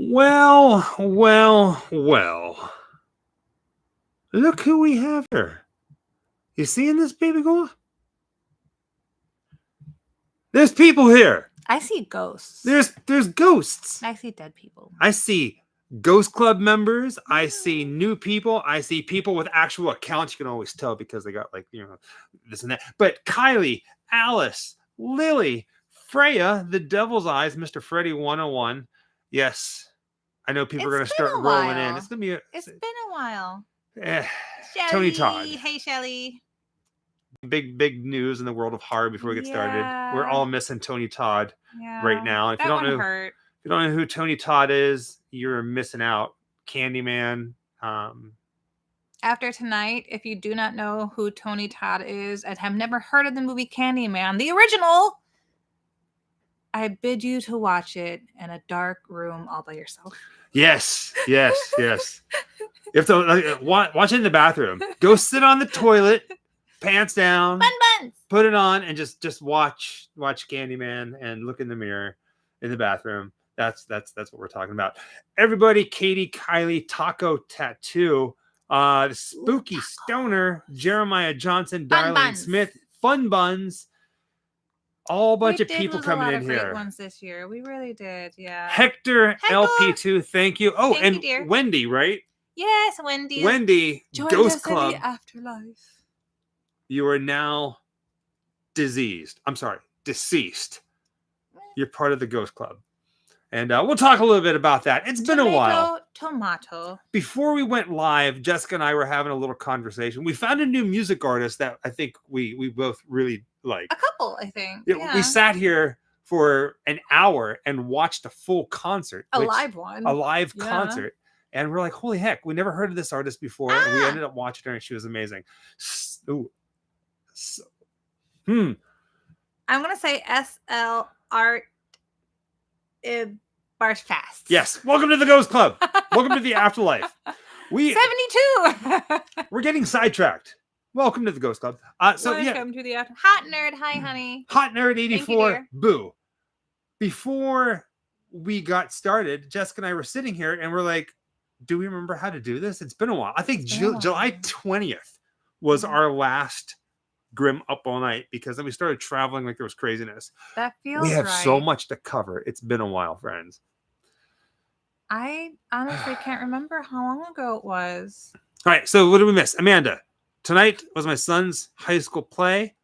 Well. Look who we have here. You seeing this, baby girl? There's people here. I see ghosts. There's ghosts. I see dead people. I see Ghost Club members. I see new people. I see people with actual accounts. You can always tell because they got this and that. But Kylie, Alice, Lily, Freya, the Devil's Eyes, Mr. Freddy 101. Yes, I know people are going to start rolling in. It's going to be. It's been a while. Tony Todd. Hey, Shelly. Big news in the world of horror before we get started. We're all missing Tony Todd right now. If you don't know who Tony Todd is, you're missing out. Candyman. After tonight, if you do not know who Tony Todd is and have never heard of the movie Candyman, the original, I bid you to watch it in a dark room all by yourself. Yes. You have to watch it in the bathroom. Go sit on the toilet. Pants down, Bun buns. Put it on, and just watch Candyman and look in the mirror in the bathroom. That's what we're talking about. Everybody, Katie, Kylie, Taco Tattoo, the Spooky Stoner, Jeremiah Johnson, Darlene Smith, Fun Buns, all bunch of people coming in here. Great ones this year. We really did, yeah. Hector LP2, thank you. Oh, thank you, dear. Wendy, right? Yes, Wendy. Wendy, Ghost Club. In the afterlife. You are now deceased. You're part of the Ghost Club. And we'll talk a little bit about that. It's been a while. Tomato. Before we went live, Jessica and I were having a little conversation. We found a new music artist that I think we both really like. A couple, I think. Yeah. We sat here for an hour and watched a full concert. A live one. A live concert. And we're like, holy heck, we never heard of this artist before. And we ended up watching her and she was amazing. Ooh. I'm gonna say SL Art Bars Fast. Yes. Welcome to the Ghost Club. Welcome to the afterlife. 72. We're getting sidetracked. Welcome to the Ghost Club. Welcome to the after. Hot Nerd. Hi, honey. Hot Nerd 84. Boo. Before we got started, Jessica and I were sitting here and we're like, do we remember how to do this? It's been a while. I think July 20th was our last Grim Up All Night because then we started traveling like there was craziness. That feels We have so much to cover. It's been a while, friends. I honestly can't remember how long ago it was. All right, so what did we miss? Amanda, tonight was my son's high school play,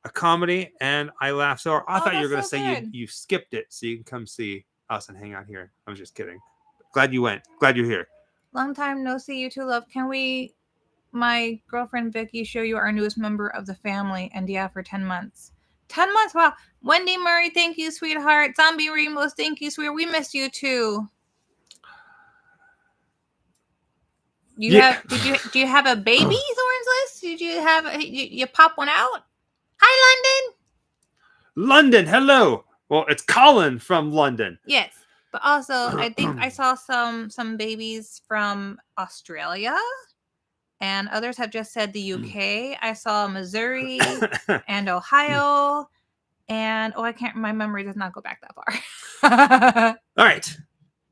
a comedy, and I laughed so hard. I thought you were going to say you skipped it so you can come see us and hang out here. I was just kidding. Glad you went. Glad you're here. Long time no see, you two love. Can my girlfriend Vicky show you our newest member of the family, and for 10 months. 10 months, wow. Wendy Murray, thank you, sweetheart. Zombie Rainbows, thank you, sweetheart. We missed you too. Do you have a baby, Thorns List? Did you have you pop one out? Hi, London, hello. Well, it's Colin from London. Yes, but also I think I saw some babies from Australia. And others have just said the UK. I saw Missouri and Ohio. And my memory does not go back that far. All right.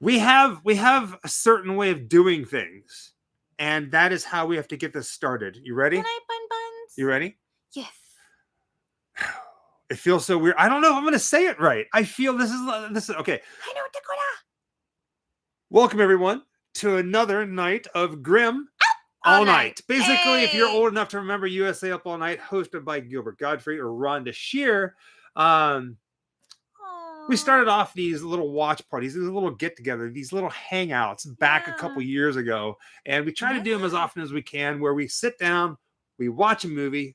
We have a certain way of doing things. And that is how we have to get this started. You ready? Good night, Bun Buns. You ready? Yes. It feels so weird. I don't know if I'm going to say it right. I feel this is okay. I know, Dakota. Welcome, everyone, to another night of Grim All Night. Basically, if you're old enough to remember USA Up All Night, hosted by Gilbert Godfrey or Rhonda Shear, we started off these little watch parties, these little get-together, these little hangouts back a couple years ago, and we try to do them as often as we can, where we sit down, we watch a movie.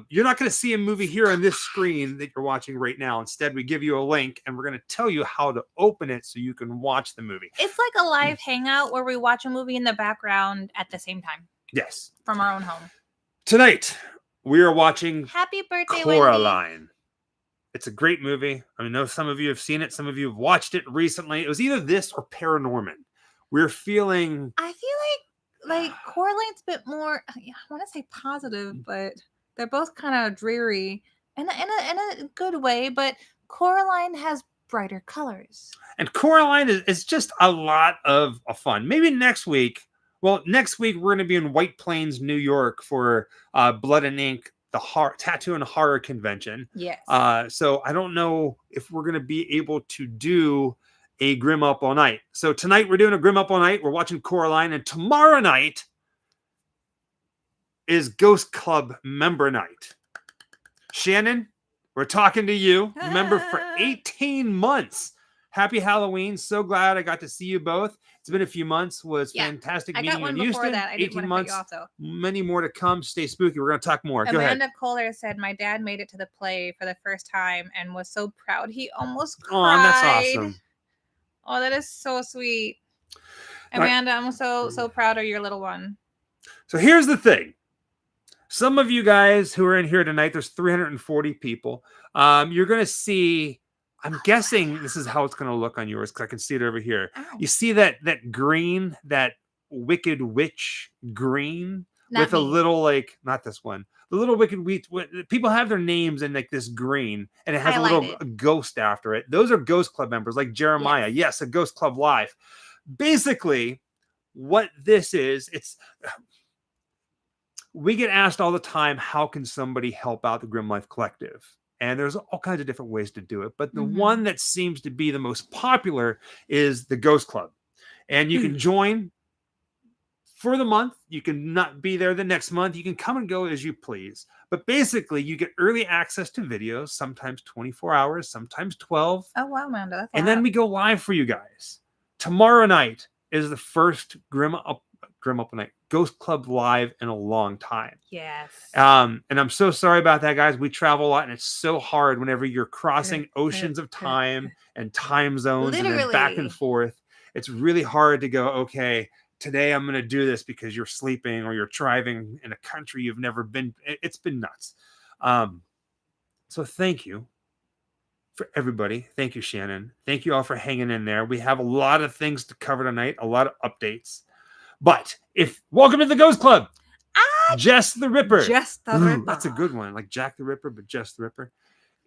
You're not going to see a movie here on this screen that you're watching right now. Instead, we give you a link, and we're going to tell you how to open it so you can watch the movie. It's like a live hangout where we watch a movie in the background at the same time. Yes. From our own home. Tonight, we are watching Happy Birthday, Coraline. Wendy. It's a great movie. I know some of you have seen it. Some of you have watched it recently. It was either this or Paranorman. We're feeling... I feel like Coraline's a bit more, I want to say positive, but... They're both kind of dreary in a good way, but Coraline has brighter colors. And Coraline is just a lot of fun. Maybe next week. Well, next week we're going to be in White Plains, New York for Blood and Ink, the Tattoo and Horror Convention. Yes. So I don't know if we're going to be able to do a Grim Up All Night. So tonight we're doing a Grim Up All Night. We're watching Coraline. And tomorrow night is Ghost Club member night. Shannon, we're talking to you. Member for 18 months. Happy Halloween. So glad I got to see you both. It's been a few months. Was fantastic meeting you in Houston. That. I 18 months. Cut you off, many more to come. Stay spooky. We're going to talk more. Go ahead. Amanda Kohler said, my dad made it to the play for the first time and was so proud. He almost cried. Oh, that's awesome. Oh, that is so sweet. Amanda, I'm so proud of your little one. So here's the thing. Some of you guys who are in here tonight, there's 340 people. You're going to see... I'm guessing this is how it's going to look on yours because I can see it over here. Ow. You see that green, that Wicked Witch green with a little like, not this one, the little Wicked Witch. People have their names in like this green and it has a little ghost after it. Those are Ghost Club members like Jeremiah. Yes, a Ghost Club Live. Basically, what this is, we get asked all the time, how can somebody help out the Grim Life Collective? And there's all kinds of different ways to do it. But the one that seems to be the most popular is the Ghost Club. And you can join for the month. You can not be there the next month. You can come and go as you please. But basically, you get early access to videos, sometimes 24 hours, sometimes 12. Oh, wow, Amanda. And then we go live for you guys. Tomorrow night is the first Grim Up Night Ghost Club live in a long time. Yes. And I'm so sorry about that, guys. We travel a lot, and it's so hard whenever you're crossing oceans of time and time zones and then back and forth. It's really hard to go, okay, today I'm going to do this because you're sleeping or you're driving in a country you've never been. It's been nuts. So thank you for everybody. Thank you, Shannon. Thank you all for hanging in there. We have a lot of things to cover tonight, a lot of updates. But welcome to the Ghost Club. Jess the Ripper. Jess the Ripper. That's a good one. Like Jack the Ripper, but Jess the Ripper.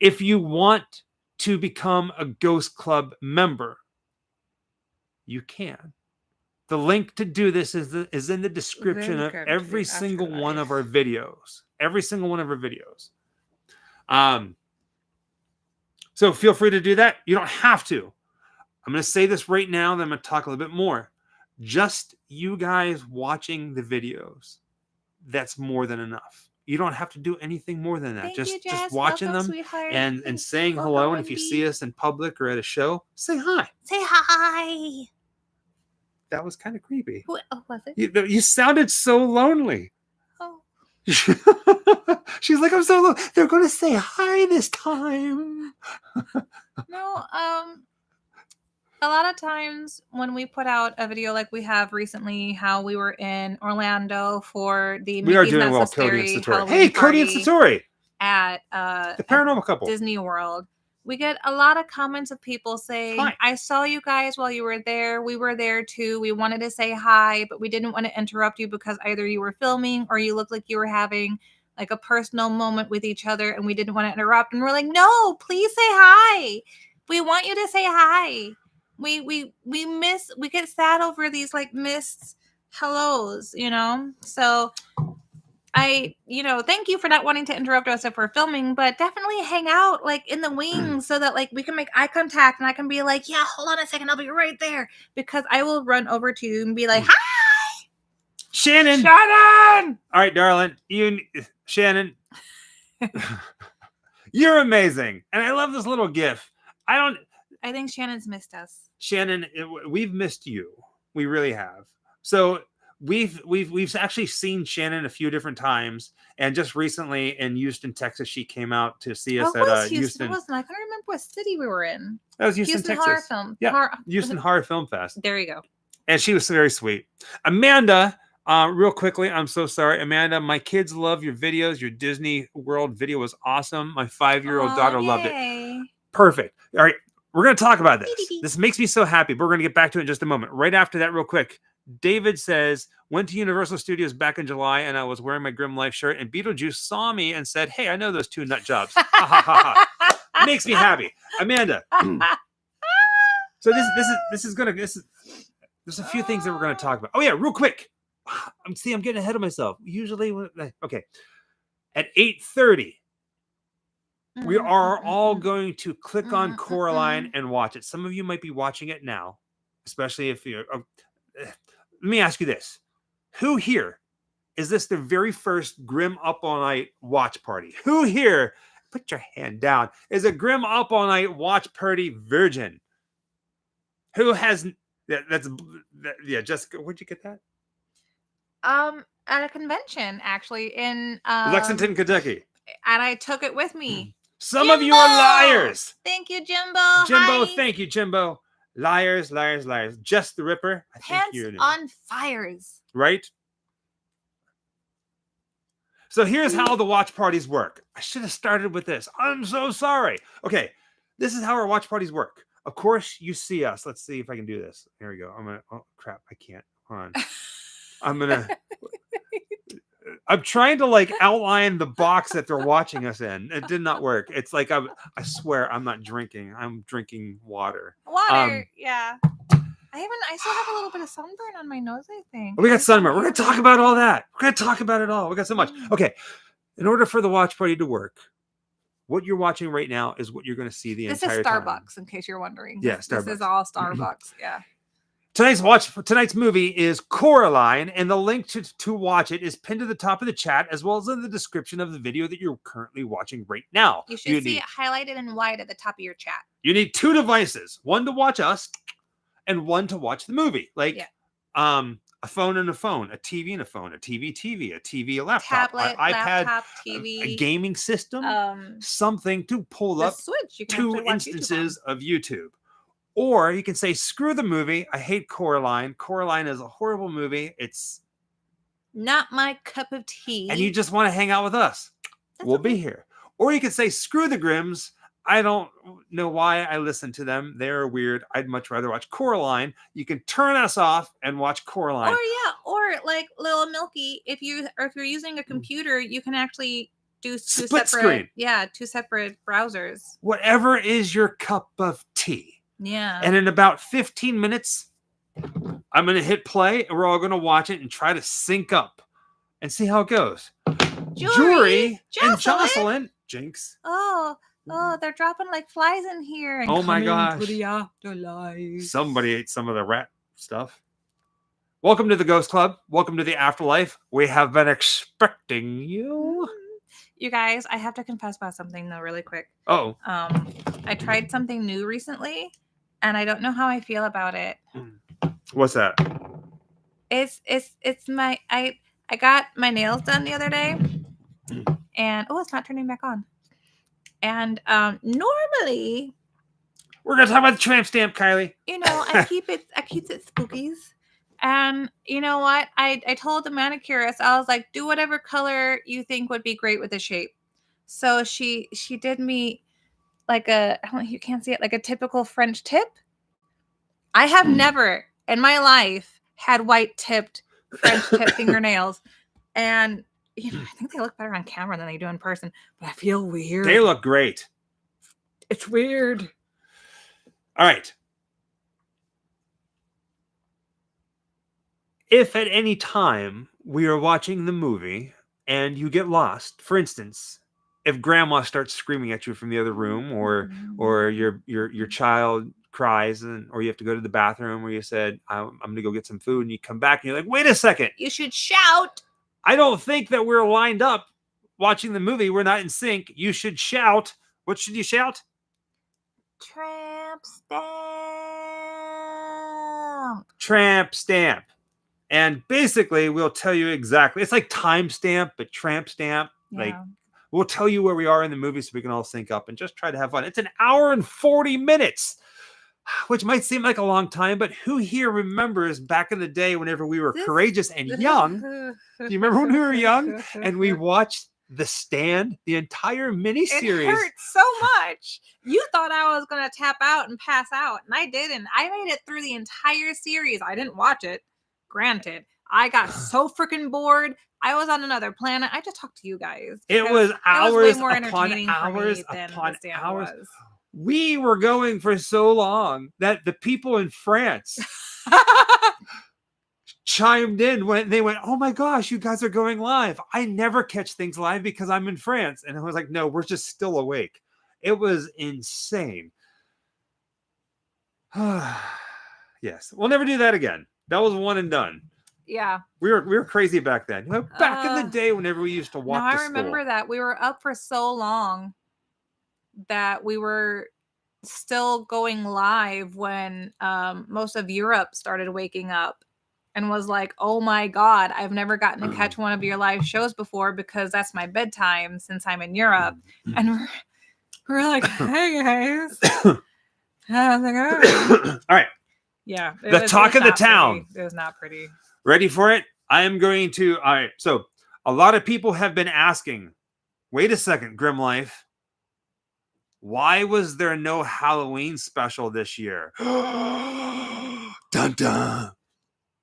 If you want to become a Ghost Club member, you can. The link to do this is in the description of every single one of our videos. Every single one of our videos. So feel free to do that. You don't have to. I'm going to say this right now, then I'm going to talk a little bit more. Just you guys watching the videos, that's more than enough. You don't have to do anything more than that. Just watching them and saying hello. And if you see us in public or at a show, say hi. Say hi. That was kind of creepy. Oh, was it? You sounded so lonely. Oh. She's like, I'm so lonely. They're going to say hi this time. No, a lot of times when we put out a video like we have recently, how we were in Orlando for the we are doing well, Cody and Satori. Hey, Cody and Satori at the Paranormal Couple, Disney World. We get a lot of comments of people saying, hi. I saw you guys while you were there. We were there too. We wanted to say hi, but we didn't want to interrupt you because either you were filming or you looked like you were having like a personal moment with each other and we didn't want to interrupt. And we're like, no, please say hi. We want you to say hi. We get sad over these like missed hellos, you know? So thank you for not wanting to interrupt us if we're filming, but definitely hang out like in the wings so that like we can make eye contact and I can be like, yeah, hold on a second, I'll be right there. Because I will run over to you and be like, hi! Shannon! All right, darling. Shannon. You're amazing. And I love this little gif. I think Shannon's missed us. Shannon, we've missed you. We really have. So we've actually seen Shannon a few different times, and just recently in Houston, Texas, she came out to see us at Houston. I can't remember what city we were in. That was Houston, Texas. Horror Film. Yeah, Houston Horror Film Fest. There you go. And she was very sweet. Amanda, real quickly, I'm so sorry, Amanda. My kids love your videos. Your Disney World video was awesome. My 5-year-old daughter loved it. Perfect. All right. We're going to talk about this. This makes me so happy, but we're going to get back to it in just a moment. Right after that, real quick, David says, went to Universal Studios back in July, and I was wearing my Grim Life shirt, and Beetlejuice saw me and said, hey, I know those two nut jobs. Makes me happy. Amanda, So there's a few things that we're gonna talk about. Oh yeah, real quick. I'm getting ahead of myself. Usually, okay. At 8:30, we are all going to click on Coraline and watch it. Some of you might be watching it now, especially if you're. Let me ask you this: who here is this the very first Grim Up All Night watch party? Who here? Put your hand down. Is a Grim Up All Night watch party virgin? Who has? Yeah, Jessica. Where'd you get that? At a convention, actually, in Lexington, Kentucky. And I took it with me. Some of you are liars. Thank you, Jimbo. Jimbo, Hi. thank you, Jimbo. Liars, liars, liars. Just the Ripper. I Pants think you're on fires. Right? So here's how the watch parties work. I should have started with this. I'm so sorry. Okay, this is how our watch parties work. Of course, you see us. Let's see if I can do this. Here we go. Oh crap, I can't. Hold on. I'm trying to like outline the box that they're watching us in. It did not work. It's like I swear I'm not drinking. I'm drinking water. Yeah. I still have a little bit of sunburn on my nose, I think. We got sunburn. We're gonna talk about all that. We're gonna talk about it all. We got so much. Okay. In order for the watch party to work, what you're watching right now is what you're gonna see the entire time. This is Starbucks, in case you're wondering. Yeah, Starbucks. This is all Starbucks. Yeah. Tonight's movie is Coraline, and the link to watch it is pinned to the top of the chat, as well as in the description of the video that you're currently watching right now. You should see it highlighted in white at the top of your chat. You need 2 devices, one to watch us, and one to watch the movie. Like, a phone and a phone, a TV and a phone, a TV, a laptop, tablet, iPad, laptop, TV, a gaming system, something to pull up Switch. You can 2 instances of YouTube. Or you can say, screw the movie. I hate Coraline. Coraline is a horrible movie. It's not my cup of tea. And you just want to hang out with us. We'll be here. Or you can say, screw the Grims. I don't know why I listen to them. They're weird. I'd much rather watch Coraline. You can turn us off and watch Coraline. Or like Little Milky, if you're using a computer, you can actually do 2 split separate screen. Yeah, 2 separate browsers. Whatever is your cup of tea. Yeah. And in about 15 minutes, I'm going to hit play and we're all going to watch it and try to sync up and see how it goes. Jury and Jocelyn. Jinx. Oh, they're dropping like flies in here. And oh my gosh. To the afterlife. Somebody ate some of the rat stuff. Welcome to the Ghost Club. Welcome to the afterlife. We have been expecting you. You guys, I have to confess about something though, really quick. Oh. I tried something new recently, and I don't know how I feel about it. What's that? It's my I got my nails done the other day, and it's not turning back on. And normally, we're gonna talk about the tramp stamp, Kylie. I keep it spookies. And you know what? I told the manicurist, I was like, do whatever color you think would be great with the shape. So she did me like you can't see it, like a typical French tip. I have never in my life had white tipped French tip fingernails. And I think they look better on camera than they do in person, but I feel weird. They look great. It's weird. All right. If at any time we are watching the movie and you get lost, for instance, if grandma starts screaming at you from the other room, or your child cries, or you have to go to the bathroom, or you said, I'm going to go get some food, and you come back and you're like, wait a second. You should shout. I don't think that we're lined up watching the movie. We're not in sync. You should shout. What should you shout? Tramp stamp. Tramp stamp. And basically, we'll tell you exactly. It's like timestamp, but tramp stamp. Yeah. Like, we'll tell you where we are in the movie so we can all sync up and just try to have fun. It's an hour and 40 minutes, which might seem like a long time, but who here remembers back in the day whenever we were courageous and young? Do you remember when we were young and we watched The Stand, the entire miniseries? It hurt so much. You thought I was going to tap out and pass out, and I didn't. I made it through the entire series. I didn't watch it. Granted, I got so freaking bored. I was on another planet. I just talked to you guys. It was hours way more upon entertaining hours for me than upon The Stand hours. was. We were going for so long that the people in France chimed in when they went, "Oh my gosh, you guys are going live. I never catch things live because I'm in France." And I was like, "No, we're just still awake." It was insane. Yes, we'll never do that again. That was one and done. Yeah. We were crazy back then. You know, back in the day whenever we used to walk no, to I remember school. that. We were up for so long that we were still going live when most of Europe started waking up and was like, "Oh my God, I've never gotten to catch one of your live shows before because that's my bedtime since I'm in Europe." And we're like, "Hey guys, how's it going?" All right. Yeah. The talk of the town. It was not pretty. Ready for it? I am going to. All right. So a lot of people have been asking, wait a second, Grim Life. Why was there no Halloween special this year? Dun dun.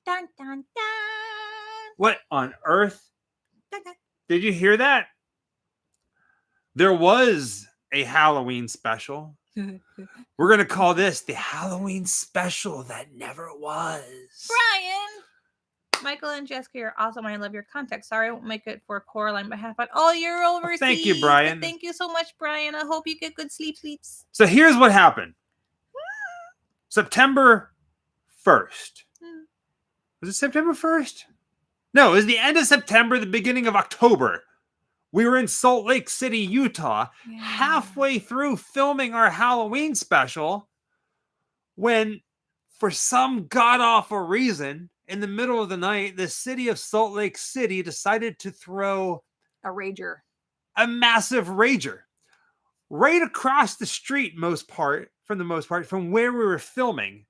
Dun, dun, dun. What on earth? Dun, dun. Did you hear that? There was a Halloween special. We're going to call this the Halloween special that never was. Brian! Michael and Jessica are awesome. I love your context. Sorry I won't make it for Coraline, but have fun. Oh, you're overseas. Thank you, Brian. Thank you so much, Brian. I hope you get good sleeps. So here's what happened. September 1st. Was it September 1st? No, it was the end of September, the beginning of October. We were in Salt Lake City, Utah, halfway through filming our Halloween special when, for some god-awful reason, in the middle of the night, the city of Salt Lake City decided to throw a rager, a massive rager right across the street, for the most part, from where we were filming.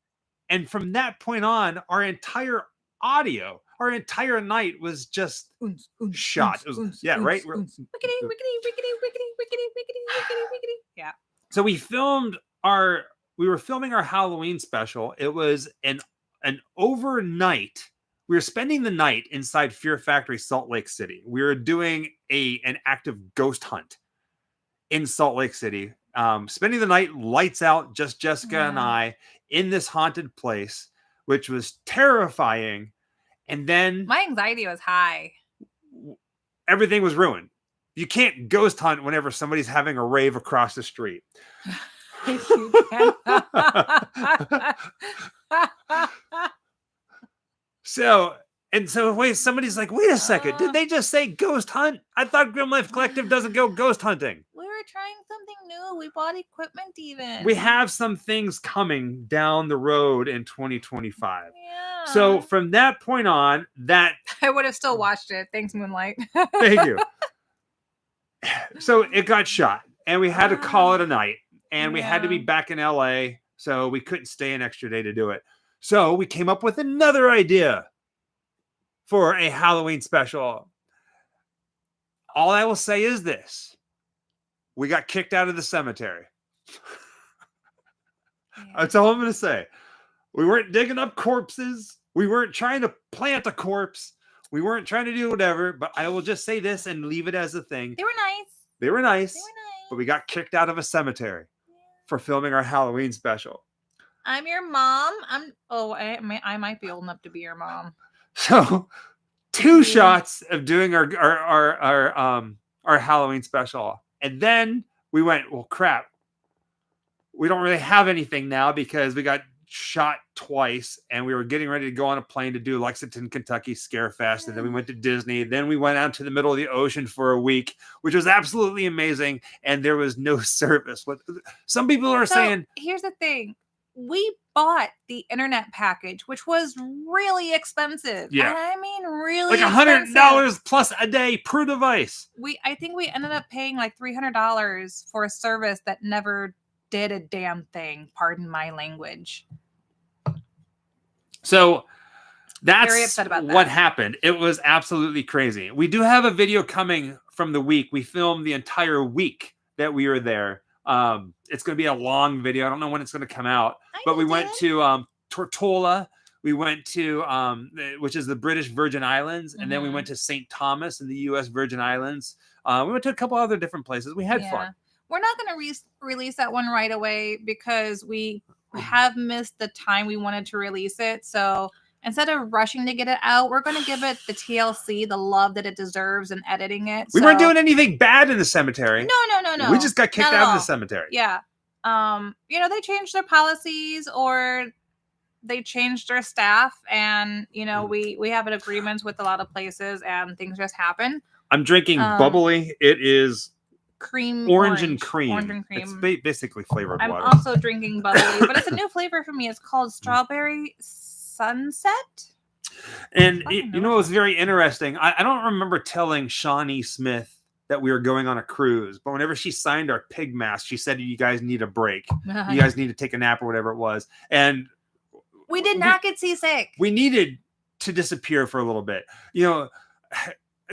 And from that point on, our entire audio, our entire night was just shot. Yeah, right? Yeah. So we were filming our Halloween special. It was an overnight. We were spending the night inside Fear Factory, Salt Lake City. We were doing an active ghost hunt in Salt Lake City. Spending the night, lights out, just Jessica and I in this haunted place, which was terrifying. And then my anxiety was high. Everything was ruined. You can't ghost hunt whenever somebody's having a rave across the street. You can. So somebody's like, wait a second, did they just say ghost hunt? I thought Grim Life Collective doesn't go ghost hunting. We were trying something new. We bought equipment even. We have some things coming down the road in 2025. Yeah. So from that point on, I would have still watched it. Thanks, Moonlight. Thank you. So it got shot and we had to call it a night and we had to be back in LA. So we couldn't stay an extra day to do it. So we came up with another idea for a Halloween special. All I will say is this. We got kicked out of the cemetery. That's all I'm going to say. We weren't digging up corpses. We weren't trying to plant a corpse. We weren't trying to do whatever. But I will just say this and leave it as a thing. They were nice. They were nice. But we got kicked out of a cemetery for filming our Halloween special. I'm your mom. I might be old enough to be your mom. So 2 shots of doing our Halloween special. And then we went, well, crap. We don't really have anything now because we got shot twice and we were getting ready to go on a plane to do Lexington, Kentucky Scare Fest. And then we went to Disney. Then we went out to the middle of the ocean for a week, which was absolutely amazing. And there was no service. Some people are saying. Here's the thing. We bought the internet package, which was really expensive. Yeah. And I mean, really like $100 plus a day per device. I think we ended up paying like $300 for a service that never did a damn thing. Pardon my language. So that's very upset about what happened. It was absolutely crazy. We do have a video coming from the week. We filmed the entire week that we were there. It's going to be a long video. I don't know when it's going to come out, but we went to Tortola. We went to which is the British Virgin Islands, and then we went to St. Thomas in the U.S. Virgin Islands. We went to a couple other different places. We had fun. we're not going to release that one right away because we have missed the time we wanted to release it. So instead of rushing to get it out, we're going to give it the TLC, the love that it deserves, and editing it. We weren't doing anything bad in the cemetery. No. We just got kicked out of the cemetery. Yeah. They changed their policies or they changed their staff, and we have an agreement with a lot of places, and things just happen. I'm drinking bubbly. It is orange and cream. Orange and cream. It's basically flavored water. I'm also drinking bubbly, but it's a new flavor for me. It's called Strawberry Sunset. And it was very interesting. I don't remember telling Shawnee Smith that we were going on a cruise, but whenever she signed our pig mask, she said, "You guys need a break. You guys need to take a nap," or whatever it was. And we did not get seasick. We needed to disappear for a little bit.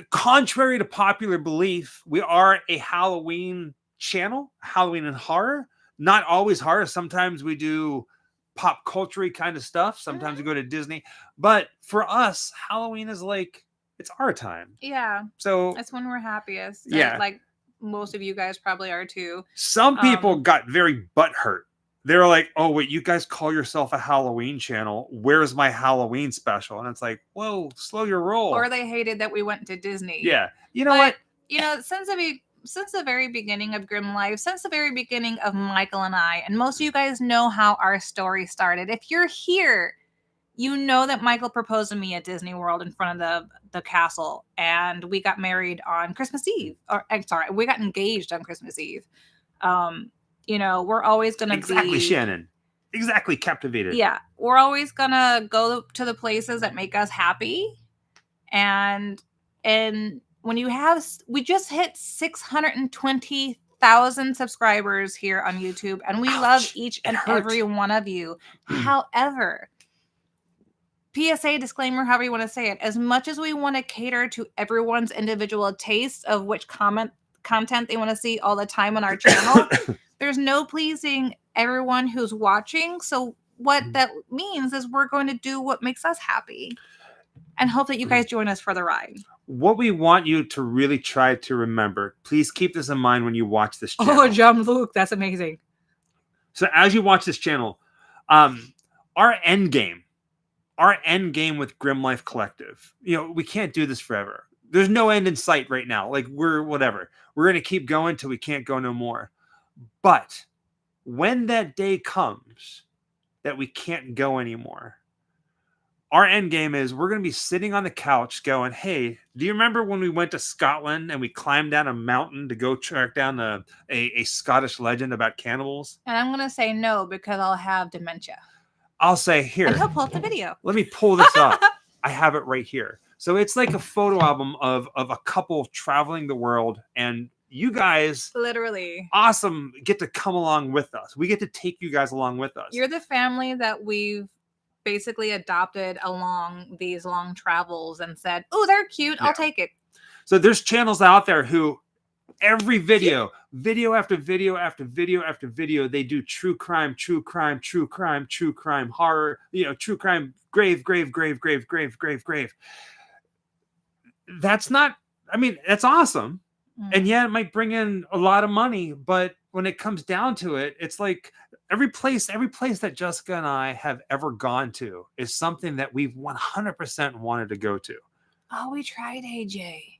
Contrary to popular belief, we are a Halloween channel, Halloween and horror. Not always horror. Sometimes we do pop culture kind of stuff. Sometimes we go to Disney. But for us, Halloween is like, it's our time. Yeah. So that's when we're happiest. Yeah. Like most of you guys probably are too. Some people got very butthurt. They're like, "Oh, wait, you guys call yourself a Halloween channel. Where's my Halloween special?" And it's like, whoa, slow your roll. Or they hated that we went to Disney. Yeah. You know what? Since the very beginning of Grim Life, since the very beginning of Michael and I, and most of you guys know how our story started. If you're here, you know that Michael proposed to me at Disney World in front of the castle, and we got married on Christmas Eve. We got engaged on Christmas Eve. We're always going to Exactly, Shannon. Exactly, captivated. Yeah, we're always going to go to the places that make us happy. And when we just hit 620,000 subscribers here on YouTube, and we love each and every one of you. However, PSA disclaimer, however you want to say it, as much as we want to cater to everyone's individual taste of which content they want to see all the time on our channel, there's no pleasing everyone who's watching. So what that means is we're going to do what makes us happy and hope that you guys join us for the ride. What we want you to really try to remember, please keep this in mind when you watch this channel. Oh, Jean-Luc, that's amazing. So as you watch this channel, our end game with Grim Life Collective, we can't do this forever. There's no end in sight right now. Like we're going to keep going till we can't go no more. But when that day comes that we can't go anymore, our end game is we're going to be sitting on the couch going, "Hey, do you remember when we went to Scotland and we climbed down a mountain to go track down a Scottish legend about cannibals?" And I'm going to say no because I'll have dementia. I'll say, "Here." And he'll pull up the video. Let me pull this up. I have it right here. So it's like a photo album of a couple traveling the world, and you guys literally awesome get to come along with us. We get to take you guys along with us. You're the family that we've basically adopted along these long travels and said, "Oh, they're cute. I'll take it." So there's channels out there who every video after video after video after video, they do true crime, horror, true crime, grave. That's awesome. And yeah, it might bring in a lot of money, but when it comes down to it, it's like every place that Jessica and I have ever gone to is something that we've 100% wanted to go to. Oh, we tried, AJ.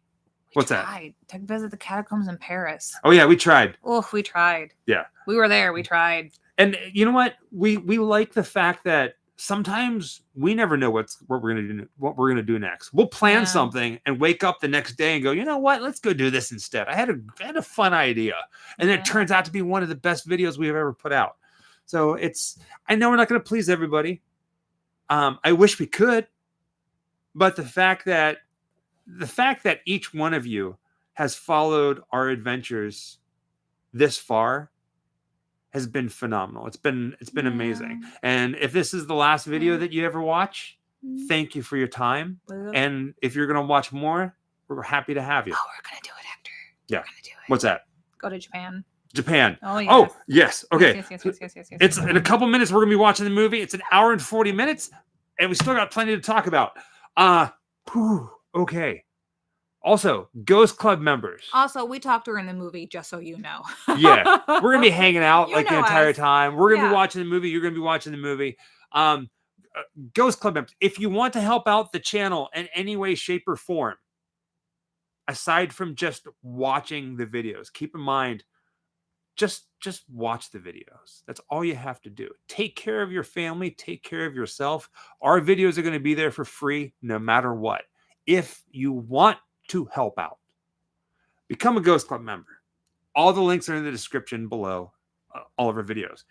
What's that? To visit the catacombs in Paris. Oh yeah, we tried. Oh, we tried. Yeah. We were there. We tried. And you know what? We like the fact that sometimes we never know what we're gonna do next. We'll plan something and wake up the next day and go, "You know what? Let's go do this instead. I had a fun idea," and then it turns out to be one of the best videos we have ever put out. So I know we're not going to please everybody. I wish we could, but the fact that each one of you has followed our adventures this far has been phenomenal. It's been amazing. And if this is the last video that you ever watch, thank you for your time. And if you're going to watch more, we're happy to have you. Oh, we're going to do it, Hector. Yeah. We're going to do it. What's that? Go to Japan. Oh, yes. Oh, yes. Okay. Yes. It's in a couple minutes. We're going to be watching the movie. It's an hour and 40 minutes, and we still got plenty to talk about. Okay. Also, Ghost Club members. Also, we talked during the movie, just so you know. Yeah, we're gonna be hanging out You like the know entire us. time. We're gonna be Yeah. watching the movie. You're gonna be watching the movie. Ghost Club members, if you want to help out the channel in any way, shape, or form, aside from just watching the videos, keep in mind, just watch the videos. That's all you have to do. Take care of your family. Take care of yourself. Our videos are going to be there for free no matter what. If you want to help out, become a Ghost Club member. All the links are in the description below all of our videos.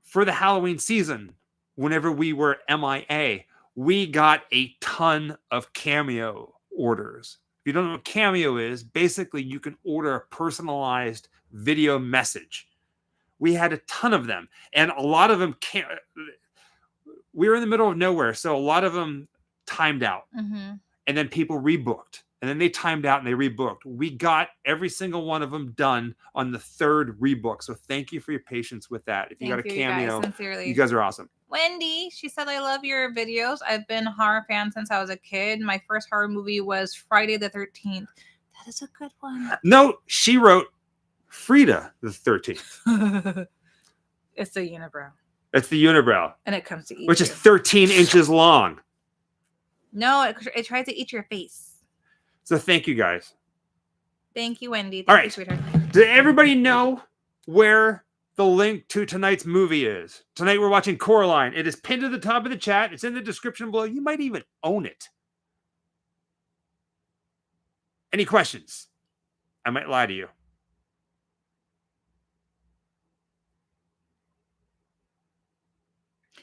For the Halloween season, whenever we were MIA, we got a ton of Cameo orders. If you don't know what Cameo is, basically you can order a personalized video message. We had a ton of them, and a lot of them can't. We were in the middle of nowhere, so a lot of them timed out, and then people rebooked. And then they timed out and they rebooked. We got every single one of them done on the third rebook. So thank you for your patience with that. If you got a Cameo, you guys are awesome. Wendy, she said, I love your videos. I've been a horror fan since I was a kid. My first horror movie was Friday the 13th. That is a good one. No, she wrote Frida the 13th. It's the unibrow. It's the unibrow. And it comes to eat which you. is 13 inches long. No, it tries to eat your face. So thank you guys. Thank you, Wendy. All right. Sweetheart. Did everybody know where the link to tonight's movie is? Tonight we're watching Coraline. It is pinned to the top of the chat. It's in the description below. You might even own it. Any questions? I might lie to you.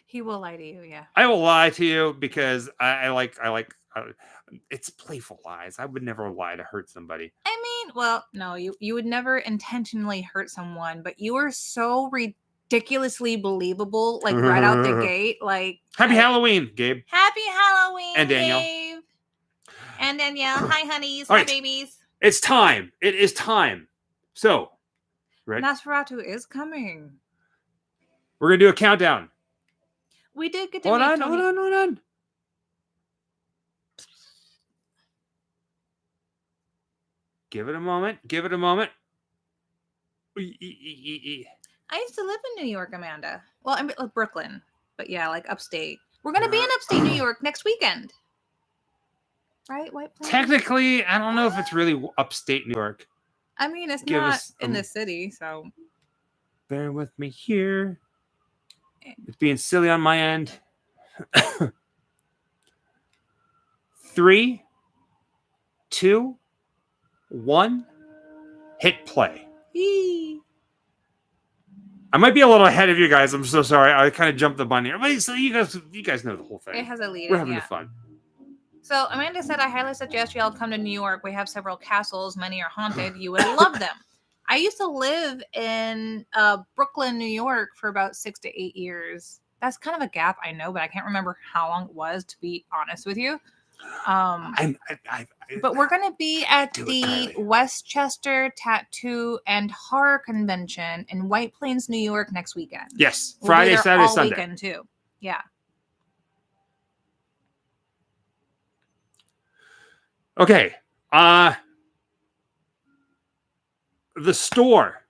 He will lie to you, yeah. I will lie to you because I like it's playful lies. I would never lie to hurt somebody. I mean, well, no, you would never intentionally hurt someone, but you are so ridiculously believable, like right out the gate. Like, Happy Halloween, Gabe. Happy Halloween, and Danielle. Gabe. And Danielle. Hi, honeys. All Hi, right. babies. It's time. It is time. So, ready? Nosferatu is coming. We're gonna do a countdown. We did get to Hold meet on, Tony. hold on. Give it a moment. I used to live in New York, Amanda. Well, I'm like Brooklyn, but yeah, like upstate. We're gonna be in upstate New York next weekend, right? White Plains? Technically, I don't know if it's really upstate New York. I mean, it's Give not us in the city, so bear with me here. It's being silly on my end. 3, 2, 1. Hit play. Yee. I might be a little ahead of you guys. I'm so sorry. I kind of jumped the button here. But so you guys know the whole thing. It has a lead. We're having yeah. fun. So Amanda said, I highly suggest you all come to New York. We have several castles. Many are haunted. You would love them. I used to live in Brooklyn, New York for about 6 to 8 years. That's kind of a gap, I know, but I can't remember how long it was, to be honest with you. But we're going to be at the Westchester Tattoo and Horror Convention in White Plains, New York next weekend. Yes, We'll Friday, be there Saturday, all Sunday. Weekend too. Yeah. Okay. The store.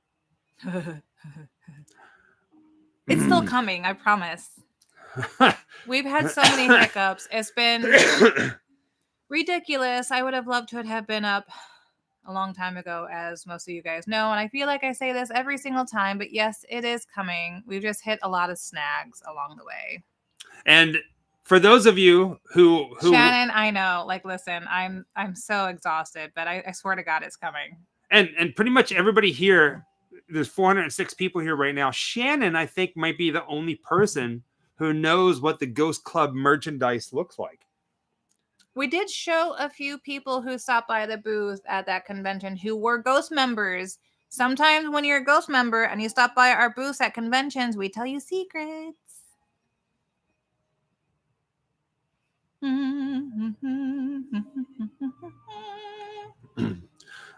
It's still coming, I promise. We've had so many hiccups. It's been ridiculous. I would have loved to have been up a long time ago, as most of you guys know. And I feel like I say this every single time, but yes, it is coming. We've just hit a lot of snags along the way. And for those of you who Shannon, I know. Like, listen, I'm so exhausted, but I swear to God, it's coming. And pretty much everybody here, there's 406 people here right now. Shannon, I think, might be the only person who knows what the Ghost Club merchandise looks like. We did show a few people who stopped by the booth at that convention who were Ghost members. Sometimes when you're a Ghost member and you stop by our booths at conventions, we tell you secrets.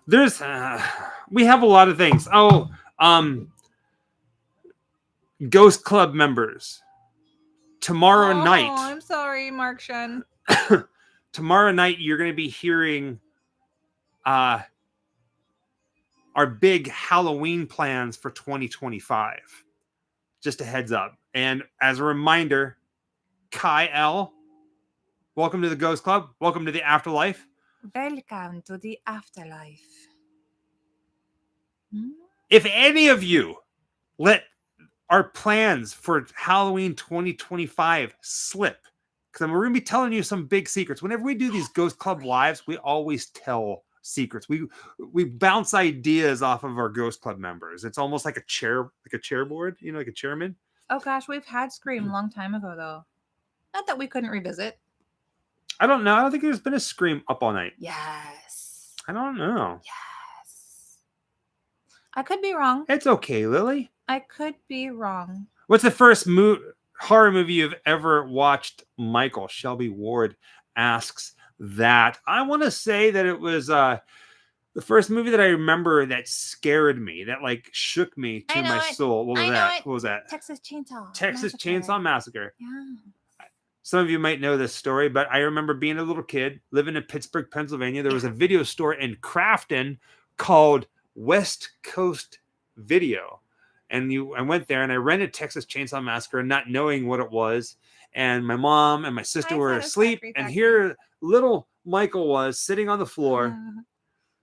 There's we have a lot of things. Ghost Club members tomorrow night. I'm sorry, Mark Shun. tomorrow night you're going to be hearing our big Halloween plans for 2025. Just a heads up. And as a reminder, Kai L, welcome to the Ghost Club. Welcome to the afterlife. Welcome to the afterlife. If any of you let our plans for Halloween 2025 slip, because we're going to be telling you some big secrets. Whenever we do these Ghost Club lives, we always tell secrets. We bounce ideas off of our Ghost Club members. It's almost like a chairboard, like a chairman. Oh gosh, we've had Scream a long time ago though. Not that we couldn't revisit. I don't know. I don't think there's been a Scream Up All Night. Yes. I don't know. Yes. I could be wrong. It's okay, Lily. I could be wrong. What's the first horror movie you've ever watched? Michael Shelby Ward asks that. I want to say that it was the first movie that I remember that scared me, that like shook me to my soul. What was that? What was that? Texas Chainsaw. Texas Chainsaw Massacre. Yeah. Some of you might know this story, but I remember being a little kid living in Pittsburgh, Pennsylvania. There was a video store in Crafton called West Coast Video. And I went there and I rented Texas Chainsaw Massacre, not knowing what it was. And my mom and my sister were asleep. And here little Michael was sitting on the floor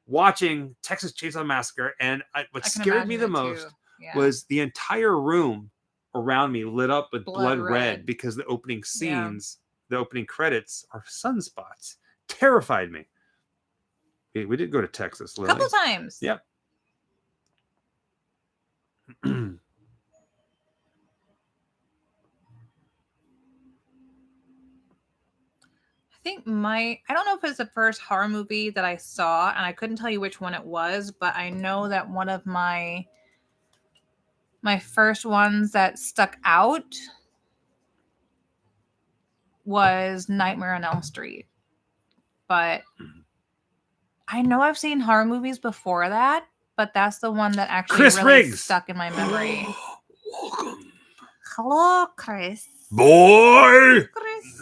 watching Texas Chainsaw Massacre. And what scared me the most was the entire room around me lit up with blood red because the opening scenes, the opening credits are sunspots. Terrified me. We did go to Texas, Lily. A couple times. Yep. I think I don't know if it's the first horror movie that I saw, and I couldn't tell you which one it was, but I know that one of my first ones that stuck out was Nightmare on Elm Street. But I know I've seen horror movies before that, but that's the one that actually really stuck in my memory. Welcome. Hello, Chris. Boy! Chris.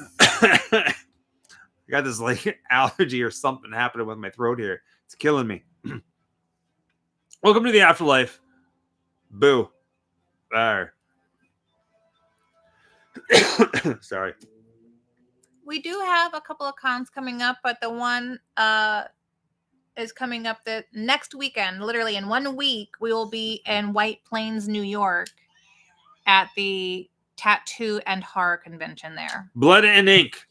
I got this like allergy or something happening with my throat here. It's killing me. Welcome to the afterlife. Boo. There. Sorry. We do have a couple of cons coming up, but the one is coming up the next weekend. Literally in 1 week, we will be in White Plains, New York at the Tattoo and Horror Convention there. Blood and Ink.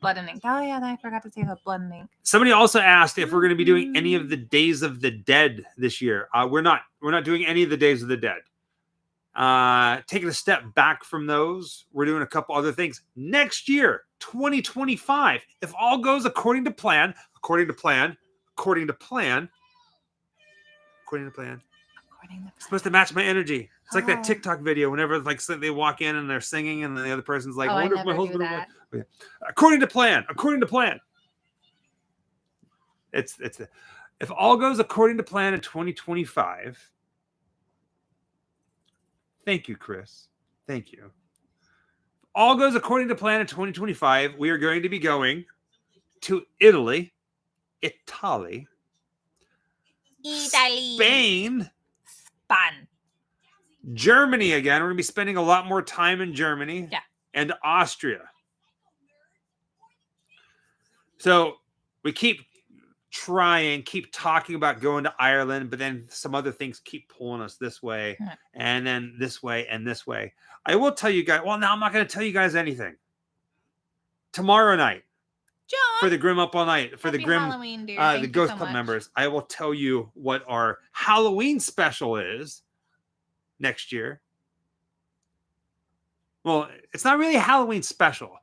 Blood and Ink. Oh yeah, I forgot to say the Blood and Ink. Somebody also asked if we're going to be doing any of the Days of the Dead this year. We're not doing any of the Days of the Dead. Taking a step back from those, we're doing a couple other things next year, 2025. If all goes according to plan, it's supposed to match my energy. It's like that TikTok video whenever like they walk in and they're singing and then the other person's like, I wonder if my husband will. Yeah. According to plan. It's if all goes according to plan in 2025. Thank you, Chris. Thank you. All goes according to plan in 2025. We are going to be going to Italy, Spain, Germany again. We're going to be spending a lot more time in Germany and Austria. So we keep talking about going to Ireland, but then some other things keep pulling us this way and then this way and this way. I will tell you guys, well, now I'm not going to tell you guys anything. Tomorrow night, John, for the Grim Up All Night, for the Grim, Halloween, the Ghost Club members, I will tell you what our Halloween special is next year. Well, it's not really a Halloween special.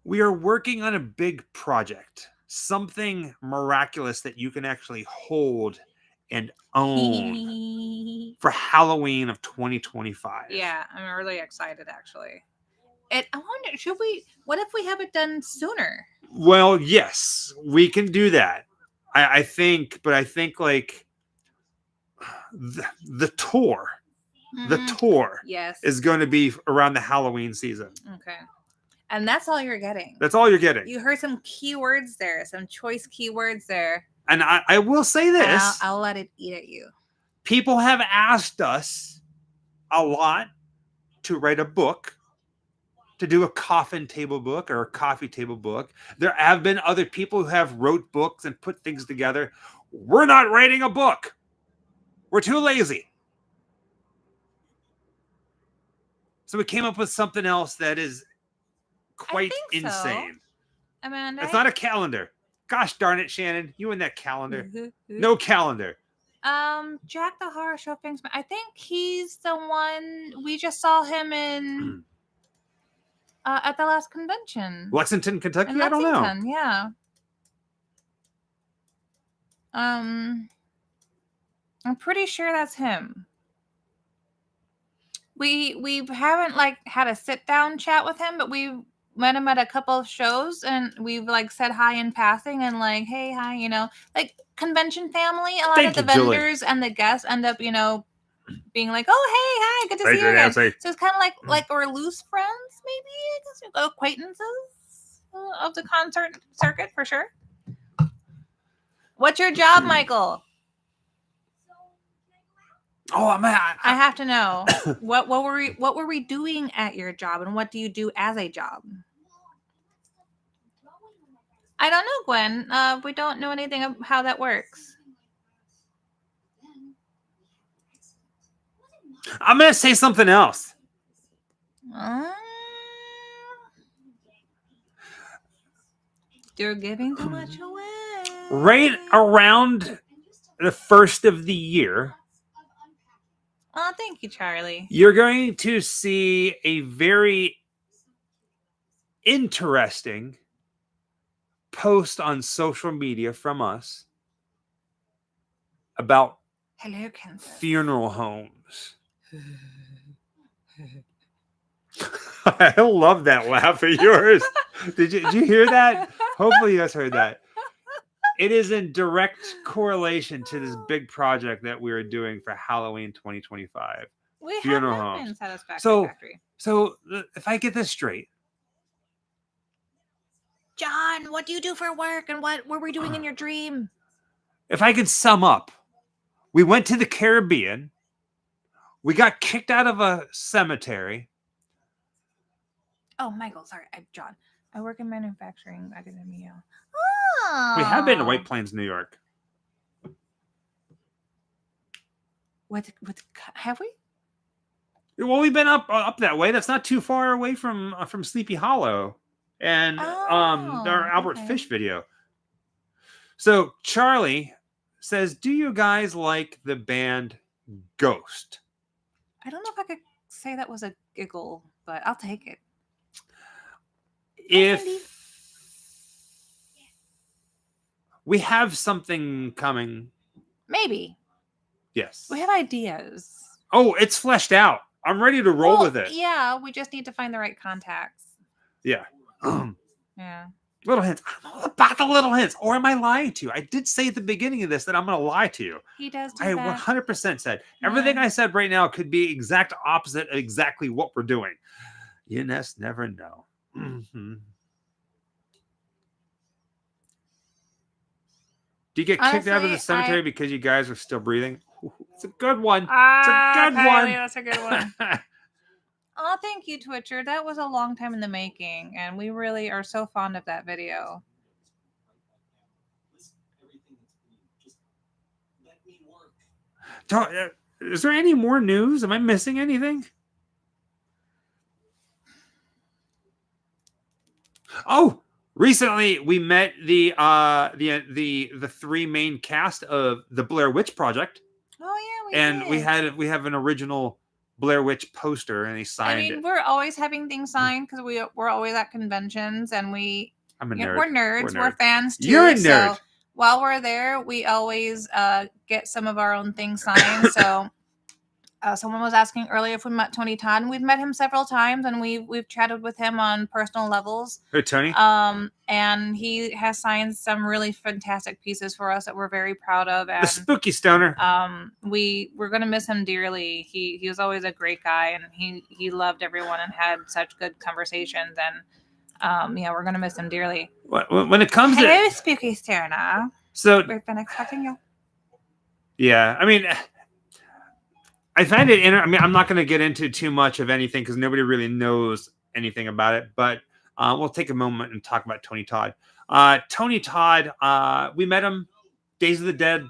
We are working on a big project, something miraculous that you can actually hold and own for Halloween of 2025. Yeah, I'm really excited actually. I wonder, what if we have it done sooner? Well, yes, we can do that. I think like the tour The tour Yes. is going to be around the Halloween season. Okay. And that's all you're getting. That's all you're getting. You heard some keywords there, some choice keywords there. And I will say this. I'll let it eat at you. People have asked us a lot to write a book, to do a coffin table book or a coffee table book. There have been other people who have wrote books and put things together. We're not writing a book. We're too lazy. So we came up with something else that is quite insane. So. Amanda? It's not a calendar. Gosh darn it, Shannon. You and that calendar. No calendar. Jack the Horror Show things. I think he's the one we just saw him in at the last convention. Lexington, Kentucky? In I don't know. Yeah. I'm pretty sure that's him. We haven't like had a sit down chat with him, but we met him at a couple of shows and we've like said hi in passing and like, hey, hi, you know, like convention family. A lot of the vendors and the guests end up, you know, being like, oh, hey, hi, good to see you again. So it's kind of like we're loose friends, maybe, I guess, acquaintances of the concert circuit for sure. What's your job, Michael? Oh, I have to know what were we doing at your job, and what do you do as a job? I don't know, Gwen. We don't know anything of how that works. I'm gonna say something else. You're giving too much away. Right around the first of the year. Oh, thank you, Charlie. You're going to see a very interesting post on social media from us about funeral homes. I love that laugh of yours. Did you hear that? Hopefully you guys heard that. It is in direct correlation to this big project that we are doing for Halloween 2025. Funeral homes. So if I get this straight, John, what do you do for work, and what were we doing in your dream? If I could sum up, we went to the Caribbean. We got kicked out of a cemetery. Oh, Michael, sorry, John. I work in manufacturing academia. We have been to White Plains, New York. What have we? Well, we've been up that way. That's not too far away from Sleepy Hollow and our Albert Fish video. So Charlie says, "Do you guys like the band Ghost?" I don't know if I could say that was a giggle, but I'll take it. If we have something coming, maybe. Yes. We have ideas. Oh, it's fleshed out. I'm ready to roll with it. Yeah, we just need to find the right contacts. Yeah. Yeah. Little hints. I don't know about the little hints. Or am I lying to you? I did say at the beginning of this that I'm going to lie to you. He does do I that. 100% said. Everything I said right now could be exact opposite of exactly what we're doing. You just never know. Mm-hmm. Do you get kicked out of the cemetery because you guys are still breathing? Ooh, it's a good one. It's a good one. That's a good one. Oh, thank you, Twitcher. That was a long time in the making, and we really are so fond of that video. Is there any more news? Am I missing anything? Oh, recently we met the three main cast of the Blair Witch Project. Oh yeah, we have an original Blair Witch poster, and he signed it. We're always having things signed because we're always at conventions, and I'm a nerd. We're nerds. We're fans too. You're a nerd. So while we're there, we always get some of our own things signed. So Someone was asking earlier if we met Tony Todd, and we've met him several times, and we've chatted with him on personal levels. Who, Tony? And he has signed some really fantastic pieces for us that we're very proud of. And The spooky stoner. we're gonna miss him dearly. He was always a great guy, and he loved everyone and had such good conversations. And yeah, we're gonna miss him dearly. When it comes Hello, to spooky stoner. so We've been expecting you. yeah, I mean, I find it. I mean, I'm not going to get into too much of anything because nobody really knows anything about it. But we'll take a moment and talk about Tony Todd. Tony Todd, we met him Days of the Dead,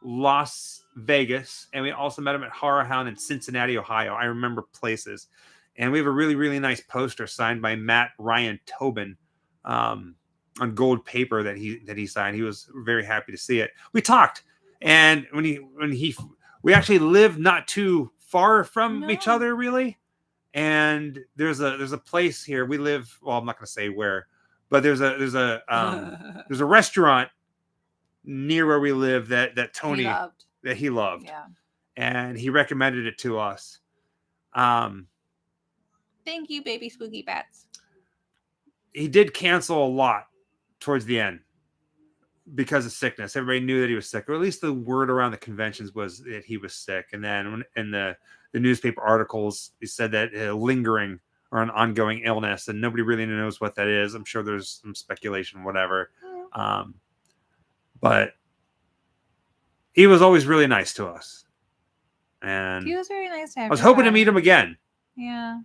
Las Vegas, and we also met him at Horror Hound in Cincinnati, Ohio. I remember places, and we have a really, really nice poster signed by Matt Ryan Tobin on gold paper that he signed. He was very happy to see it. We talked, and we actually live not too far from each other, really. And there's a place here. We live. Well, I'm not going to say where, but there's a restaurant near where we live that Tony he loved. Yeah. And he recommended it to us. Thank you, baby spooky bats. He did cancel a lot towards the end because of sickness. Everybody knew that he was sick, or at least the word around the conventions was that he was sick. And then when, in the newspaper articles, he said that lingering or an ongoing illness, and nobody really knows what that is. I'm sure there's some speculation, whatever. But he was always really nice to us. And He was very nice to have I was hoping to meet him again. Yeah.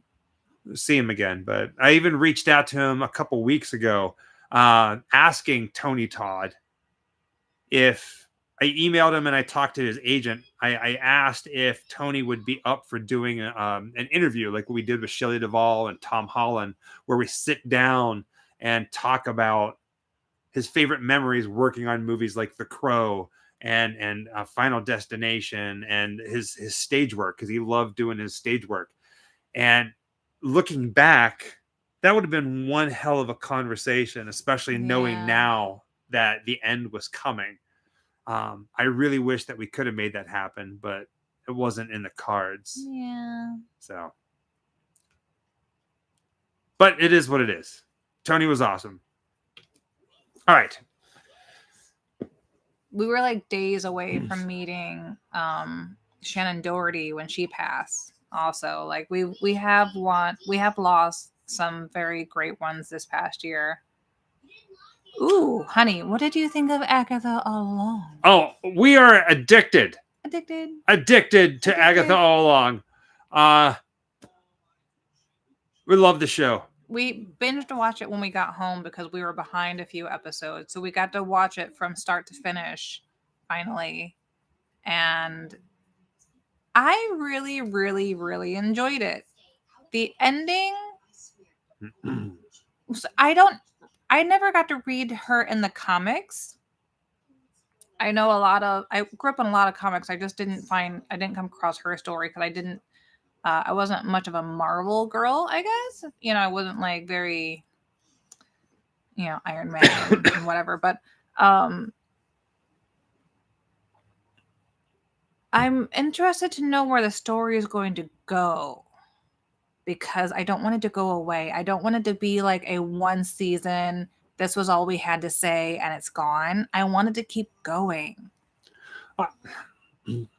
See him again. But I even reached out to him a couple weeks ago, asking Tony Todd if I emailed him and I talked to his agent. I asked if Tony would be up for doing an interview like what we did with Shelley Duvall and Tom Holland, where we sit down and talk about his favorite memories working on movies like The Crow and Final Destination and his stage work, because he loved doing his stage work. And looking back, that would have been one hell of a conversation, especially knowing now that the end was coming. I really wish that we could have made that happen, but it wasn't in the cards. Yeah. So, but it is what it is. Tony was awesome. All right. We were like days away from meeting Shannon Doherty when she passed. Also, like we have lost some very great ones this past year. Ooh, honey, what did you think of Agatha all along? Oh, we are addicted to Agatha all along. We love the show. We binged watch it when we got home because we were behind a few episodes. So we got to watch it from start to finish finally. And I really, really, really enjoyed it. The ending, I never got to read her in the comics. I grew up in a lot of comics. I didn't come across her story because I wasn't much of a Marvel girl, I guess. I wasn't like very, Iron Man and whatever. But I'm interested to know where the story is going to go, because I don't want it to go away. I don't want it to be like a one season, this was all we had to say and it's gone. I wanted to keep going.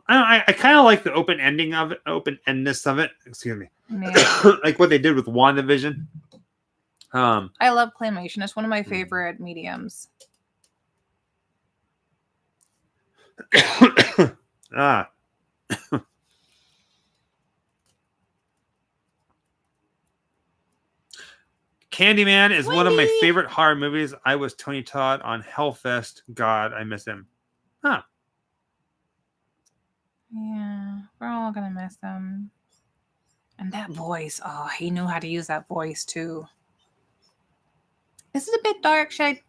I kind of like the open-endedness of it. Excuse me. Yeah. Like what they did with WandaVision. I love claymation. It's one of my favorite mediums. Candyman is one of my favorite horror movies. I was Tony Todd on Hellfest. God, I miss him. Huh. Yeah, we're all gonna miss him. And that voice, oh, he knew how to use that voice too. Is it a bit dark? Should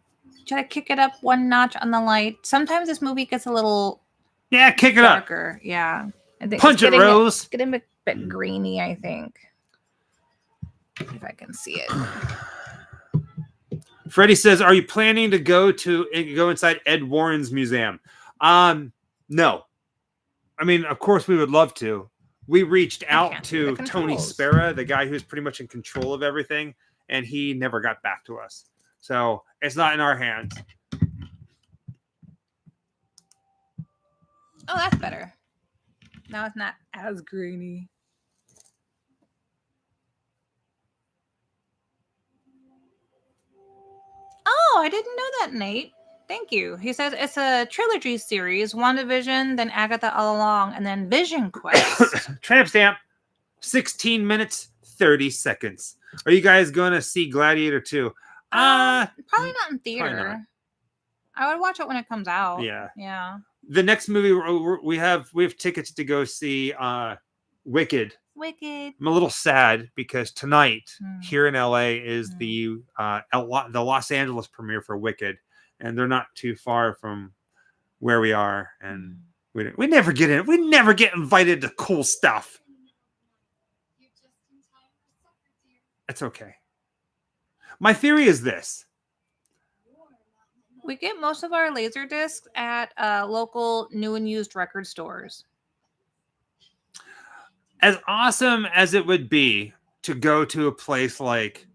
I kick it up one notch on the light? Sometimes this movie gets a little kick it darker. up. Yeah. Punch it, Rose. It's getting a bit greeny, I think. If I can see it. Freddie says, "Are you planning to go inside Ed Warren's museum?" No. I mean, of course, we would love to. We reached out can't see the to Tony controls. Spera, the guy who's pretty much in control of everything, and he never got back to us. So it's not in our hands. Oh, that's better. Now it's not as grainy. Oh, I didn't know that, Nate. Thank you. He says it's a trilogy series: WandaVision, then Agatha All Along, and then Vision Quest. Tramp stamp. 16 minutes, 30 seconds. Are you guys going to see Gladiator 2? Probably not in theater. not. I would watch it when it comes out. Yeah. Yeah. The next movie we have tickets to go see Wicked. Wicked. I'm a little sad because tonight here in LA is the Los Angeles premiere for Wicked, and they're not too far from where we are, and we never get in. We never get invited to cool stuff. That's okay. My theory is this. We get most of our laser discs at local new and used record stores. As awesome as it would be to go to a place like,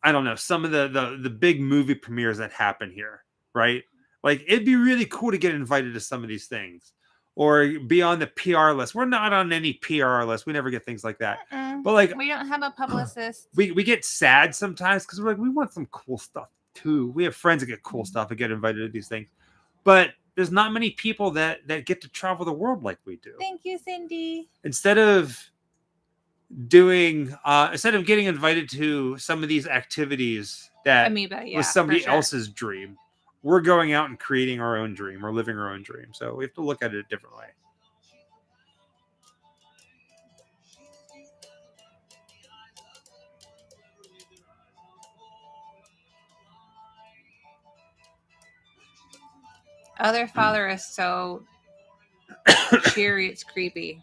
I don't know, some of the big movie premieres that happen here, right? Like, it'd be really cool to get invited to some of these things or be on the PR list. We're not on any PR list. We never get things like that. But like, we don't have a publicist. We get sad sometimes because we're like, we want some cool stuff too. We have friends that get cool stuff and get invited to these things. But there's not many people that get to travel the world like we do. Thank you, Cindy. Instead of getting invited to some of these activities that was somebody else's dream, we're going out and creating our own dream or living our own dream. So we have to look at it a different way. Other father is so cheery, it's creepy.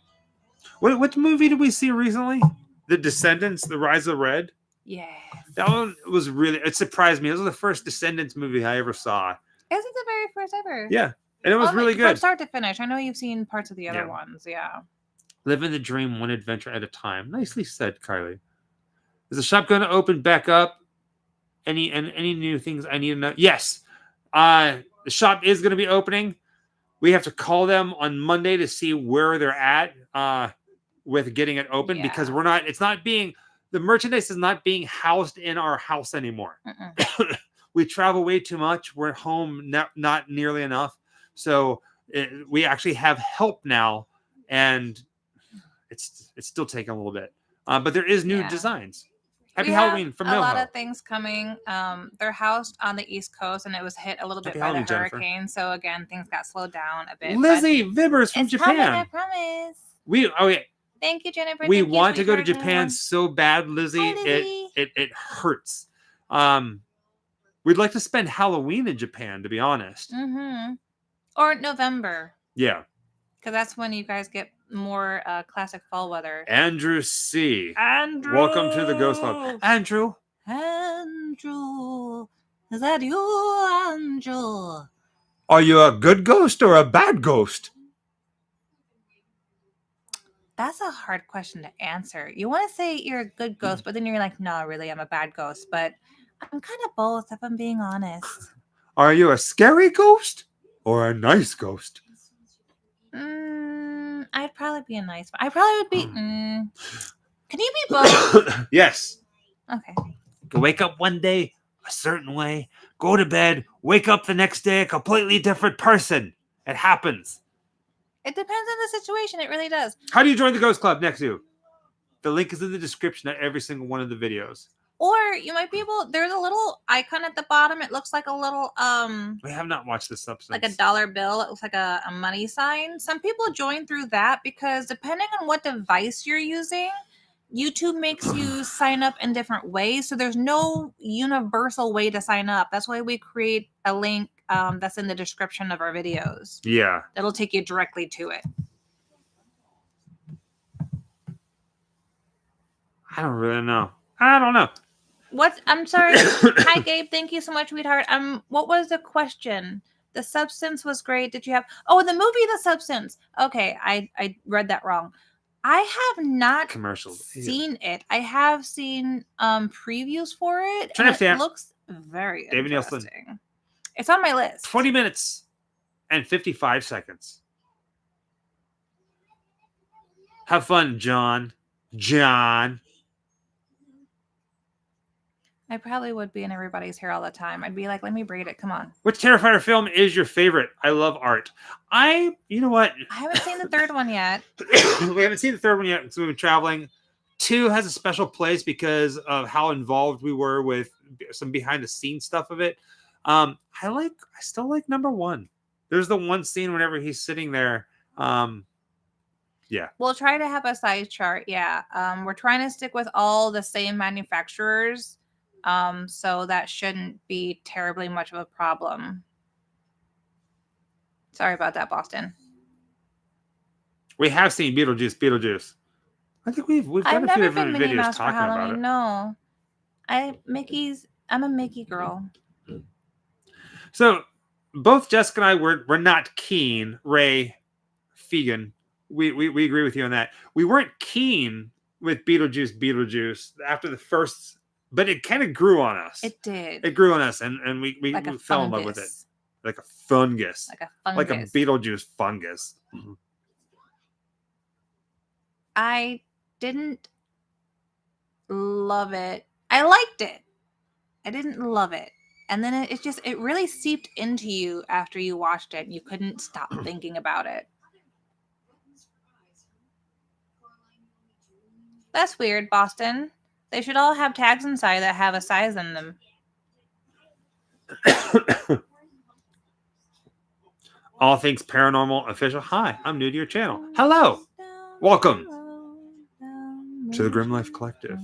What movie did we see recently? The Descendants, The Rise of Red? Yes. That one was really, it surprised me. It was the first Descendants movie I ever saw. Is it the very first ever? Yeah. And it was really good. From start to finish. I know you've seen parts of the other ones. Yeah. Living the dream one adventure at a time. Nicely said, Kylie. Is the shop going to open back up? Any new things I need to know? Yes. The shop is going to be opening. We have to call them on Monday to see where they're at with getting it open because the merchandise is not being housed in our house anymore. We travel way too much. We're home not nearly enough. So we actually have help now, and it's still taking a little bit. But there is new designs. Happy Halloween from a lot of things coming. They're housed on the East Coast, and it was hit a little bit by the hurricane. So again, things got slowed down a bit. Lizzie Vibbers from Japan. Coming, I promise. Thank you, Jennifer. We want to go to Japan so bad, Lizzie. Hi, Lizzie. It hurts. We'd like to spend Halloween in Japan, to be honest. Mm-hmm. Or November. Yeah. Because that's when you guys get more classic fall weather. Andrew C. Andrew. Welcome to the Ghost Club. Andrew. Andrew. Is that you, Andrew? Are you a good ghost or a bad ghost? That's a hard question to answer. You want to say you're a good ghost, but then you're like, no, really, I'm a bad ghost. But I'm kind of both, if I'm being honest. Are you a scary ghost or a nice ghost? I'd probably be a nice one. I probably would be. Can you be both? Yes. Okay. You can wake up one day a certain way, go to bed, wake up the next day a completely different person. It happens. It depends on the situation. It really does. How do you join the Ghost Club next to you? The link is in the description of every single one of the videos. Or you might be able. There's a little icon at the bottom. It looks like a little We have not watched this substance. Like a dollar bill. It looks like a money sign. Some people join through that because depending on what device you're using, YouTube makes you sign up in different ways. So there's no universal way to sign up. That's why we create a link that's in the description of our videos. Yeah. That'll take you directly to it. I don't really know. I don't know. I'm sorry. Hi, Gabe. Thank you so much, sweetheart. What was the question? The Substance was great. Did you have? Oh, the movie The Substance. Okay, I read that wrong. I have not Commercials. seen it. I have seen previews for it, and it Timestamp. looks very David interesting. Nielsen. It's on my list. 20 minutes and 55 seconds. Have fun, John. John. I probably would be in everybody's hair all the time. I'd be like, let me braid it. Come on. Which Terrifier film is your favorite? I love art. You know what? I haven't seen the third one yet. We haven't seen the third one yet because we've been traveling. 2 has a special place because of how involved we were with some behind the scenes stuff of it. I still like number 1. There's the one scene whenever he's sitting there. Yeah. We'll try to have a size chart. Yeah. We're trying to stick with all the same manufacturers. So that shouldn't be terribly much of a problem. Sorry about that, Boston. We have seen Beetlejuice. I think we've done I've a few never been different Minnie videos Mouse for talking about Halloween. it. No. I'm a Mickey girl. So both Jessica and I were not keen. Ray, Fegan, we agree with you on that. We weren't keen with Beetlejuice after the first, but it kind of grew on us. It did. It grew on us, and we fell in love with it. Like a fungus. Like a Beetlejuice fungus. Mm-hmm. I didn't love it. I liked it. I didn't love it. And then it really seeped into you after you watched it. You couldn't stop thinking about it. That's weird, Boston. They should all have tags inside that have a size in them. All Things Paranormal Official. Hi, I'm new to your channel. Hello. Welcome to the Grim Life Collective.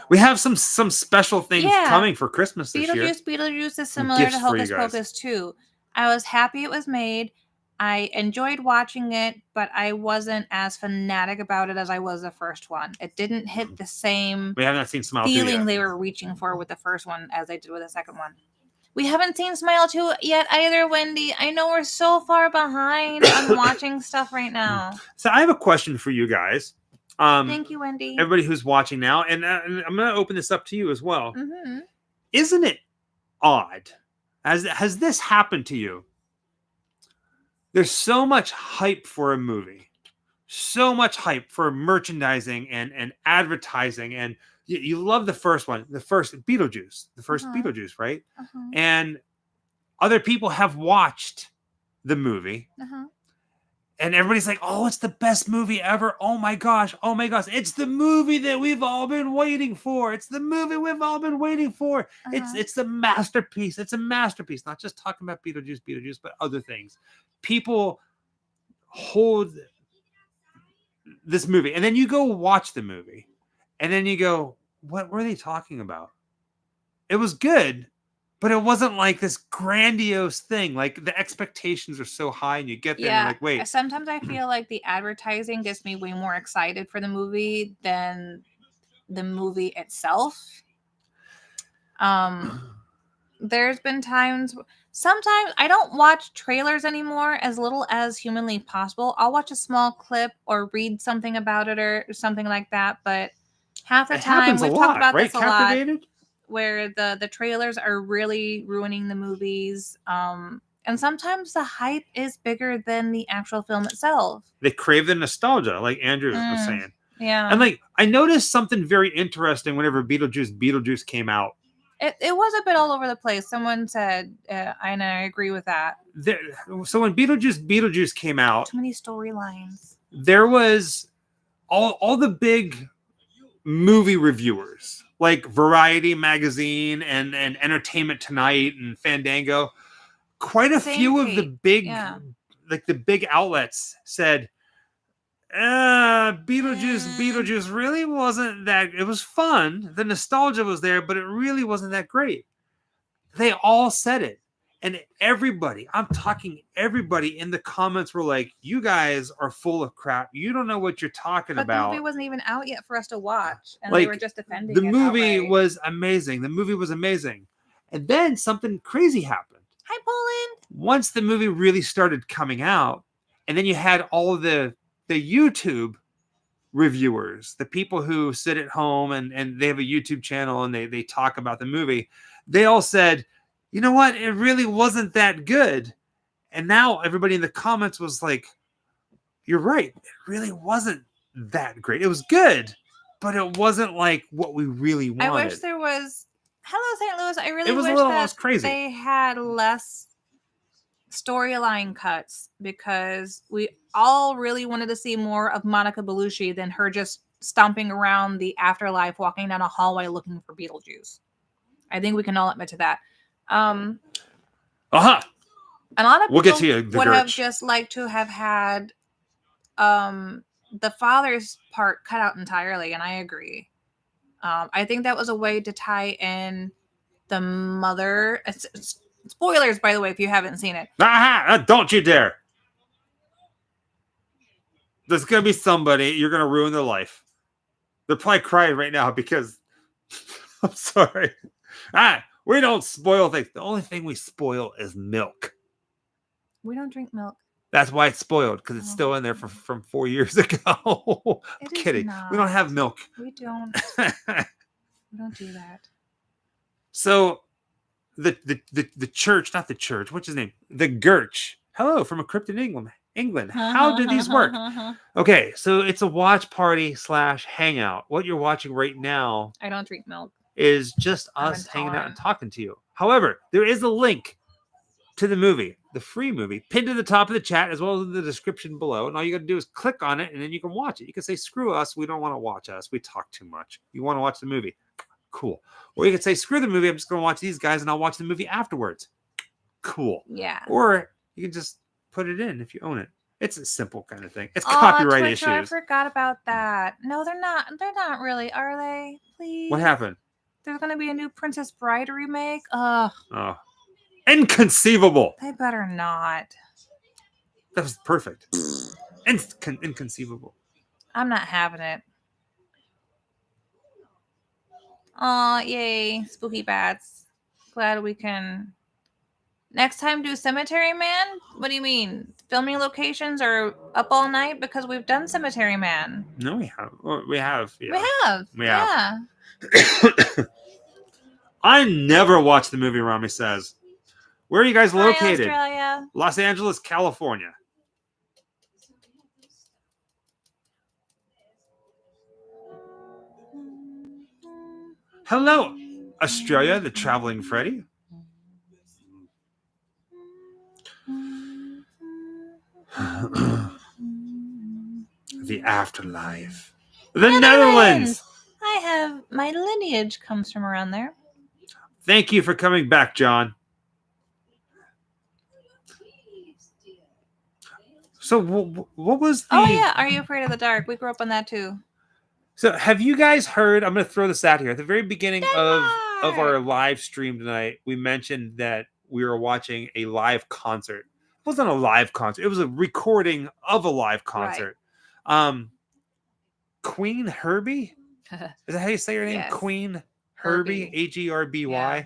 We have some special things coming for Christmas this year. Beetlejuice is similar to Hocus Pocus too. I was happy it was made. I enjoyed watching it, but I wasn't as fanatic about it as I was the first one. It didn't hit the same we haven't seen Smile 2 yet. Feeling they were reaching for with the first one as they did with the second one. We haven't seen Smile 2 yet either, Wendy. I know we're so far behind on watching stuff right now. So I have a question for you guys. Thank you, Wendy. Everybody who's watching now, and I'm going to open this up to you as well. Mm-hmm. Isn't it odd? Has this happened to you? There's so much hype for a movie, so much hype for merchandising and advertising, and you love the first one, the first Beetlejuice, Beetlejuice, right? And other people have watched the movie, and everybody's like, "Oh, it's the best movie ever! Oh my gosh! It's the movie that we've all been waiting for! It's the movie we've all been waiting for! It's the masterpiece! It's a masterpiece!" Not just talking about Beetlejuice, but other things. People hold this movie, and then you go watch the movie, and then you go, what were they talking about? It was good, but it wasn't like this grandiose thing. Like the expectations are so high, and you get there and you're like, wait. Sometimes I feel like the advertising gets me way more excited for the movie than the movie itself. There's been times... Sometimes I don't watch trailers anymore as little as humanly possible. I'll watch a small clip or read something about it or something like that. But half the time, we've talked about this a lot, where the trailers are really ruining the movies. And sometimes the hype is bigger than the actual film itself. They crave the nostalgia, like Andrew was saying. Yeah. And like I noticed something very interesting whenever Beetlejuice came out. It was a bit all over the place. Someone said, and I agree with that. So when Beetlejuice came out, too many storylines. There was all the big movie reviewers like Variety magazine and Entertainment Tonight and Fandango. Quite a few of the big, like the big outlets said, Beetlejuice really wasn't that. It was fun. The nostalgia was there, but it really wasn't that great. They all said it. And everybody, I'm talking everybody in the comments were like, you guys are full of crap. You don't know what you're talking about. The movie wasn't even out yet for us to watch. And like, they were just defending the movie was amazing. The movie was amazing. And then something crazy happened. Hi, Poland. Once the movie really started coming out, and then you had all of the YouTube reviewers, the people who sit at home and they have a YouTube channel and they talk about the movie, they all said, you know what, it really wasn't that good. And now everybody in the comments was like, you're right, it really wasn't that great. It was good, but it wasn't like what we really wanted. I wish there was. Hello, St. Louis. I really It was wish a little that crazy. they had less storyline cuts, because we all really wanted to see more of Monica Bellucci than her just stomping around the afterlife, walking down a hallway looking for Beetlejuice. I think we can all admit to that. A lot of people We'll get to you, would have just liked to have had the father's part cut out entirely, and I agree. I think that was a way to tie in the mother. Spoilers, by the way, if you haven't seen it. Don't you dare. There's going to be somebody, you're going to ruin their life. They're probably crying right now because, I'm sorry. We don't spoil things. The only thing we spoil is milk. We don't drink milk. That's why it's spoiled, because it's still in there from 4 years ago. I'm kidding. Not. We don't have milk. We don't. We don't do that. So the church, not the church, what's his name? The Gurch. Hello from a crypt in England. How do these work? Okay, so it's a watch party / hangout. What you're watching right now, I don't drink milk, is just us hanging out and talking to you. However, there is a link to the movie, the free movie, pinned to the top of the chat as well as in the description below. And all you got to do is click on it, and then you can watch it. You can say, screw us, we don't want to watch us. We talk too much. You want to watch the movie? Cool. Or you could say, screw the movie, I'm just going to watch these guys, and I'll watch the movie afterwards. Cool. Yeah. Or you can just put it in if you own it. It's a simple kind of thing. It's copyright Twitter, issues. I forgot about that. No, they're not. They're not really, are they? Please. What happened? There's going to be a new Princess Bride remake. Ugh. Oh. Inconceivable. They better not. That was perfect. Inconceivable. I'm not having it. Oh, yay. Spooky bats. Glad we can. Next time, do Cemetery Man? What do you mean? Filming locations are up all night? Because we've done Cemetery Man. No, we have. We have. Yeah. We have. Yeah. I never watched the movie, Rami says. Where are you guys located? Australia. Los Angeles, California. Hello, Australia, the traveling Freddy. The afterlife. The Netherlands. I have my lineage comes from around there. Thank you for coming back, John. So what was the... Oh, yeah. Are You Afraid of the Dark? We grew up on that, too. So have you guys heard... I'm going to throw this out here. At the very beginning of our live stream tonight, we mentioned that we were watching a live concert. It wasn't a live concert. It was a recording of a live concert. Right. Queen Herbie? Is that how you say her name? Yes. Queen Herbie. Herby. Yeah.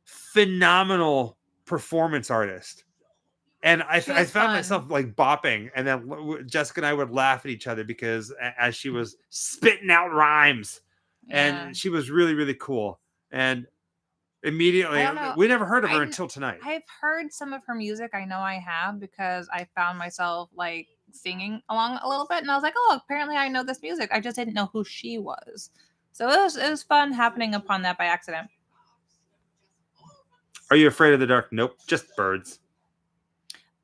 Phenomenal performance artist. And I found myself like bopping, and then Jessica and I would laugh at each other because as she was spitting out rhymes, and she was really, really cool. And immediately, we never heard of her until tonight. I've heard some of her music. I know I have, because I found myself like singing along a little bit, and I was like, oh, apparently I know this music. I just didn't know who she was. So it was fun happening upon that by accident. Are you afraid of the dark? Nope, just birds.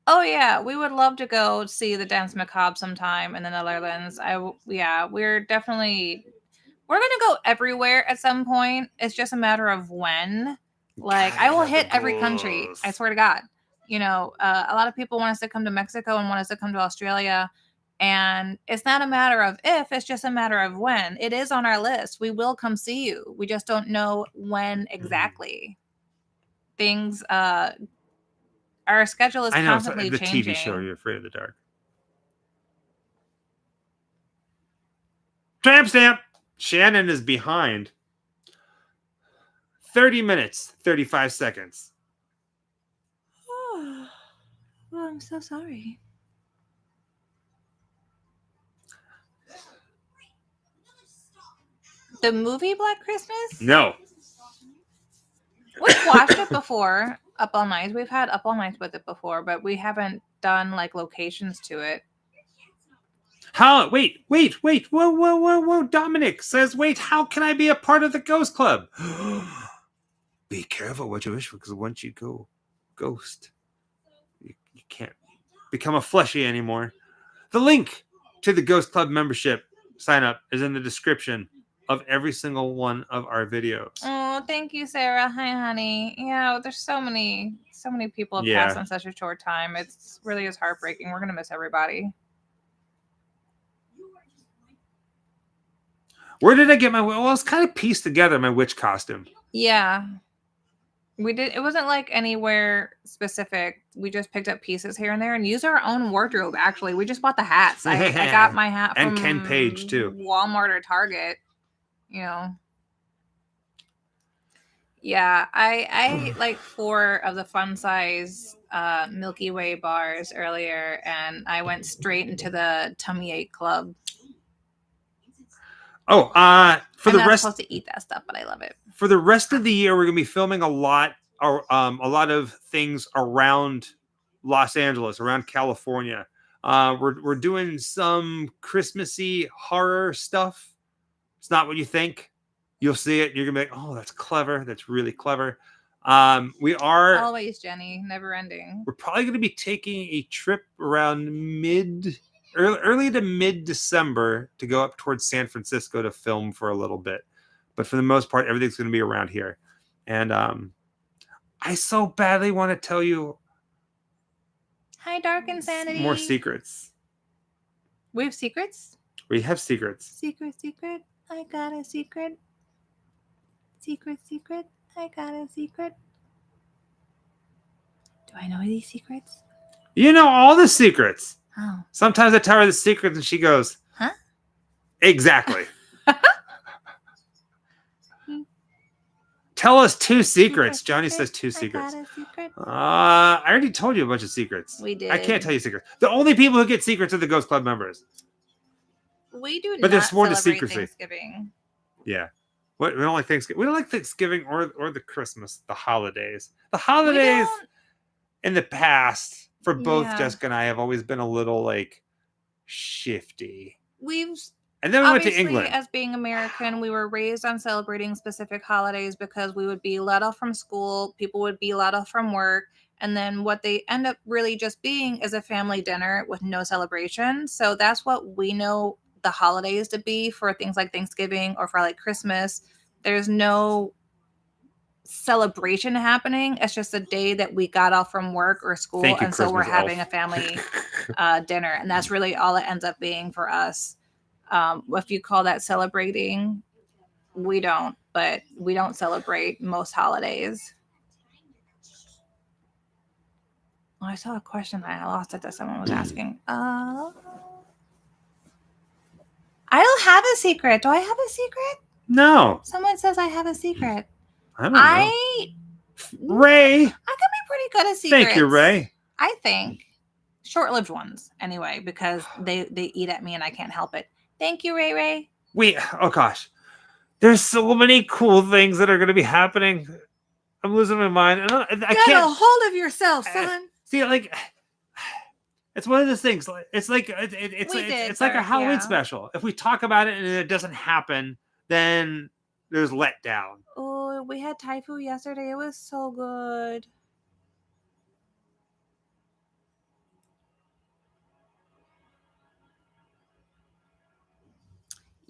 Oh yeah, we would love to go see the Dance Macabre sometime in the Netherlands. We're gonna go everywhere at some point. It's just a matter of when. Like, I will hit every country. I swear to God. You know, a lot of people want us to come to Mexico and want us to come to Australia, and it's not a matter of if; it's just a matter of when. It is on our list. We will come see you. We just don't know when exactly. Things. Our schedule is constantly changing. The TV show, You're Afraid of the Dark. Tramp stamp. Shannon is behind. 30 minutes, 35 seconds. Oh, I'm so sorry. The movie Black Christmas? No. We've watched it before. Up All Nights. We've had Up All Nights with it before, but we haven't done like locations to it. How? Wait. Whoa. Dominic says, wait, how can I be a part of the Ghost Club? Be careful what you wish for, because once you go ghost, you can't become a fleshy anymore. The link to the Ghost Club membership sign up is in the description of every single one of our videos. Oh, thank you, Sarah. Hi, honey. Yeah, there's so many people have passed in such a short time. It's really is heartbreaking. We're gonna miss everybody. Where did I get my? Well, it's kind of pieced together my witch costume. Yeah, we did. It wasn't like anywhere specific. We just picked up pieces here and there and used our own wardrobe. Actually, we just bought the hats. I got my hat and from Ken Page too. Walmart or Target. You know. Yeah, I ate like 4 of the fun size Milky Way bars earlier, and I went straight into the tummy ache club. Oh, I'm not supposed to eat that stuff, but I love it. For the rest of the year, we're gonna be filming a lot of things around Los Angeles, around California. We're doing some Christmassy horror stuff. It's not what you think. You'll see it. You're gonna be like, oh, that's clever. That's really clever. We are always, Jenny, never ending. We're probably gonna be taking a trip around early to mid-December to go up towards San Francisco to film for a little bit. But for the most part, everything's going to be around here. And I so badly want to tell you. Hi, Dark Insanity. More secrets. We have secrets? We have secrets. Secret. I got a secret. Secret. I got a secret. Do I know these secrets? You know all the secrets. Oh. Sometimes I tell her the secrets and she goes, huh? Exactly. Tell us 2 secrets. Johnny says 2 secrets. I got a secret. I already told you a bunch of secrets. We did. I can't tell you secrets. The only people who get secrets are the Ghost Club members. We do but not sworn to celebrate secrecy. Thanksgiving. Yeah. We don't like Thanksgiving. We don't like Thanksgiving or the Christmas, the holidays. The holidays in the past for both Jessica and I have always been a little like shifty. And then we went to England. As being American, we were raised on celebrating specific holidays because we would be let off from school, people would be let off from work, and then what they end up really just being is a family dinner with no celebration. So that's what we know the holidays to be for things like Thanksgiving or for like Christmas. There's no celebration happening. It's just a day that we got off from work or school, and Christmas so we're elf. having a family dinner, and that's really all it ends up being for us. If you call that celebrating, we don't, but we don't celebrate most holidays. Oh, I saw a question I lost it that someone was asking. I don't have a secret. Do I have a secret? No. Someone says I have a secret. I don't know. Ray. I can be pretty good at secrets. Thank you, Ray. I think. Short-lived ones, anyway, because they eat at me and I can't help it. Thank you, Ray. Oh gosh. There's so many cool things that are going to be happening. I'm losing my mind. I can't. Get a hold of yourself, son. See, like, it's one of those things. It's like it's like a Halloween special. If we talk about it and it doesn't happen, then there's letdown. Oh, we had Thai food yesterday. It was so good.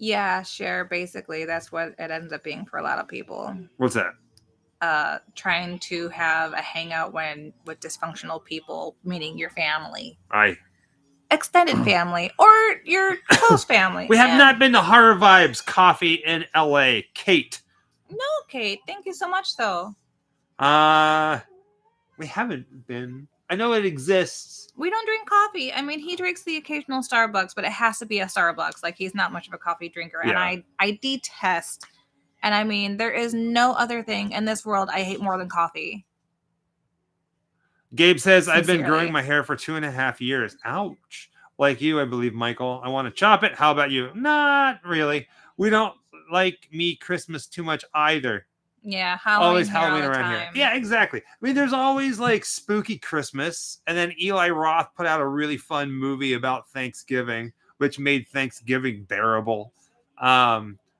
Yeah, sure. Basically, that's what it ends up being for a lot of people. What's that? Trying to have a hangout with dysfunctional people, meaning your family. Extended family or your close family. We have not been to Horror Vibes Coffee in LA. Kate. No, Kate. Thank you so much, though. We haven't been. I know it exists. We don't drink coffee. I mean, he drinks the occasional Starbucks, but it has to be a Starbucks. Like, he's not much of a coffee drinker. Yeah. And I detest. And I mean, there is no other thing in this world I hate more than coffee. Gabe says, I've been Sincerely. growing my hair for 2.5 years. Ouch. Like you, I believe, Michael. I want to chop it. How about you? Not really. We don't like me Christmas too much either. Yeah, Halloween Always here Halloween all the around time. here. Yeah, exactly. I mean, there's always like spooky Christmas, and then Eli Roth put out a really fun movie about Thanksgiving, which made Thanksgiving bearable.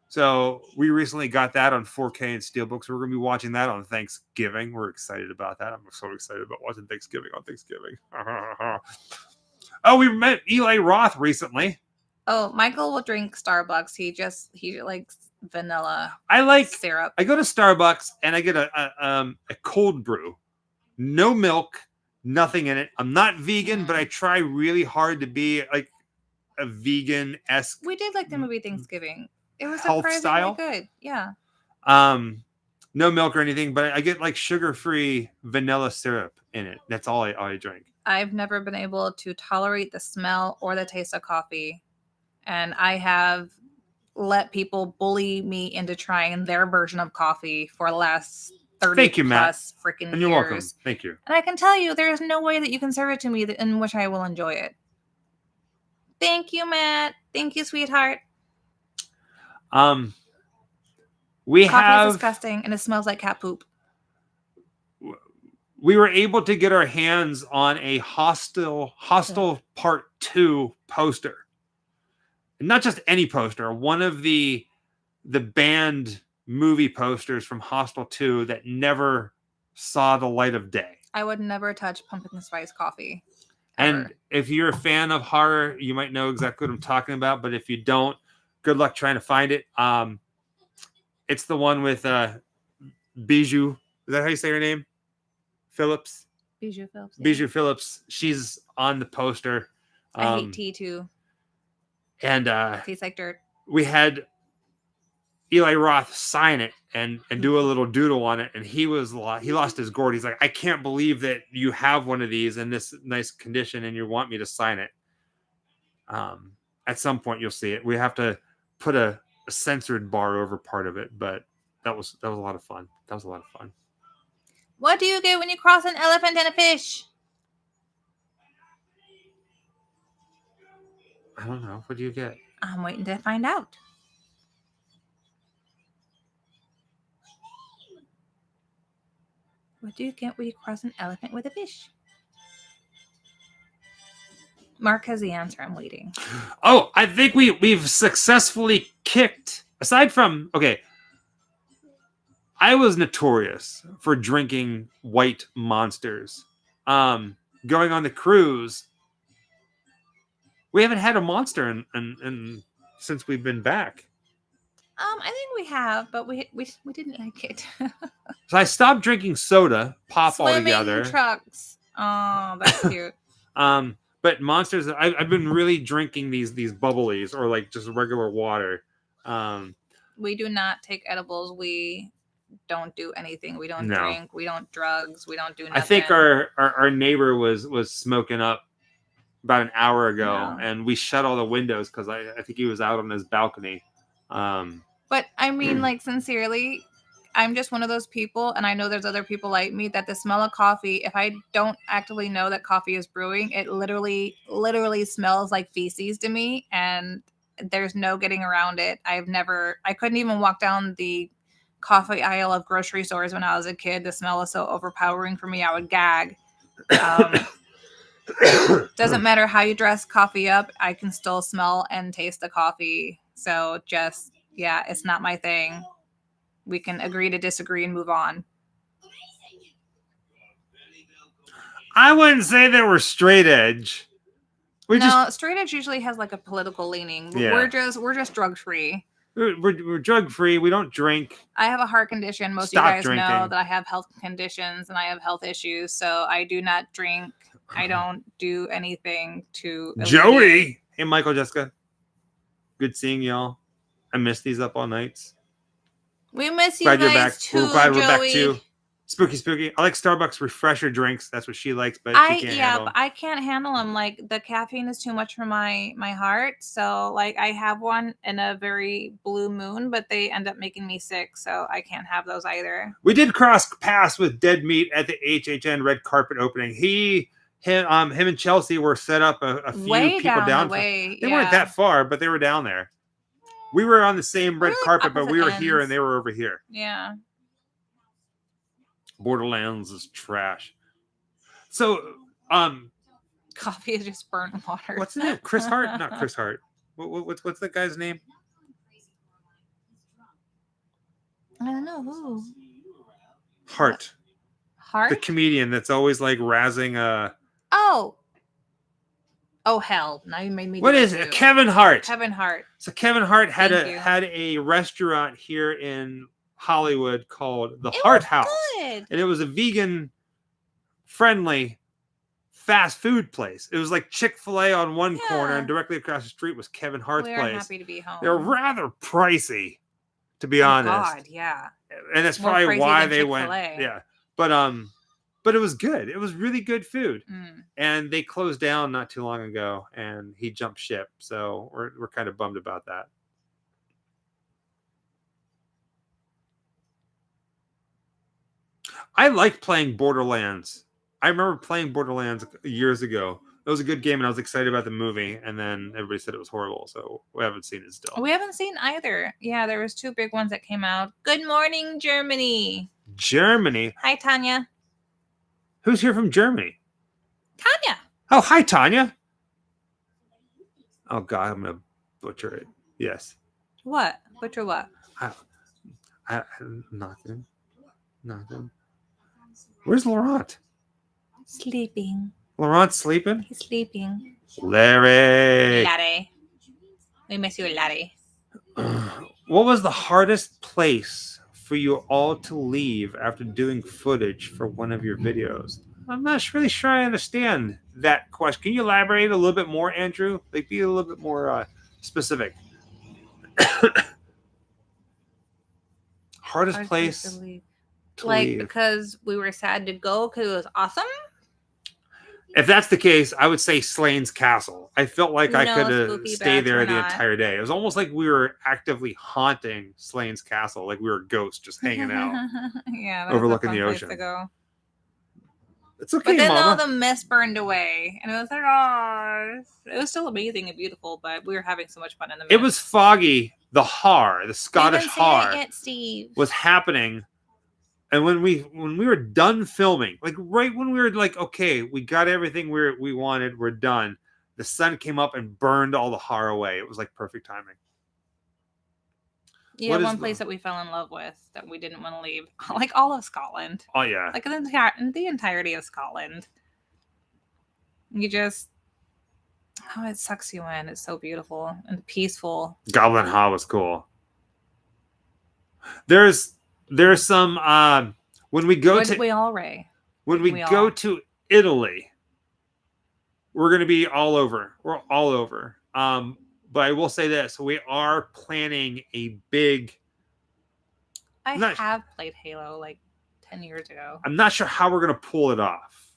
So we recently got that on 4K and Steelbook, so we're gonna be watching that on Thanksgiving. We're excited about that. I'm so excited about watching Thanksgiving on Thanksgiving. Oh, we met Eli Roth recently. Oh, Michael will drink Starbucks. He likes vanilla I like syrup. I go to Starbucks and I get a cold brew, no milk, nothing in it. I'm not vegan, but I try really hard to be like a vegan-esque. We did like the movie Thanksgiving. It was Health surprisingly style? good. Yeah. No milk or anything, but I get like sugar-free vanilla syrup in it. That's all I drink. I've never been able to tolerate the smell or the taste of coffee. And I have let people bully me into trying their version of coffee for the last 30 Thank you, Matt. plus freaking years. And you're welcome. Thank you. And I can tell you, there is no way that you can serve it to me in which I will enjoy it. Thank you, Matt. Thank you, sweetheart. We Coffee have is disgusting, and it smells like cat poop. We were able to get our hands on a Hostel Part 2 poster. And not just any poster, one of the banned movie posters from Hostel 2 that never saw the light of day. I would never touch pumpkin spice coffee. And ever. if you're a fan of horror, you might know exactly what I'm talking about. But if you don't, good luck trying to find it. It's the one with Bijou. Is that how you say her name? Phillips? Bijou Phillips. Yeah. Bijou Phillips. She's on the poster. I hate tea too. And tastes like dirt. We had Eli Roth sign it and do a little doodle on it, and he lost his gourd. He's like, I can't believe that you have one of these in this nice condition and you want me to sign it. At some point you'll see it. We have to put a censored bar over part of it, but that was a lot of fun. That was a lot of fun. What do you get when you cross an elephant and a fish? I don't know. What do you get? I'm waiting to find out. What do you get when you cross an elephant with a fish? Mark has the answer. I'm waiting. Oh, I think we've successfully kicked, aside from, okay, I was notorious for drinking white monsters. Going on the cruise, we haven't had a monster in since we've been back. I think we have, but we didn't like it. So I stopped drinking soda, pop Swimming altogether. trucks. Oh, that's cute. But monsters, I've been really drinking these bubblies or like just regular water. We do not take edibles. We don't do anything. We don't drink. We don't drugs. We don't do nothing. I think our neighbor was smoking up about an hour ago, and we shut all the windows because I think he was out on his balcony. But I mean, like, sincerely, I'm just one of those people, and I know there's other people like me, that the smell of coffee, if I don't actively know that coffee is brewing, it literally smells like feces to me, and there's no getting around it. I couldn't even walk down the coffee aisle of grocery stores when I was a kid. The smell was so overpowering for me, I would gag. Doesn't matter how you dress coffee up, I can still smell and taste the coffee. So just, yeah, it's not my thing. We can agree to disagree and move on. I wouldn't say that we're straight edge. Straight edge usually has like a political leaning. Yeah. We're just drug free. We're drug free. We don't drink. I have a heart condition. Most Stop of you guys drinking. know that I have health conditions and I have health issues. So I do not drink. I don't do anything to Joey. Hey, Michael, Jessica. Good seeing y'all. I miss these up all nights. We miss you glad guys you're back. too, We're glad Joey. we're back too. Spooky. I like Starbucks refresher drinks. That's what she likes, but she can't handle but them. I can't handle them. Like the caffeine is too much for my heart. So like I have one in a very blue moon, but they end up making me sick. So I can't have those either. We did cross paths with Dead Meat at the HHN red carpet opening. Him and Chelsea were set up a few Way people down. the way. They weren't that far, but they were down there. We were on the same red carpet, but we were here and they were over here. Yeah. Borderlands is trash. So, coffee is just burnt water. What's his name? Chris Hart? Not Chris Hart. What's that guy's name? I don't know who. Hart. Hart? The comedian that's always like razzing Oh hell! Now you made me. What is it? Kevin Hart. Kevin Hart. So Kevin Hart had a restaurant here in Hollywood called the Hart House, and it was a vegan friendly fast food place. It was like Chick-fil-A on one corner, and directly across the street was Kevin Hart's place. We're happy to be home. They're rather pricey, to be honest. God, yeah. And that's probably why they went. Yeah, but it was good. It was really good food. And they closed down not too long ago, and he jumped ship. So we're kind of bummed about that. I liked playing Borderlands. I remember playing Borderlands years ago. It was a good game, and I was excited about the movie. And then everybody said it was horrible, so we haven't seen it still. We haven't seen either. Yeah, there was 2 big ones that came out. Good morning, Germany. Germany. Hi, Tanya. Who's here from Germany? Tanya. Oh, hi, Tanya. Oh, God, I'm going to butcher it. Yes. What? Butcher what? Nothing. Where's Laurent? Sleeping. Laurent's sleeping? He's sleeping. Larry. We miss you, Larry. What was the hardest place for you all to leave after doing footage for one of your videos? I'm not really sure I understand that question. Can you elaborate a little bit more, Andrew? Like, be a little bit more specific. Hardest place to leave. Because we were sad to go because it was awesome? If that's the case, I would say Slane's Castle. I felt like I could have stayed there the entire day. It was almost like we were actively haunting Slane's Castle, like we were ghosts just hanging out, overlooking the ocean. It's okay, but then Mama. all the mist burned away, and it was like, oh, it was still amazing and beautiful, but we were having so much fun in the mist. It was foggy. The Scottish har, was happening. And when we were done filming, like right when we were like, okay, we got everything we wanted, we're done. The sun came up and burned all the har away. It was like perfect timing. Yeah, one place that we fell in love with that we didn't want to leave, like all of Scotland. Oh yeah, like the entirety of Scotland. You just, it sucks you in. It's so beautiful and peaceful. Goblin Ha was cool. There's some when we go to Italy, we're going to be all over. We're all over. But I will say this: we are planning a big. I have played Halo like 10 years ago. I'm not sure how we're going to pull it off,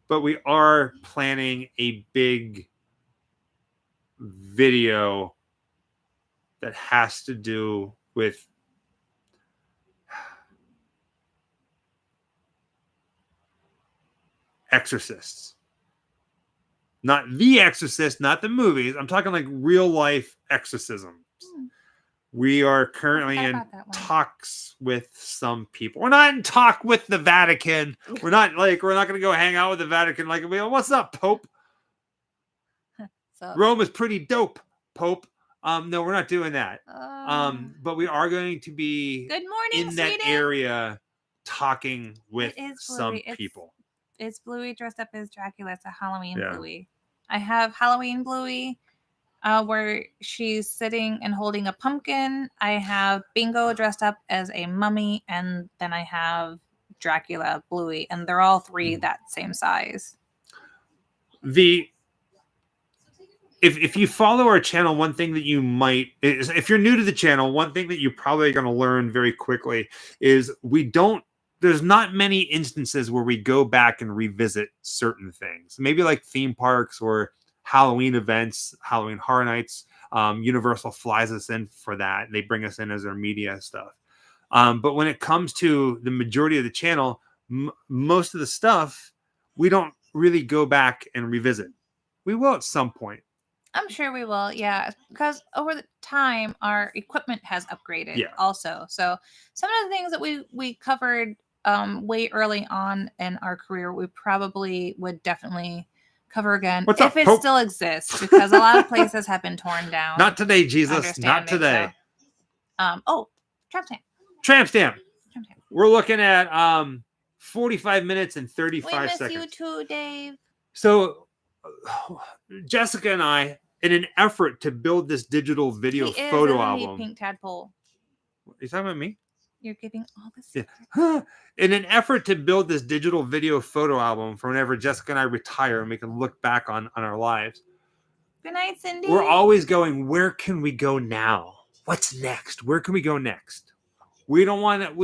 but we are planning a big video that has to do with exorcists. Not The Exorcist, not the movies. I'm talking like real life exorcisms. We are currently in talks with some people. We're not in talk with the Vatican. We're not going to go hang out with the Vatican. Like, what's up, Pope? Rome is pretty dope, Pope. No, we're not doing that. But we are going to be in that area talking with some people. It's Bluey dressed up as Dracula. It's a Halloween Bluey. I have Halloween Bluey, where she's sitting and holding a pumpkin. I have Bingo dressed up as a mummy, and then I have Dracula Bluey, and they're all 3 that same size. If you follow our channel, one thing that you might if you're new to the channel, one thing that you're probably going to learn very quickly is we don't there's not many instances where we go back and revisit certain things. Maybe like theme parks or Halloween events, Halloween Horror Nights. Universal flies us in for that. They bring us in as their media stuff. But when it comes to the majority of the channel, most of the stuff, we don't really go back and revisit. We will at some point. I'm sure we will, yeah, because over the time our equipment has upgraded also. So some of the things that we covered way early on in our career, we probably would definitely cover again if it still exists, because a lot of places have been torn down. Not today, Jesus. Not today. So, Tramp stamp. We're looking at 45 minutes and 35 seconds. We miss you too, Dave. So Jessica and I, in an effort to build this digital video photo album. Pink tadpole. Are you talking about me? You're giving all the secrets. Yeah. In an effort to build this digital video photo album for whenever Jessica and I retire and we can look back on our lives. Good night, Cindy. We're always going, where can we go now? What's next? Where can we go next? We don't want to,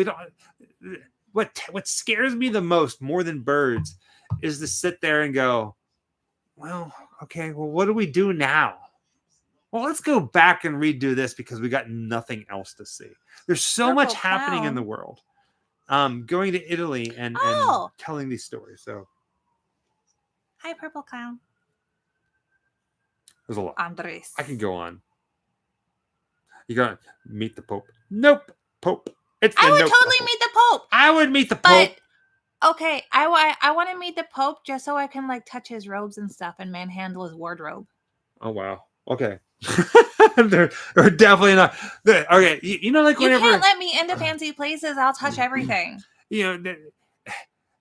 what scares me the most, more than birds, is to sit there and go, well, okay, well, what do we do now? Well, let's go back and redo this because we got nothing else to see. There's so much happening in the world. Going to Italy and telling these stories. So, hi, Purple Clown. There's a lot. Andres. I can go on. You gotta meet the Pope. Nope. Pope. I would totally meet the Pope. I would meet the Pope. But, okay, I want to meet the Pope just so I can like touch his robes and stuff and manhandle his wardrobe. Oh wow. Okay. they're definitely not. Okay, you know, like whenever you can't let me into fancy places, I'll touch everything. You know,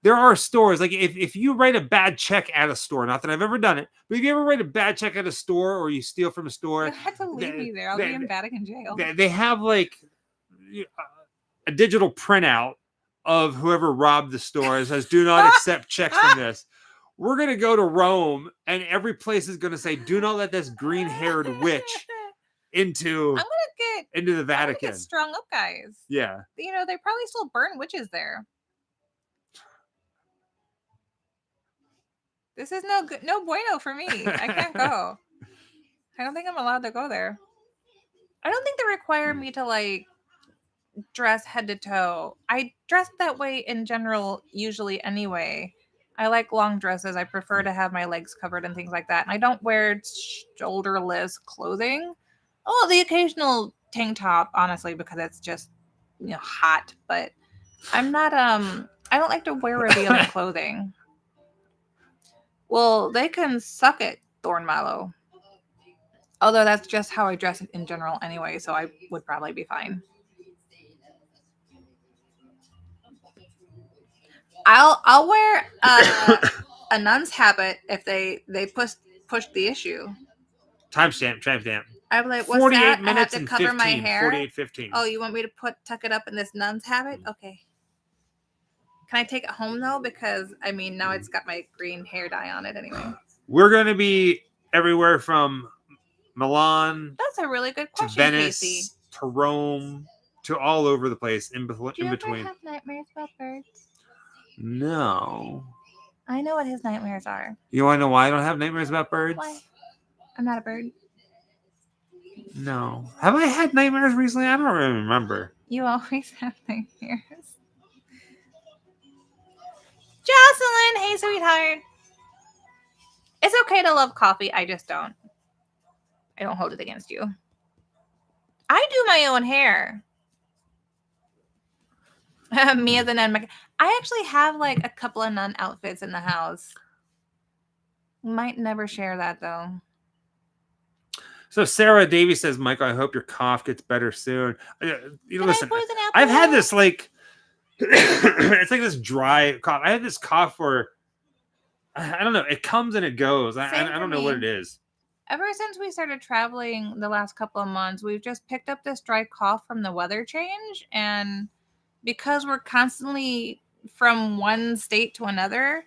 there are stores like if you write a bad check at a store. Not that I've ever done it, but if you ever write a bad check at a store or you steal from a store, you have to leave me there. I'll be in Vatican jail. They have like a digital printout of whoever robbed the store. It says, "Do not accept checks from this." We're going to go to Rome, and every place is going to say, do not let this green-haired witch into the Vatican. I'm gonna get strung up, guys. Yeah. You know, they probably still burn witches there. This is no bueno for me. I can't go. I don't think I'm allowed to go there. I don't think they require me to, like, dress head to toe. I dress that way in general, usually anyway. I like long dresses. I prefer to have my legs covered and things like that. And I don't wear shoulderless clothing. Oh, the occasional tank top, honestly, because it's just, you know, hot. But I'm not, I don't like to wear revealing clothing. Well, they can suck it, Thorn Mallow. Although that's just how I dress in general anyway, so I would probably be fine. I'll wear a nun's habit if they push the issue. Timestamp. I'm like, what's 48 that? Minutes I have to cover 15, my hair. 48:15. Oh, you want me to tuck it up in this nun's habit? Okay. Can I take it home though? Because I mean, now it's got my green hair dye on it anyway. We're gonna be everywhere from Milan. That's a really good question, to Venice, Casey. to Rome, to all over the place in between. Do you ever have nightmares about birds? No. I know what his nightmares are. You want to know why I don't have nightmares about birds? Why? I'm not a bird. No. Have I had nightmares recently? I don't really remember. You always have nightmares. Jocelyn, hey, sweetheart. It's okay to love coffee. I just don't. I don't hold it against you. I do my own hair. Me as a nun. I actually have like a couple of nun outfits in the house. Might never share that though. So Sarah Davies says, Michael, I hope your cough gets better soon. Listen, I've had this like, it's like this dry cough. I had this cough for, I don't know. It comes and it goes. I don't know what it is. Ever since we started traveling the last couple of months, we've just picked up this dry cough from the weather change. And because we're constantly from one state to another,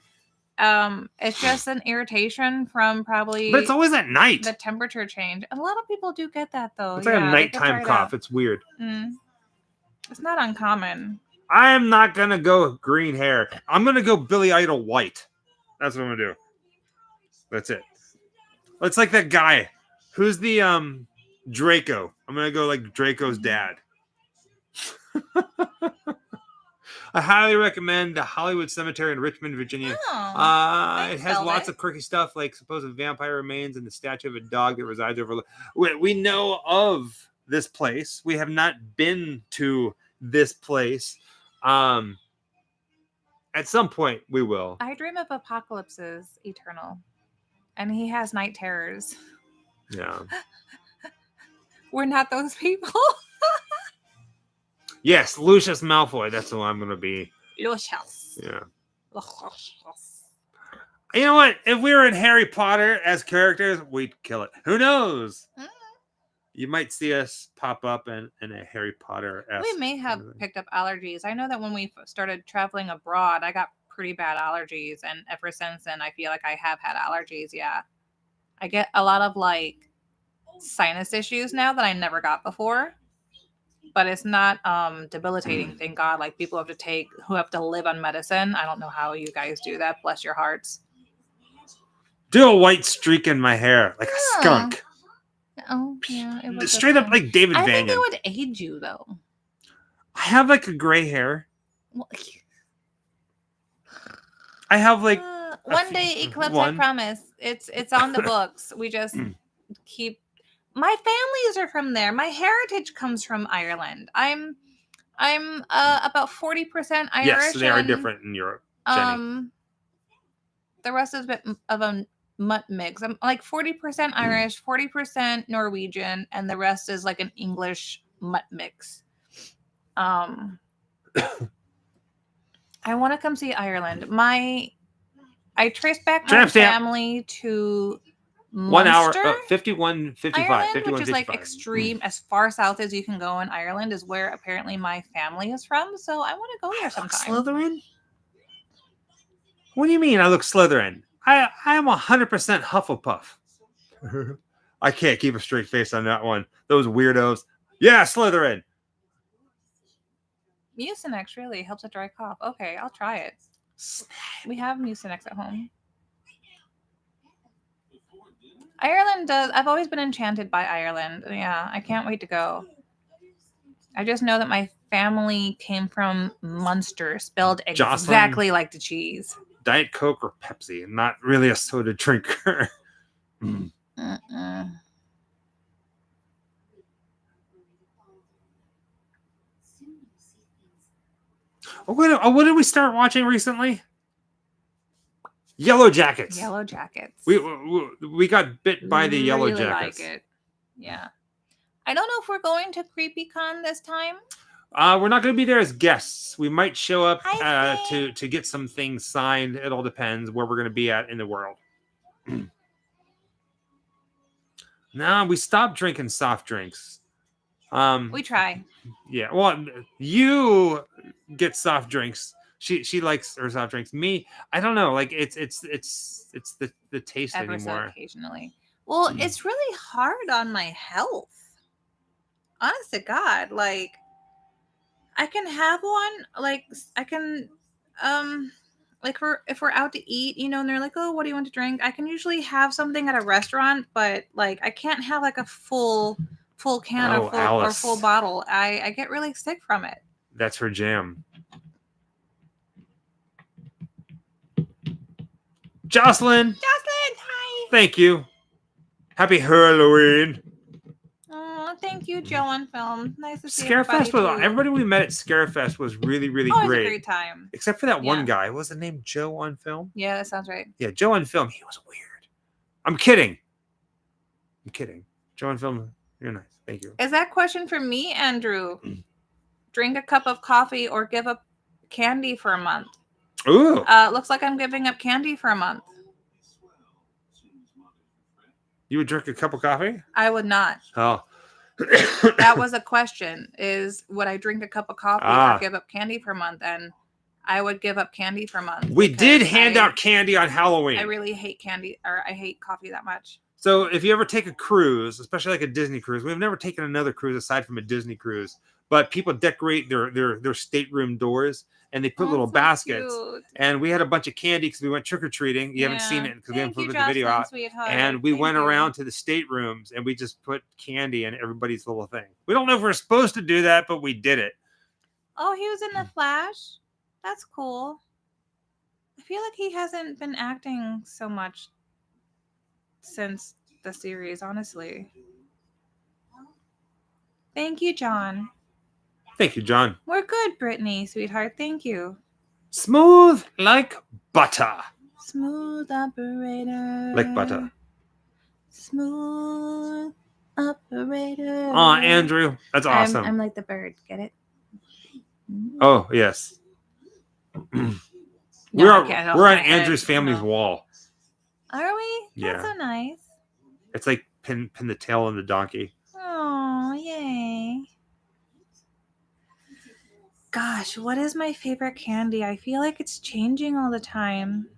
it's just an irritation from probably. But it's always at night. The temperature change. A lot of people do get that though. It's like a nighttime cough. It's weird. It's not uncommon. I am not gonna go green hair. I'm gonna go Billy Idol white. That's what I'm gonna do. That's it. It's like that guy. Who's the Draco? I'm gonna go like Draco's dad. I highly recommend the Hollywood Cemetery in Richmond, Virginia. Oh, It has lots of quirky stuff like supposed vampire remains and the statue of a dog that resides over. We know of this place. We have not been to this place. At some point, we will. I dream of apocalypses eternal, and he has night terrors. Yeah. We're not those people. Yes, Lucius Malfoy. That's who I'm going to be. Lucius. Yeah. Lucius. You know what? If we were in Harry Potter as characters, we'd kill it. Who knows? You might see us pop up in a Harry Potter. We may have picked up allergies. I know that when we started traveling abroad, I got pretty bad allergies, and ever since then, I feel like I have had allergies. Yeah, I get a lot of like sinus issues now that I never got before, but it's not debilitating. Thank God. Like people who have to live on medicine. I don't know how you guys do that. Bless your hearts. Do a white streak in my hair, like a skunk. Oh, yeah. It was straight up like David Vanyan. I think it would age you, though. I have like a gray hair. I have like one day Eclipse. I promise. It's on the books. We just keep. My families are from there. My heritage comes from Ireland. I'm about 40% Irish. Yes, they are different in Europe. Jenny. The rest is a bit of a mutt mix. I'm like 40% Irish, 40% Norwegian, and the rest is like an English mutt mix. I want to come see Ireland. I trace back my family to Munster, 1 hour, 51, 55, Ireland, 51, which is 55. like extreme, as far south as you can go in Ireland is where apparently my family is from. So I want to go there sometime. Slytherin? What do you mean I look Slytherin? I am 100% Hufflepuff. I can't keep a straight face on that one. Those weirdos. Yeah, Slytherin. Mucinex really helps a dry cough. Okay, I'll try it. We have Mucinex at home. Ireland does. I've always been enchanted by Ireland. Yeah, I can't wait to go. I just know that my family came from Munster, spelled exactly like the cheese. Diet Coke or Pepsi? Not really a soda drinker. What did we start watching recently? Yellow Jackets. Yellow Jackets. We got bit by the Yellow Jackets. Like it. Yeah. I don't know if we're going to CreepyCon this time. We're not going to be there as guests. We might show up to get some things signed. It all depends where we're going to be at in the world. No, we stopped drinking soft drinks. We try. Yeah. Well, you get soft drinks. She likes her soft drinks. Me, I don't know. Like it's the taste Ever anymore. So occasionally. Well, it's really hard on my health. Honest to God, like I can have one. Like I can, like if we're out to eat, and they're like, "Oh, what do you want to drink?" I can usually have something at a restaurant, but like I can't have like a full can or full bottle. I get really sick from it. That's her jam. Jocelyn, hi. Thank you. Happy Halloween. Oh, thank you, Joe on Film. Nice to see Scarefest everybody we met at Scarefest was really, really great. great. It was a great time. Except for that one guy. What was the name? Joe on Film? Yeah, that sounds right. Yeah, Joe on Film. He was weird. I'm kidding. Joe on Film, you're nice. Thank you. Is that question for me, Andrew? Drink a cup of coffee or give up candy for a month? Ooh. Looks like I'm giving up candy for a month. You would drink a cup of coffee? I would not. Oh. That was a question. Would I drink a cup of coffee or give up candy for a month? And I would give up candy for a month. We did hand out candy on Halloween. I really hate candy, or I hate coffee that much. So if you ever take a cruise, especially like a Disney cruise, we've never taken another cruise aside from a Disney cruise, but people decorate their stateroom doors and they put Oh, little so baskets. cute. And we had a bunch of candy because we went trick-or-treating. You haven't seen Yeah. it because we haven't Thank you, put the video Jocelyn, out. sweetheart. And we Thank went you. around to the staterooms and we just put candy in everybody's little thing. We don't know if we're supposed to do that, but we did it. Oh, he was in the Flash? That's cool. I feel like he hasn't been acting so much since the series, honestly. Thank you, John. Thank you, John. We're good, Brittany, sweetheart. Thank you. Smooth like butter. Smooth operator. Like butter. Smooth operator. Aw, Andrew. That's awesome. I'm like the bird. Get it? Oh, yes. No, we're I can't. on My head. Andrew's family's No. wall. Are we? Yeah. That's so nice. It's like pin the tail on the donkey. Oh, yay. Gosh, what is my favorite candy? I feel like it's changing all the time.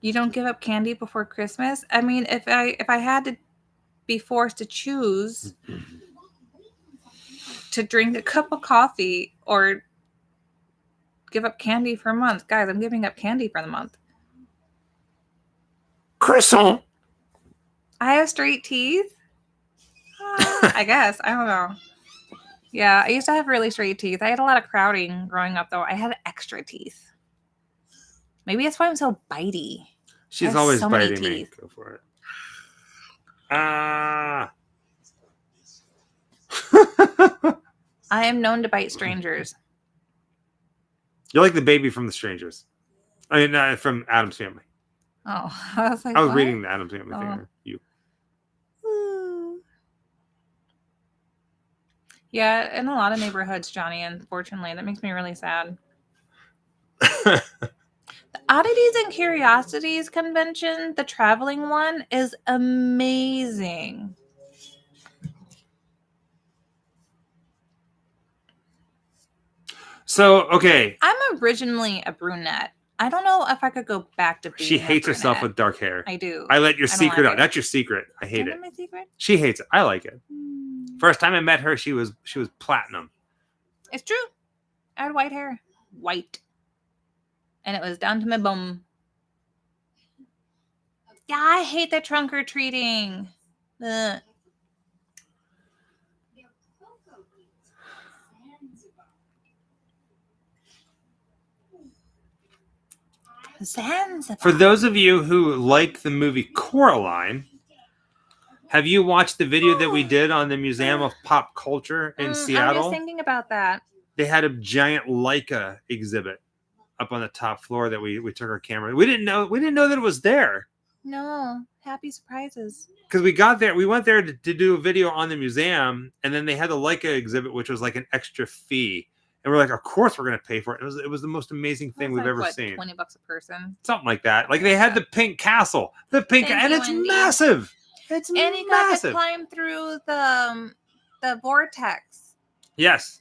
You don't give up candy before Christmas? I mean, if I had to be forced to choose to drink a cup of coffee or give up candy for a month, guys, I'm giving up candy for the month. Croissant. I have straight teeth. I guess. I don't know. Yeah, I used to have really straight teeth. I had a lot of crowding growing up, though. I had extra teeth. Maybe that's why I'm so bitey. She's always so biting me. Go for it. Ah. I am known to bite strangers. You're like the baby from The Strangers. I mean, from Addams Family. Oh, I was like, I was what? reading the Addams Family thing. You. Ooh. Yeah, in a lot of neighborhoods, Johnny, unfortunately. That makes me really sad. The Oddities and Curiosities convention, the traveling one, is amazing. So, okay. I'm originally a brunette. I don't know if I could go back to being She a hates brunette. herself with dark hair. I do. I let your secret like out. it. That's your secret. I hate it. My secret? She hates it. I like it. First time I met her, she was platinum. It's true. I had white hair. White. And it was down to my bum. Yeah, I hate the trunk or treating. Ugh. Zanzibar. For those of you who like the movie Coraline, have you watched the video that we did on the Museum of Pop Culture in Seattle? I was thinking about that. They had a giant Leica exhibit up on the top floor that we took our camera. We didn't know that it was there. No, happy surprises. Because we went there to do a video on the museum, and then they had the Leica exhibit, which was like an extra fee. And we're like, of course we're going to pay for it. It was the most amazing thing we've ever seen. $20 a person. Something like that. Like they had the pink castle. And it's massive. It's massive. And you got to climb through the vortex. Yes.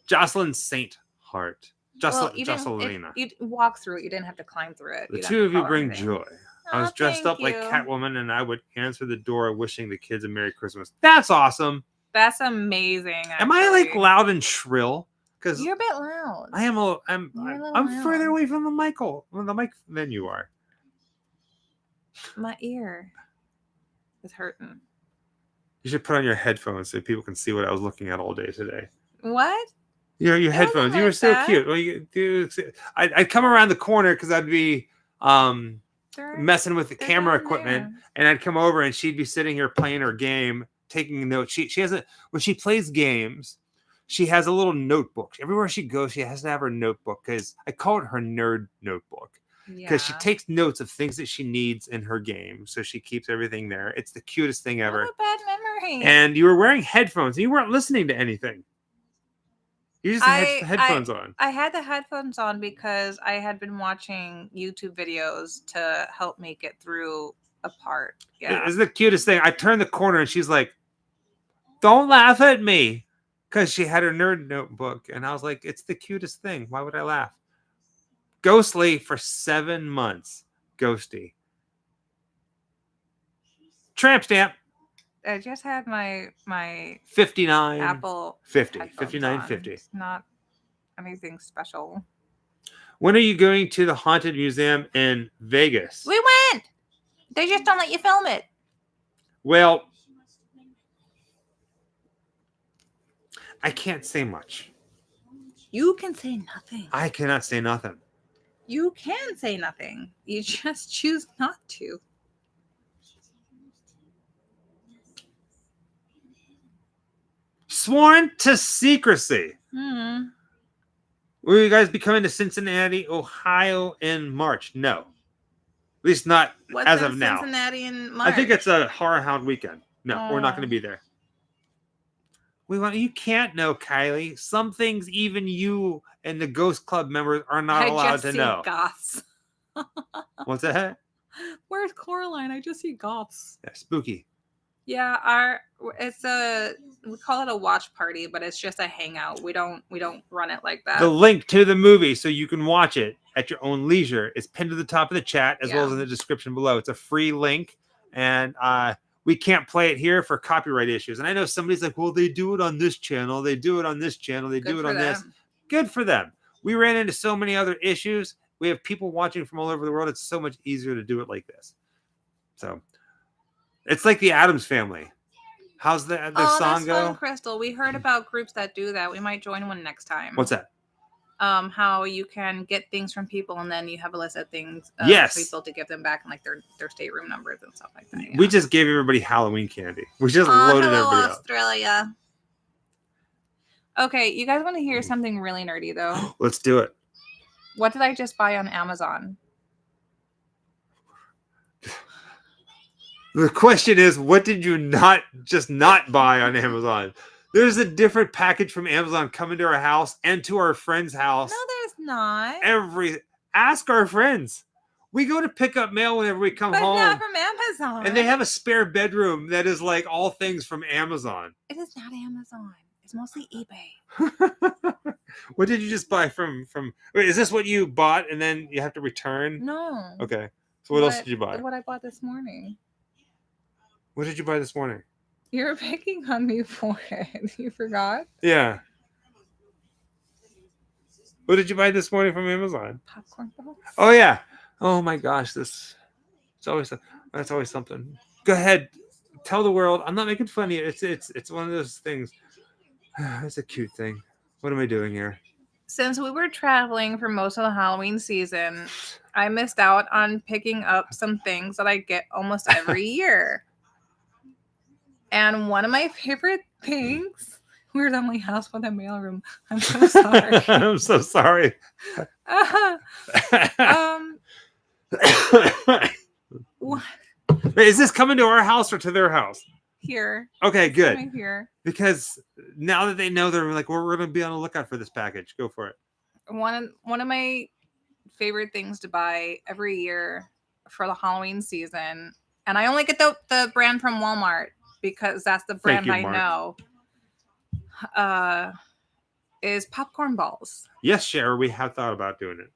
Jocelyn Saint Hart. Jocelyn. You walk through it. You didn't have to climb through it. The two of you bring joy. I was dressed up like Catwoman, and I would answer the door wishing the kids a Merry Christmas. That's awesome. That's amazing. Actually. Am I like loud and shrill? Because you're a bit loud. I am. I'm further away from the mic than you are. My ear is hurting. You should put on your headphones so people can see what I was looking at all day today. What? Your headphones. You were so cute. Well, I'd come around the corner because I'd be messing with the camera equipment, and I'd come over and she'd be sitting here playing her game, taking notes. She when she plays games, she has a little notebook. Everywhere she goes, she has to have her notebook because I call it her nerd notebook. Because she takes notes of things that she needs in her game. So she keeps everything there. It's the cutest thing ever. What a bad memory. And you were wearing headphones and you weren't listening to anything. You just had headphones on. I had the headphones on because I had been watching YouTube videos to help me get through a part. Yeah. It's the cutest thing. I turned the corner and she's like, don't laugh at me. Because she had her nerd notebook. And I was like, it's the cutest thing. Why would I laugh? Ghostly for 7 months. Ghosty. Tramp stamp. I just had my 59. Apple 50. headphones 59.50. on. It's not anything special. When are you going to the Haunted Museum in Vegas? We went. They just don't let you film it. Well, I can't say much. You can say nothing. I cannot say nothing. You can say nothing. You just choose not to. Sworn to secrecy. Hmm. Will you guys be coming to Cincinnati, Ohio in March? No. At least not What's as in of now. Cincinnati in March? I think it's a Horror Hound weekend. No, we're not Oh. going to be there. You can't know, Kylie. Some things even you and the Ghost Club members are not allowed to know. Goths. What's that? Where's Coraline? I just see goths. Yeah, spooky. Yeah, we call it a watch party, but it's just a hangout. We don't run it like that. The link to the movie so you can watch it at your own leisure is pinned to the top of the chat as well as in the description below. It's a free link, and we can't play it here for copyright issues. And I know somebody's like, well, they do it on this channel. They do it on this channel. They do it on this. Good for them. We ran into so many other issues. We have people watching from all over the world. It's so much easier to do it like this. So it's like the Addams Family. How's the song go? Fun, Crystal. We heard about groups that do that. We might join one next time. What's that? How you can get things from people and then you have a list of things for people to give them back and like their stateroom numbers and stuff like that. Yeah. We just gave everybody Halloween candy. We just loaded everybody up. Australia. Okay, you guys want to hear something really nerdy though? Let's do it. What did I just buy on Amazon? The question is, what did you not buy on Amazon? There's a different package from Amazon coming to our house and to our friend's house. No, there's not. Ask our friends. We go to pick up mail whenever we come home. But not from Amazon. And they have a spare bedroom that is like all things from Amazon. It is not Amazon. It's mostly eBay. What did you just buy from? Wait, is this what you bought and then you have to return? No. Okay. So what else did you buy? What I bought this morning. What did you buy this morning? You're picking on me for it. You forgot? Yeah. What did you buy this morning from Amazon? Popcorn balls. Oh yeah. Oh my gosh, that's always something. Go ahead, tell the world. I'm not making fun of you. It's one of those things. It's a cute thing. What am I doing here? Since we were traveling for most of the Halloween season, I missed out on picking up some things that I get almost every year. And one of my favorite things, we're the only house with a mailroom. I'm so sorry. I'm so sorry. Is this coming to our house or to their house? Here. Okay, good. Coming here. Because now that they know, they're like, we're going to be on the lookout for this package. Go for it. One of my favorite things to buy every year for the Halloween season, and I only get the brand from Walmart because that's the brand I know, is popcorn balls. Yes, Cher, we have thought about doing it.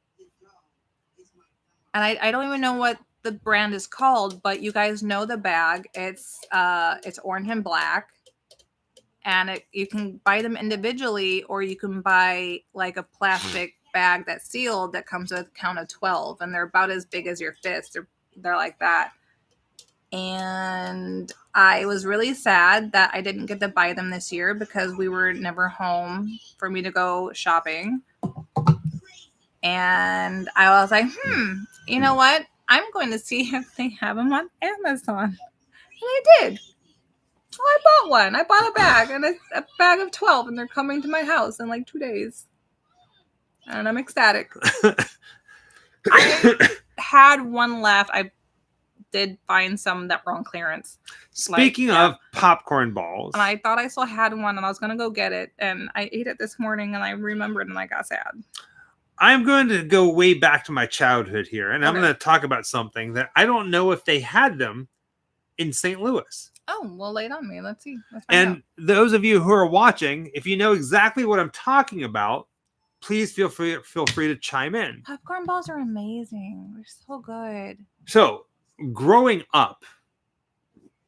And I don't even know what the brand is called, but you guys know the bag. It's orange and black, and you can buy them individually, or you can buy like a plastic bag that's sealed that comes with a count of 12, and they're about as big as your fist. They're like that. And I was really sad that I didn't get to buy them this year because we were never home for me to go shopping. And I was like, you know what? I'm going to see if they have them on Amazon. And I did. So I bought one. I bought a bag, and a bag of 12, and they're coming to my house in like 2 days. And I'm ecstatic. I had one left. I did find some that were on clearance. Speaking of popcorn balls. And I thought I still had one, and I was going to go get it. And I ate it this morning, and I remembered, and I got sad. I'm going to go way back to my childhood here, and I'm going to talk about something that I don't know if they had them in St. Louis. Oh, well, lay it on me. Let's see. And those of you who are watching, if you know exactly what I'm talking about, please feel free to chime in. Popcorn balls are amazing. They're so good. So, growing up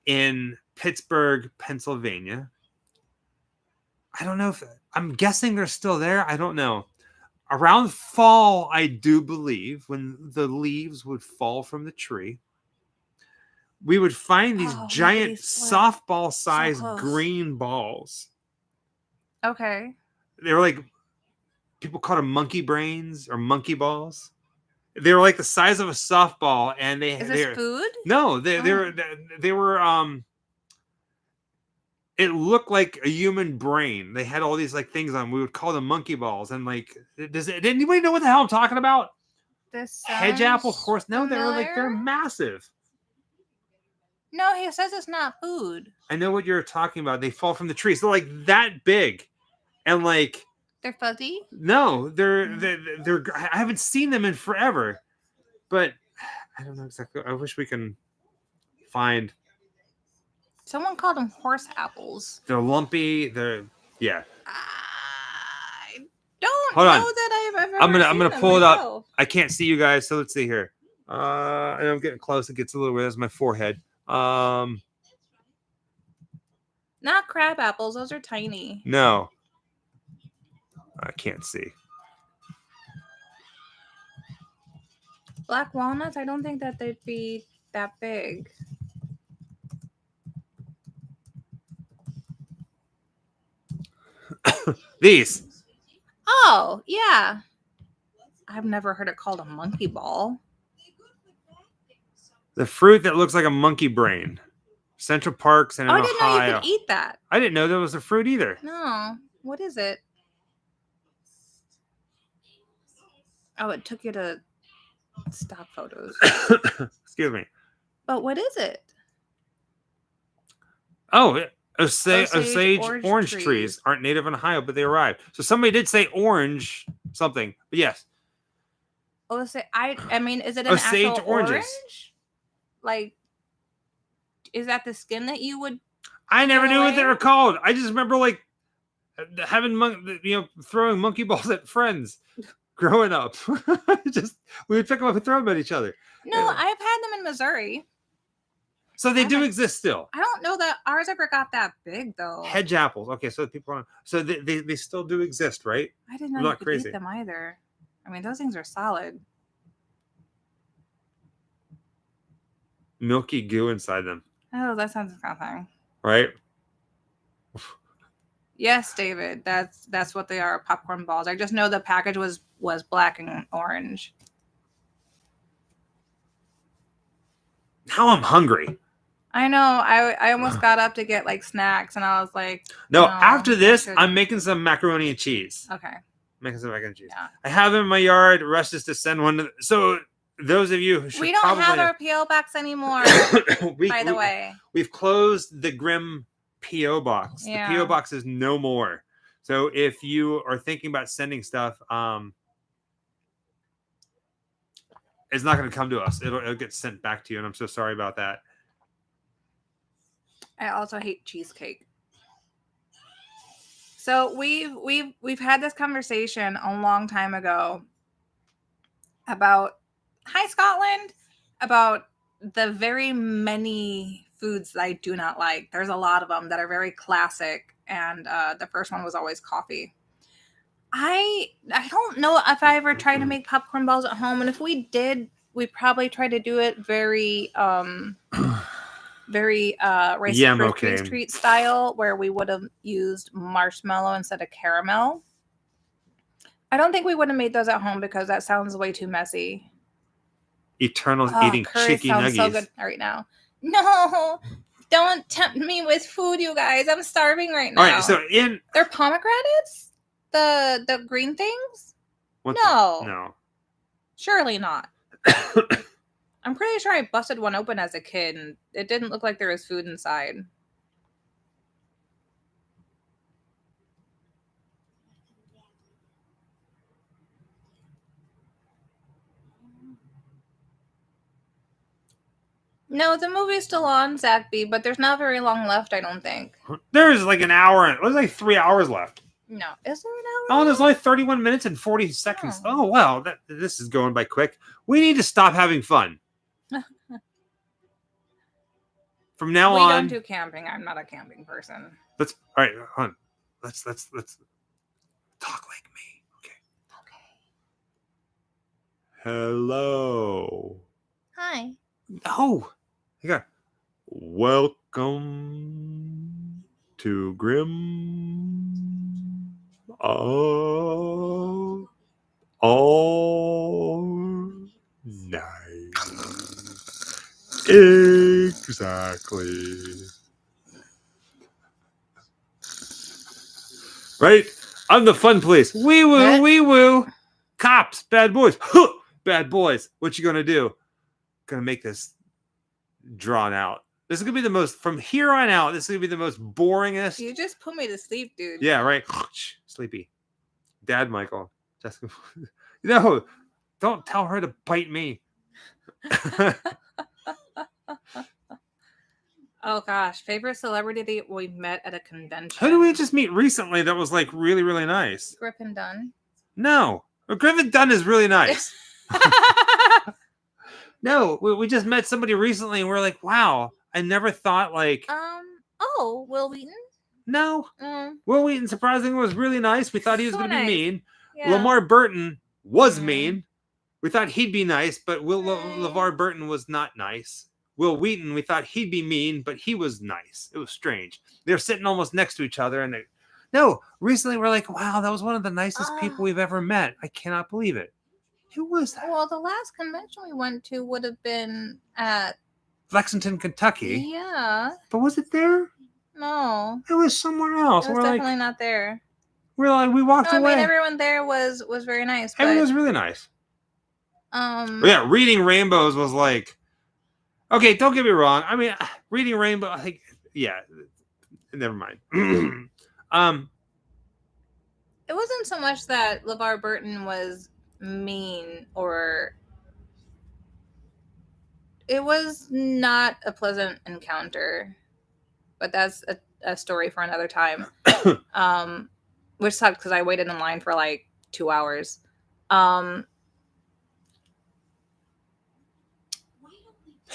in Pittsburgh, Pennsylvania, I don't know if I'm guessing they're still there. I don't know. Around fall, I do believe, when the leaves would fall from the tree, we would find these giant softball-sized green balls. Okay. They were like, people called them monkey brains or monkey balls. They were like the size of a softball, and Is this food? No, they were it looked like a human brain. They had all these like things on. We would call them monkey balls, and like, did anybody know what the hell I'm talking about? This hedge apple horse? No, familiar? they're massive. No, he says it's not food. I know what you're talking about. They fall from the trees. They're like that big, and like they're fuzzy. No, they're I haven't seen them in forever, but I don't know exactly. I wish we can find. Someone called them horse apples. They're lumpy. Yeah. I don't Hold know on. that I've ever. I'm gonna pull it up. I can't see you guys, so let's see here. And I'm getting close. It gets a little weird. That's my forehead. Not crab apples. Those are tiny. No. I can't see. Black walnuts. I don't think that they'd be that big. These. Oh, yeah. I've never heard it called a monkey ball. The fruit that looks like a monkey brain. Central Parks and I didn't know Ohio. you could eat that. I didn't know there was a fruit either. No. What is it? Oh, it took you to stop photos. Excuse me. But what is it? Oh, Osage orange trees aren't native in Ohio, but they arrived. So somebody did say orange something, but yes. I mean, is it an Osage actual oranges. orange? Like, is that the skin that you would? I never knew what away? they were called. I just remember like having throwing monkey balls at friends growing up. We would pick them up and throw them at each other. No, Yeah. I've had them in Missouri. So they do exist still. I don't know that ours ever got that big though. Hedge apples. Okay, so people so they still do exist, right? I didn't know I'm you not could crazy. eat them either. I mean, those things are solid. Milky goo inside them, Oh, that sounds disgusting. right? Yes, David, that's what they are, popcorn balls. I just know the package was black and orange. Now I'm hungry. I know. I almost got up to get like snacks, and I was like, No, no, after I this, shouldn't. I'm making some macaroni and cheese. Okay. Making some macaroni and cheese. Yeah. I have them in my yard. Rush is to send one. So those of you who should We don't probably have our PO box anymore. By the way, we've closed the Grim PO box. Yeah. The PO box is no more. So if you are thinking about sending stuff, it's not going to come to us. It'll get sent back to you, and I'm so sorry about that. I also hate cheesecake. So we've had this conversation a long time ago about Scotland, about the very many foods that I do not like. There's a lot of them that are very classic, and the first one was always coffee. I don't know if I ever tried to make popcorn balls at home, and if we did, we probably tried to do it very Rice Krispies treat style, where we would have used marshmallow instead of caramel. I don't think we would have made those at home because that sounds way too messy. Eternal's eating chicken nuggets. So good right now. No, don't tempt me with food, you guys. I'm starving right now. All right, so they're pomegranates, the green things. No, surely not. I'm pretty sure I busted one open as a kid, and it didn't look like there was food inside. No, the movie's still on, Zach B, but there's not very long left, I don't think. There's like an hour. There's like 3 hours left. No, is there an hour? Oh, there's only 31 minutes and 40 seconds. Oh. Oh, wow. This is going by quick. We need to stop having fun. From now we on. don't do camping. I'm not a camping person. All right, hold on. Let's talk like me. Okay. Hello. Hi. Oh, you got welcome to Grim of all night. Exactly. Right? I'm the fun police. Wee woo, wee woo. Cops, bad boys. Huh, bad boys. What you gonna do? Gonna make this drawn out. This is gonna be the most, from here on out, this is gonna be the most boringest. You just put me to sleep, dude. Yeah, right. Sleepy. Dad, Michael. Jessica. No, don't tell her to bite me. Oh gosh, favorite celebrity that we met at a convention. Who did we just meet recently that was like really, really nice? Griffin Dunn. No. Griffin Dunn is really nice. No, we just met somebody recently and we're like, wow, I never thought like. Oh, Will Wheaton? No. Will Wheaton surprisingly was really nice. We thought he was So going to be nice. mean. Yeah. Lamar Burton was mean. We thought he'd be nice, but LeVar Burton was not nice. Will Wheaton, we thought he'd be mean, but he was nice. It was strange. They were sitting almost next to each other, and recently we're like, wow, that was one of the nicest people we've ever met. I cannot believe it. Who was that? Well, the last convention we went to would have been at Lexington, Kentucky. Yeah. But was it there? No. It was somewhere else. It was definitely not there. We're like, we walked away. I mean, everyone there was very nice. Everyone was really nice. But yeah, reading Rainbows was like, okay, don't get me wrong. I mean, reading Rainbow, I think, yeah, never mind. It wasn't so much that LeVar Burton was mean, or it was not a pleasant encounter, but that's a story for another time. Which sucked because I waited in line for like 2 hours.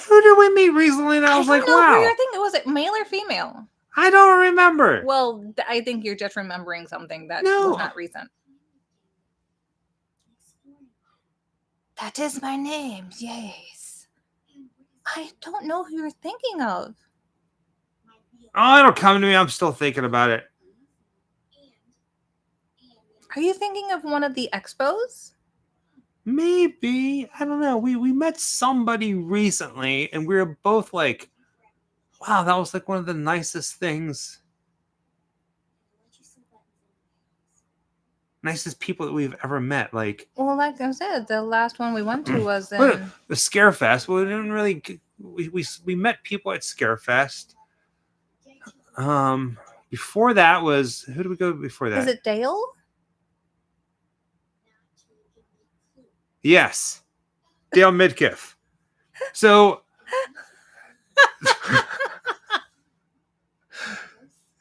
Who did we meet recently? And I was like, wow. I think it was male or female. I don't remember. Well, I think you're just remembering something that was not recent. That is my name. Yes. I don't know who you're thinking of. Oh, it'll come to me. I'm still thinking about it. Are you thinking of one of the expos? Maybe. I don't know. We met somebody recently and we were both like, wow, that was like one of the nicest things. Nicest people that we've ever met. Like, well, like I said, the last one we went to was in the Scarefest. Well, we didn't really. We met people at Scarefest. Before that was, who did we go before that? Is it Dale? Yes, Dale Midkiff. So,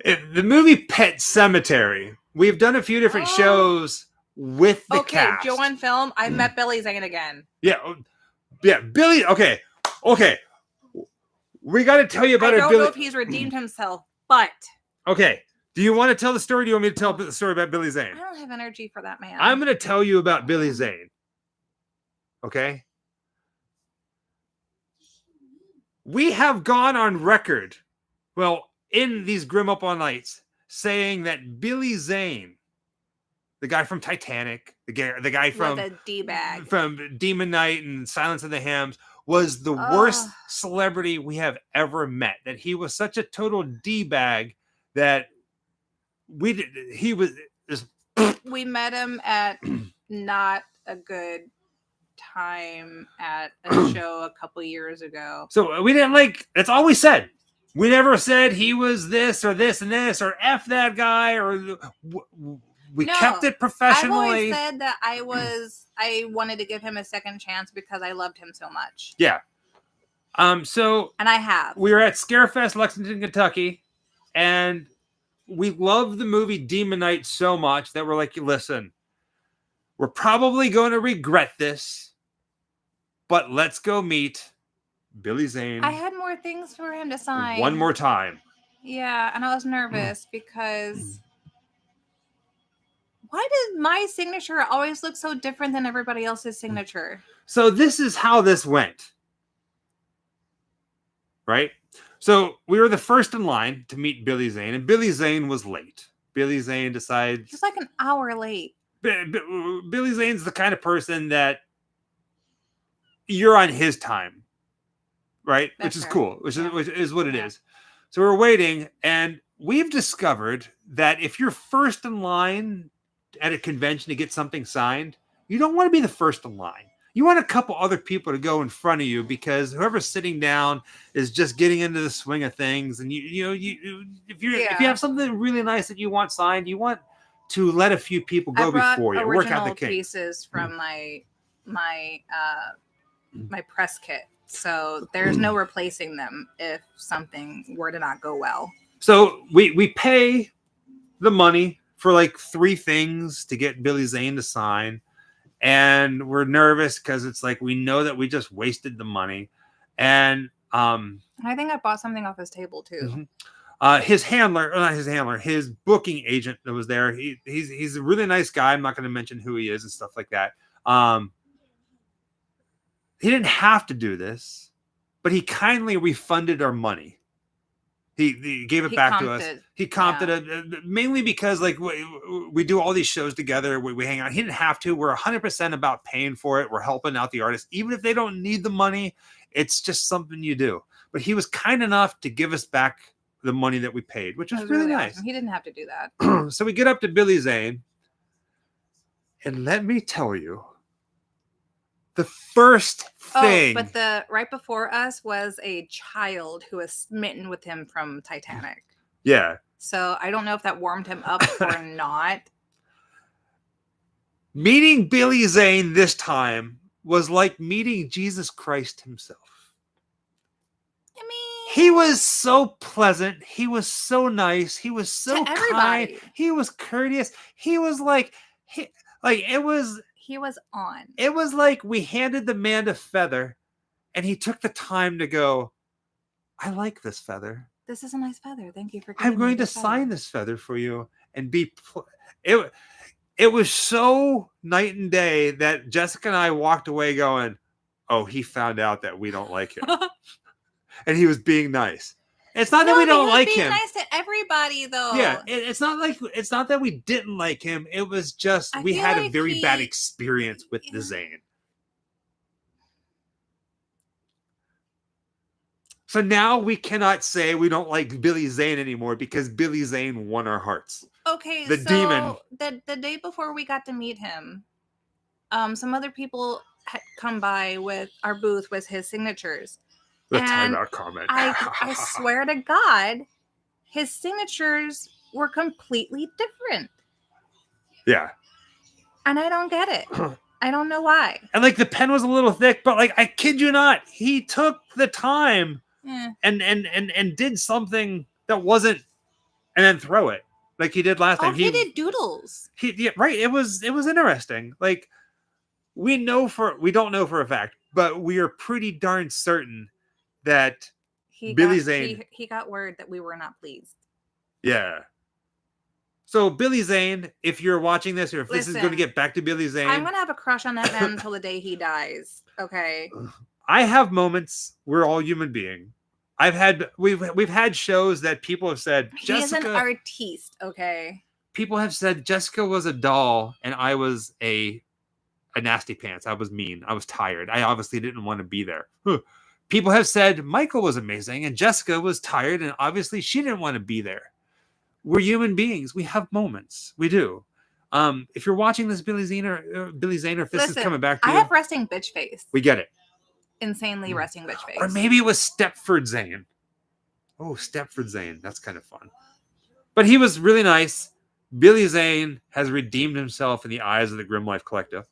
the movie Pet Sematary. We've done a few different shows with the cast. Joe on film. I met Billy Zayn again. Yeah, Billy. Okay. We got to tell you about it. I don't know if he's redeemed himself, but okay. Do you want to tell the story? Or do you want me to tell the story about Billy Zayn? I don't have energy for that man. I'm going to tell you about Billy Zayn. Okay. We have gone on record, well, in these Grim Up All Nights, saying that Billy Zayn, the guy from Titanic, the guy from the D-bag from Demon Knight and Silence of the Hams, was the worst celebrity we have ever met. That he was such a total D-bag that he was just. We met him at not a good time at a show a couple years ago. So we didn't like. That's all we said. We never said he was this or this and this or F that guy or we kept it professionally. I've always said that I wanted to give him a second chance because I loved him so much. Yeah. And I have. We were at Scarefest, Lexington, Kentucky, and we love the movie Demon Knight so much that we're like, listen, we're probably going to regret this, but let's go meet Billy Zayn. I had more things for him to sign. One more time. Yeah, and I was nervous because why does my signature always look so different than everybody else's signature? So this is how this went. Right? So we were the first in line to meet Billy Zayn, and Billy Zayn was late. Billy Zayn decides... He's like an hour late. Billy Zayn's the kind of person that you're on his time. Right? That's which is fair. cool. Which is what it Yeah. is. So we're waiting, and we've discovered that if you're first in line at a convention to get something signed, you don't want to be the first in line. You want a couple other people to go in front of you, because whoever's sitting down is just getting into the swing of things. And if you have something really nice that you want signed, you want to let a few people go before you. Work out the kinks. Pieces from my press kit, so there's no replacing them if something were to not go well. So we pay the money for like 3 things to get Billy Zayn to sign. And we're nervous because it's like we know that we just wasted the money. And I think I bought something off his table too. His booking agent that was there, he's a really nice guy. I'm not going to mention who he is and stuff like that. He didn't have to do this, but he kindly refunded our money. He gave it back to us. He comped it, mainly because like we do all these shows together. We hang out. He didn't have to. We're 100% about paying for it. We're helping out the artists. Even if they don't need the money, it's just something you do. But he was kind enough to give us back the money that we paid, which was really nice. Awesome. He didn't have to do that. So we get up to Billy Zayn. And let me tell you, the first thing. But the right before us was a child who was smitten with him from Titanic. Yeah. So I don't know if that warmed him up or not. Meeting Billy Zayn this time was like meeting Jesus Christ himself. I mean, he was so pleasant. He was so nice. He was so kind. He was courteous. He was He was on. It was like we handed the man a feather, and he took the time to go, I like this feather. This is a nice feather. Thank you for giving I'm going to sign this feather for you and be... It was so night and day that Jessica and I walked away going, oh, he found out that we don't like him. And he was being nice. It's not that we don't like him. Nice to everybody, though. Yeah, it's not that we didn't like him. It was just we had a very bad experience with the Zayn. So now we cannot say we don't like Billy Zayn anymore because Billy Zayn won our hearts. Okay, the demon. The day before we got to meet him, some other people had come by with our booth with his signatures. The timeout comment. I swear to God, his signatures were completely different. Yeah. And I don't get it. I don't know why. And like the pen was a little thick, but like I kid you not, he took the time and did something that wasn't, and then throw it like he did last time. He did doodles. Right. It was interesting. Like we don't know for a fact, but we are pretty darn certain that Billy Zayn... He got word that we were not pleased. Yeah. So Billy Zayn, if you're watching this, or if this is going to get back to Billy Zayn... I'm going to have a crush on that man until the day he dies. Okay? I have moments. We're all human beings. We've had shows that people have said, Jessica... He's an artiste, okay? People have said Jessica was a doll and I was a nasty pants. I was mean. I was tired. I obviously didn't want to be there. People have said Michael was amazing and Jessica was tired and obviously she didn't want to be there. We're human beings. We have moments. We do. If you're watching this, Billy Zayn, or if this is coming back to you. I have resting bitch face. We get it. Insanely resting bitch face. Or maybe it was Stepford Zayn. Oh, Stepford Zayn. That's kind of fun. But he was really nice. Billy Zayn has redeemed himself in the eyes of the Grim Life Collective.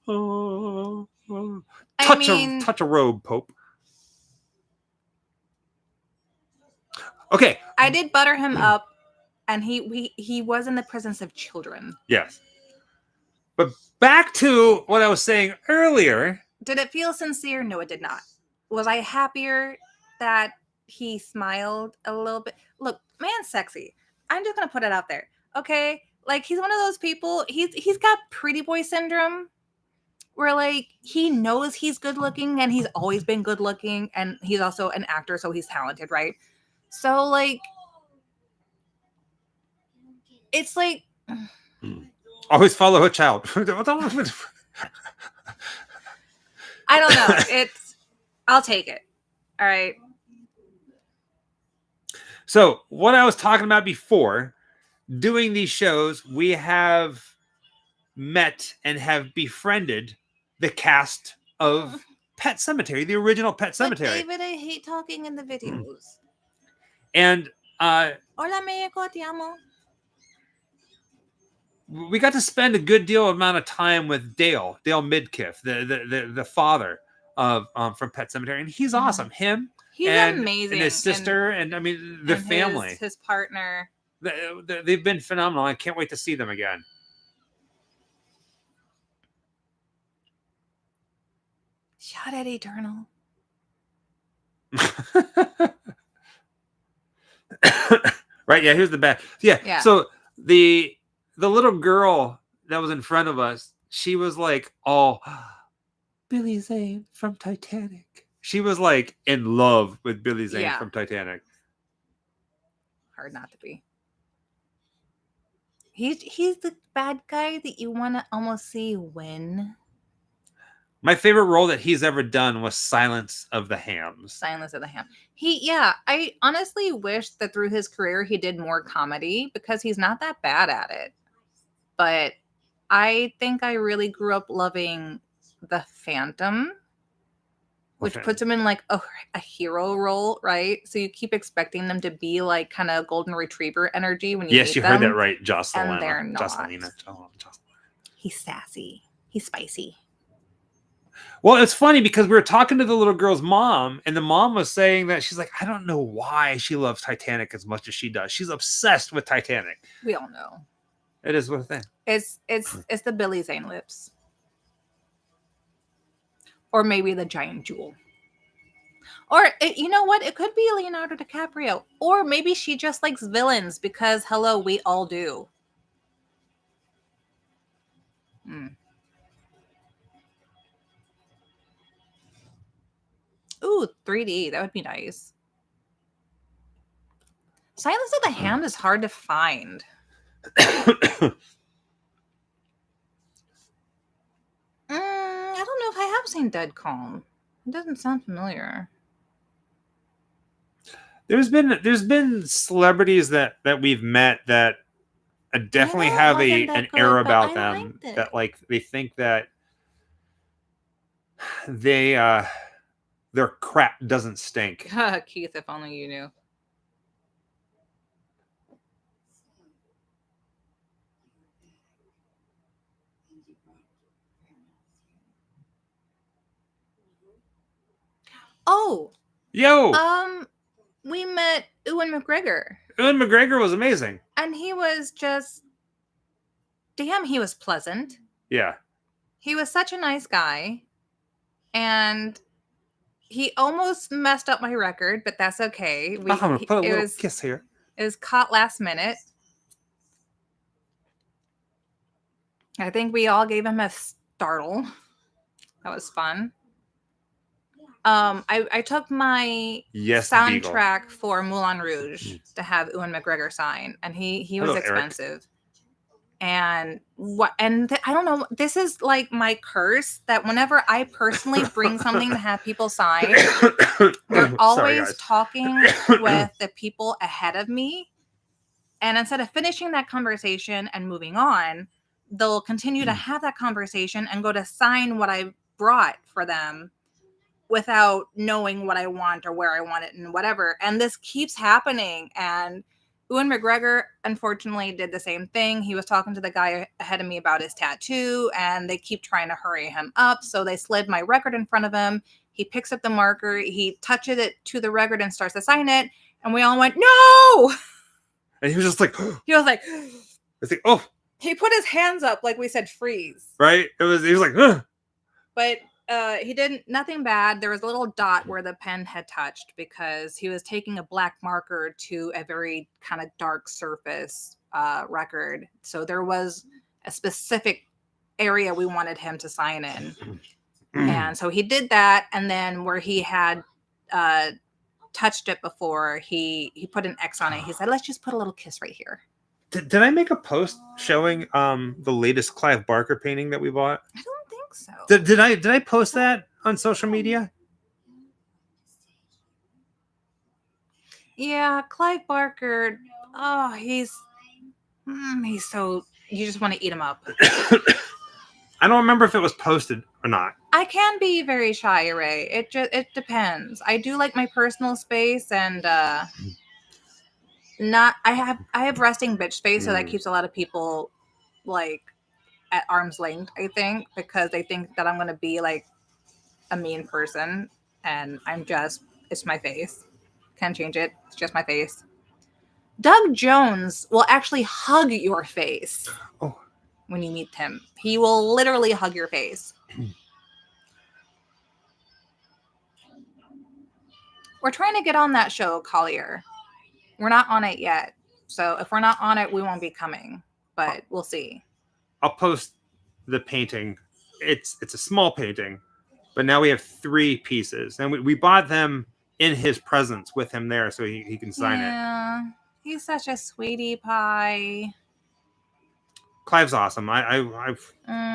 Touch a robe, Pope. Okay. I did butter him up And he was in the presence of children. Yes. But back to what I was saying earlier. Did it feel sincere? No, it did not. Was I happier that he smiled a little bit? Look, man's sexy. I'm just gonna put it out there. Okay? Like, he's one of those people, he's got pretty boy syndrome, where like he knows he's good looking and he's always been good looking, and he's also an actor, so he's talented, right? So like it's like Always follow a child. I don't know. I'll take it. All right. So what I was talking about before, doing these shows, we have met and have befriended the cast of Pet Sematary, the original Pet Sematary. But David, I hate talking in the videos. And Hola, Mexico, te amo. We got to spend a good deal amount of time with Dale Midkiff, the father of from Pet Sematary, and he's awesome. He's amazing, and his sister, and I mean the family, his partner. They've been phenomenal. I can't wait to see them again. Shout at Eternal. Right? Yeah. Here's the bad. Yeah. So the little girl that was in front of us, she was like, "Oh, Billy Zayn from Titanic." She was like in love with Billy Zayn from Titanic. Hard not to be. He's the bad guy that you want to almost see win. My favorite role that he's ever done was Silence of the Hams. Silence of the Hams. I honestly wish that through his career he did more comedy, because he's not that bad at it. But I think I really grew up loving The Phantom, which puts him in like a hero role, right? So you keep expecting them to be like kind of golden retriever energy when you meet them. Yes, you heard that right, Jocelyn. And they're not. Jocelyn. He's sassy. He's spicy. Well, it's funny because we were talking to the little girl's mom, and the mom was saying that she's like, I don't know why she loves Titanic as much as she does. She's obsessed with Titanic. We all know. It is what a thing. It's the Billy Zayn lips. Or maybe the giant jewel. Or, you know what? It could be Leonardo DiCaprio. Or maybe she just likes villains because, hello, we all do. Ooh, 3D. That would be nice. Silence of the Hand is hard to find. I don't know if I have seen Dead Calm. It doesn't sound familiar. There's been celebrities that we've met that definitely have an air about them that like they think that their crap doesn't stink. Keith, if only you knew. Oh. Yo. We met Ewan McGregor. Ewan McGregor was amazing. And he was just he was pleasant. Yeah. He was such a nice guy. And he almost messed up my record, but that's okay. I'm gonna put a little kiss here. It was caught last minute. I think we all gave him a startle. That was fun. I took my soundtrack for Moulin Rouge to have Ewan McGregor sign, and he was expensive. Eric. And I don't know, this is like my curse that whenever I personally bring something to have people sign, they're always talking with the people ahead of me. And instead of finishing that conversation and moving on, they'll continue to have that conversation and go to sign what I brought for them without knowing what I want or where I want it and whatever. And this keeps happening. And Ewan McGregor, unfortunately, did the same thing. He was talking to the guy ahead of me about his tattoo, and they keep trying to hurry him up. So they slid my record in front of him. He picks up the marker. He touches it to the record and starts to sign it. And we all went, no! And he was just like, He was like, it's like, oh, he put his hands up like we said freeze. right? He was like, ugh. But he didn't, nothing bad. There was a little dot where the pen had touched because he was taking a black marker to a very kind of dark surface record. So there was a specific area we wanted him to sign in. And so he did that. And then where he had touched it before, he put an X on it. He said, let's just put a little kiss right here. Did I make a post showing the latest Clive Barker painting that we bought? I don't think so. Did I post that on social media? Yeah, Clive Barker. Oh, he's so, you just want to eat him up. I don't remember if it was posted or not. I can be very shy, Ray. It depends. I do like my personal space, and not I have resting bitch space, so that keeps a lot of people like at arm's length, I think, because they think that I'm gonna be like a mean person, and it's my face. Can't change it. It's just my face. Doug Jones will actually hug your face. Oh. When you meet him. He will literally hug your face. We're trying to get on that show, Collier. We're not on it yet. So if we're not on it, we won't be coming. But we'll see. I'll post the painting. It's a small painting, but now we have 3 pieces. And we bought them in his presence with him there so he can sign it. Yeah. He's such a sweetie pie. Clive's awesome. I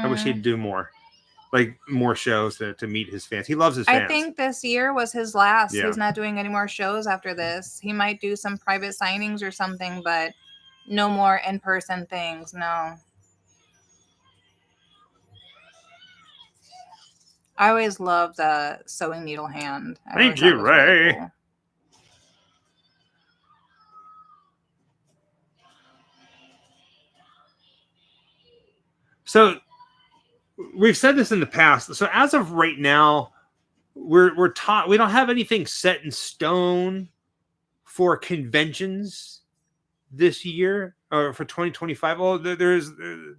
wish he'd do more. Like more shows to meet his fans. He loves his fans. I think this year was his last. Yeah. He's not doing any more shows after this. He might do some private signings or something, but no more in-person things. No. I always loved the sewing needle hand. Thank you, Ray. Really cool. So we've said this in the past. So as of right now, we're taught we don't have anything set in stone for conventions this year or for 2025. Well, there's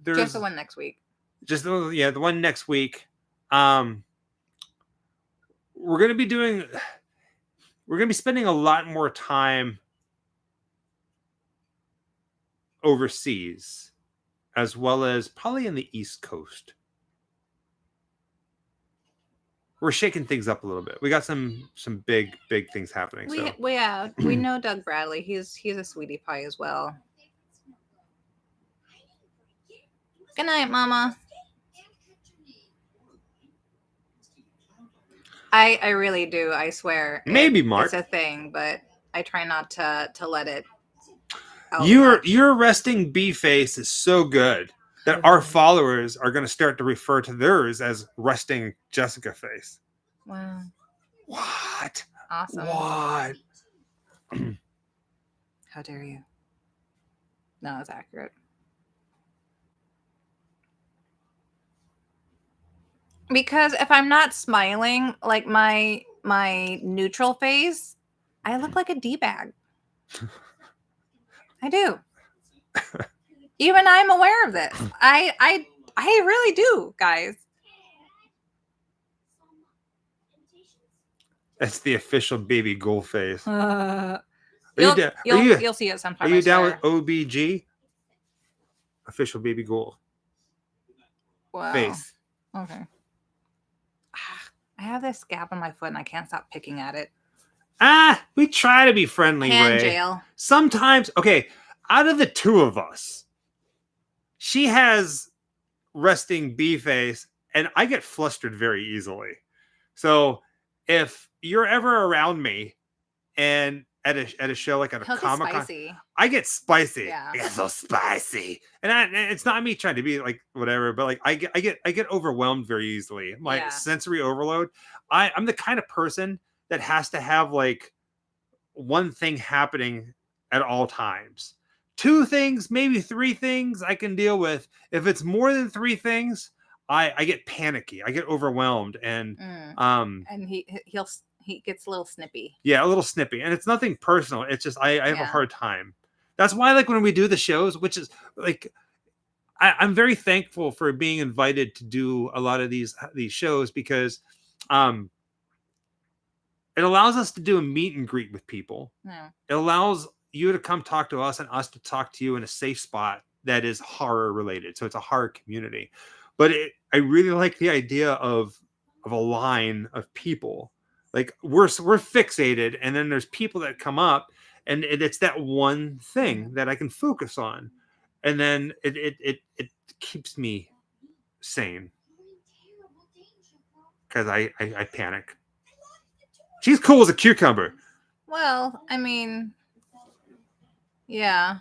just the one next week. Just the one next week. We're gonna be spending a lot more time overseas, as well as probably in the East Coast. We're shaking things up a little bit. We got some big things happening. We know Doug Bradley. He's a sweetie pie as well. Good night, Mama. I really do. I swear. Maybe Mark. It's a thing, but I try not to let it. Your resting bee face is so good that our followers are going to start to refer to theirs as resting Jessica face. Wow. What? Awesome. What? How dare you? No, it's accurate. Because if I'm not smiling, like my neutral face, I look like a D-bag. I do. Even I'm aware of this. I really do, guys. That's the official baby goal face. You'll see it sometime. Are you down with OBG? Official baby goal. Wow. Face. Okay. I have this gap on my foot and I can't stop picking at it. We try to be friendly, Hand Ray. jail. Sometimes, okay, out of the 2 of us, she has resting bee face, and I get flustered very easily. So if you're ever around me and at a show like at a Comic-Con, I get spicy. Yeah. I get so spicy. And it's not me trying to be like whatever, but like I get overwhelmed very easily. My sensory overload. I'm the kind of person that has to have like one thing happening at all times. 2 things, maybe 3 things I can deal with. If it's more than 3 things, I get panicky. I get overwhelmed, and he gets a little snippy. Yeah, a little snippy, and it's nothing personal. It's just I have a hard time. That's why, like, when we do the shows, which is like, I'm very thankful for being invited to do a lot of these shows, because it allows us to do a meet and greet with people. Yeah. It allows you to come talk to us and us to talk to you in a safe spot that is horror related. So it's a horror community. But I really like the idea of a line of people. Like, we're fixated, and then there's people that come up, and it's that one thing that I can focus on, and then it keeps me sane, because I panic. She's cool as a cucumber. Well, I mean, yeah,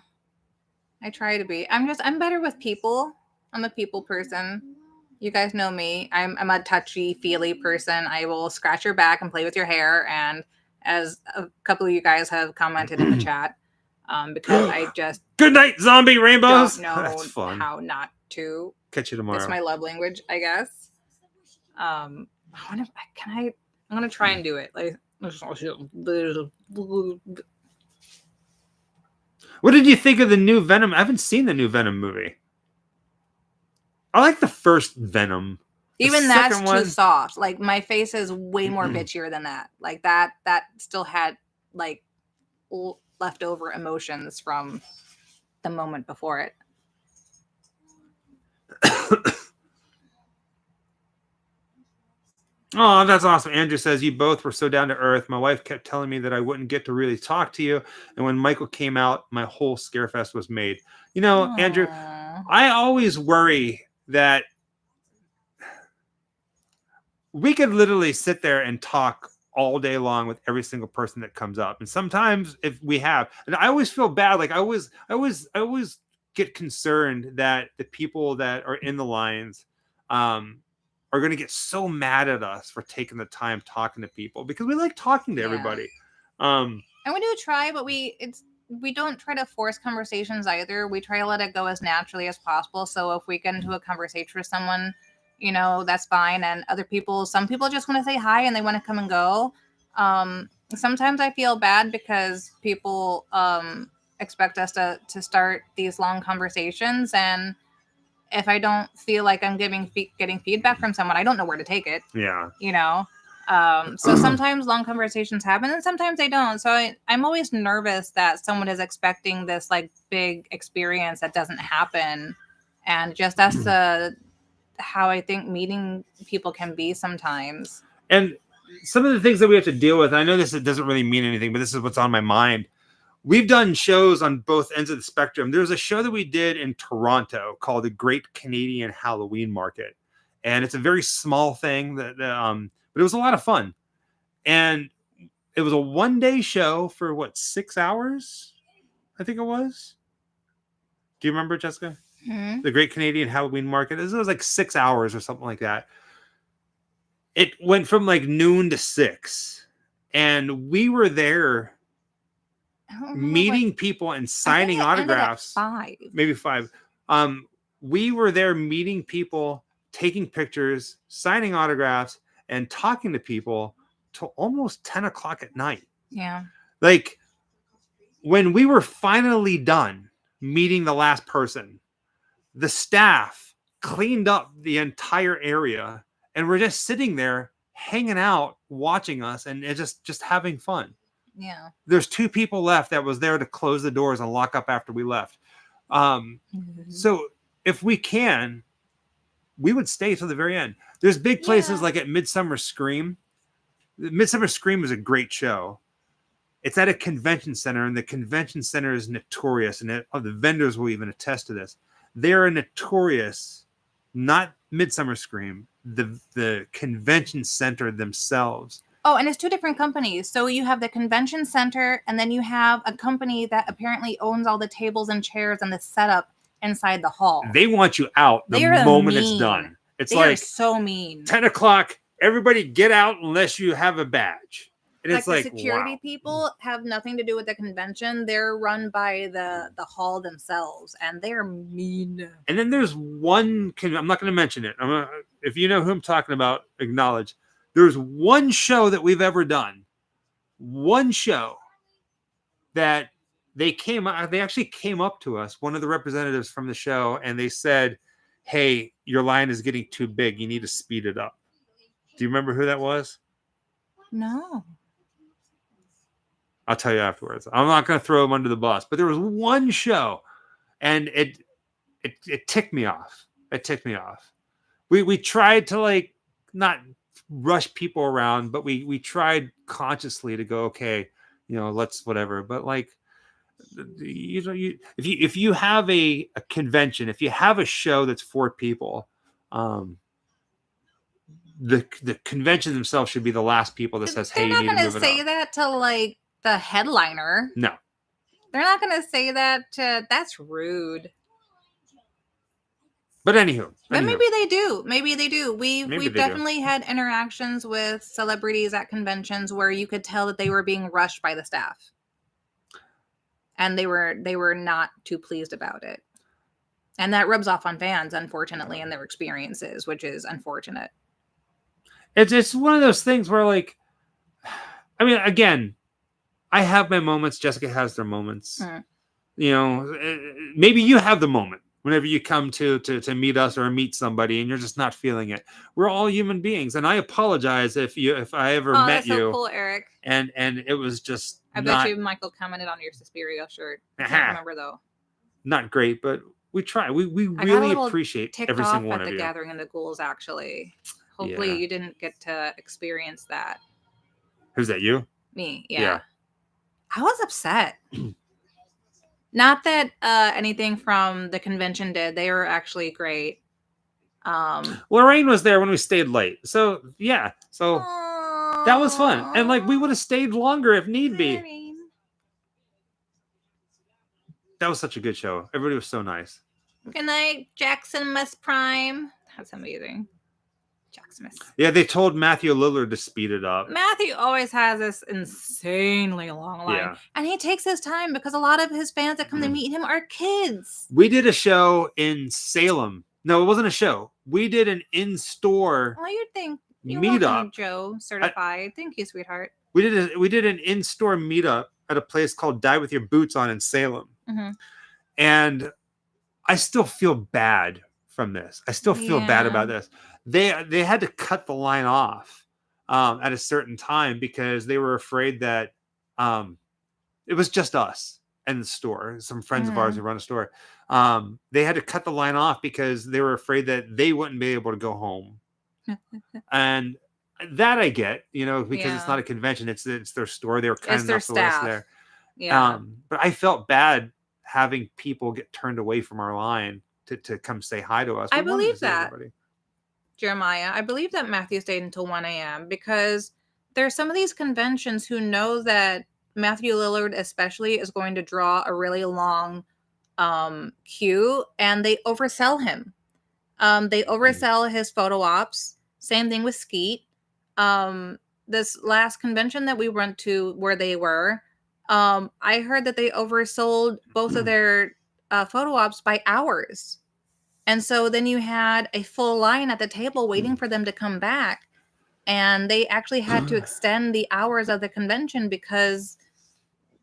I try to be. I'm better with people. I'm a people person. You guys know me. I'm a touchy, feely person. I will scratch your back and play with your hair. And as a couple of you guys have commented in the chat, because I just good night, zombie rainbows. don't know That's fun. how not to. Catch you tomorrow. It's my love language, I guess. I'm gonna try and do it. Like, what did you think of the new Venom? I haven't seen the new Venom movie. I like the first Venom. Even that's too soft. Like, my face is way more bitchier than that. Like, that still had like leftover emotions from the moment before it. Oh, that's awesome. Andrew says, you both were so down to earth. My wife kept telling me that I wouldn't get to really talk to you. And when Michael came out, my whole Scarefest was made. You know, Aww. Andrew, I always worry that we could literally sit there and talk all day long with every single person that comes up. And sometimes if we have, and I always feel bad. Like, I always get concerned that the people that are in the lines, are going to get so mad at us for taking the time talking to people, because we like talking to everybody. And we do try, but we don't try to force conversations either. We try to let it go as naturally as possible. So if we get into a conversation with someone, you know, that's fine. And some people just want to say hi and they want to come and go. Sometimes I feel bad because people expect us to start these long conversations, and if I don't feel like I'm getting feedback from someone, I don't know where to take it. Yeah. You know? So sometimes long conversations happen and sometimes they don't. So I'm always nervous that someone is expecting this like big experience that doesn't happen. And just that's how I think meeting people can be sometimes. And some of the things that we have to deal with, I know this doesn't really mean anything, but this is what's on my mind. We've done shows on both ends of the spectrum. There was a show that we did in Toronto called the Great Canadian Halloween Market. And it's a very small thing but it was a lot of fun. And it was a one-day show for 6 hours? I think it was. Do you remember, Jessica? Mm-hmm. The Great Canadian Halloween Market. It was like 6 hours or something like that. It went from like noon to 6. And we were there meeting people and signing autographs. 5. Maybe 5. We were there meeting people, taking pictures, signing autographs, and talking to people till almost 10 o'clock at night. Yeah. Like, when we were finally done meeting the last person, the staff cleaned up the entire area, and we're just sitting there hanging out, watching us, and just having fun. Yeah. There's 2 people left that was there to close the doors and lock up after we left. So if we can, we would stay till the very end. There's big places like at Midsummer Scream. Midsummer Scream is a great show. It's at a convention center, and the convention center is notorious, and the vendors will even attest to this. They're notorious, not Midsummer Scream, the convention center themselves. Oh, and it's 2 different companies. So you have the convention center, and then you have a company that apparently owns all the tables and chairs and the setup inside the hall. They want you out the moment it's done. It's they are so mean. 10 o'clock, everybody get out unless you have a badge. And it's like the security people have nothing to do with the convention. They're run by the hall themselves, and they're mean. And then there's one, I'm not going to mention it. If you know who I'm talking about, acknowledge. There's one show that we've ever done. One show that they actually came up to us, one of the representatives from the show, and they said, "Hey, your line is getting too big. You need to speed it up." Do you remember who that was? No. I'll tell you afterwards. I'm not going to throw him under the bus, but there was one show, and it ticked me off. It ticked me off. We tried to like not rush people around, but we tried consciously to go, okay, let's whatever. But like, if you have a convention, if you have a show that's for people, the convention themselves should be the last people that says, hey, you need to move it up. They're not going to say that to like the headliner. No. They're not going to say that to, that's rude. But anywho. But maybe they do. Maybe they do. We've definitely had interactions with celebrities at conventions where you could tell that they were being rushed by the staff. And they were not too pleased about it. And that rubs off on fans, unfortunately, and their experiences, which is unfortunate. It's one of those things where, like, I mean, again, I have my moments. Jessica has their moments. Maybe you have the moment whenever you come to meet us or meet somebody and you're just not feeling it. We're all human beings, and I apologize if I ever met that's you. So cool, Eric. And it was just. I bet you Michael commented on your Suspiria shirt. I can't remember though. Not great, but we try. We really appreciate every single one of you. At the Gathering of the Ghouls, actually. Hopefully you didn't get to experience that. Who's that? You? Me, yeah. I was upset. Not that anything from the convention did. They were actually great. Lorraine was there when we stayed late. So, yeah. So that was fun. And like we would have stayed longer if need be. That was such a good show. Everybody was so nice. Good night, Jackson Miss Prime. That's amazing. Jackson. Yeah, they told Matthew Lillard to speed it up. Matthew always has this insanely long line. And he takes his time because a lot of his fans that come to meet him are kids. We did a show in Salem. No, it wasn't a show. We did an in-store you'd think meetup. Joe, certified. Thank you, sweetheart. We did an in-store meetup at a place called Die With Your Boots On in Salem. Mm-hmm. And I still feel bad from this. I still feel bad about this. They had to cut the line off at a certain time because they were afraid that it was just us and the store. Some friends of ours who run a store. They had to cut the line off because they were afraid that they wouldn't be able to go home. And that I get, because it's not a convention. It's their store. They were kind enough to let us there. Yeah. But I felt bad having people get turned away from our line to come say hi to us. I believe that. Jeremiah, I believe that Matthew stayed until 1 a.m. because there's some of these conventions who know that Matthew Lillard especially is going to draw a really long queue, and they oversell him. They oversell his photo ops. Same thing with Skeet. This last convention that we went to where they were, I heard that they oversold both of their photo ops by hours. And so then you had a full line at the table waiting for them to come back. And they actually had to extend the hours of the convention because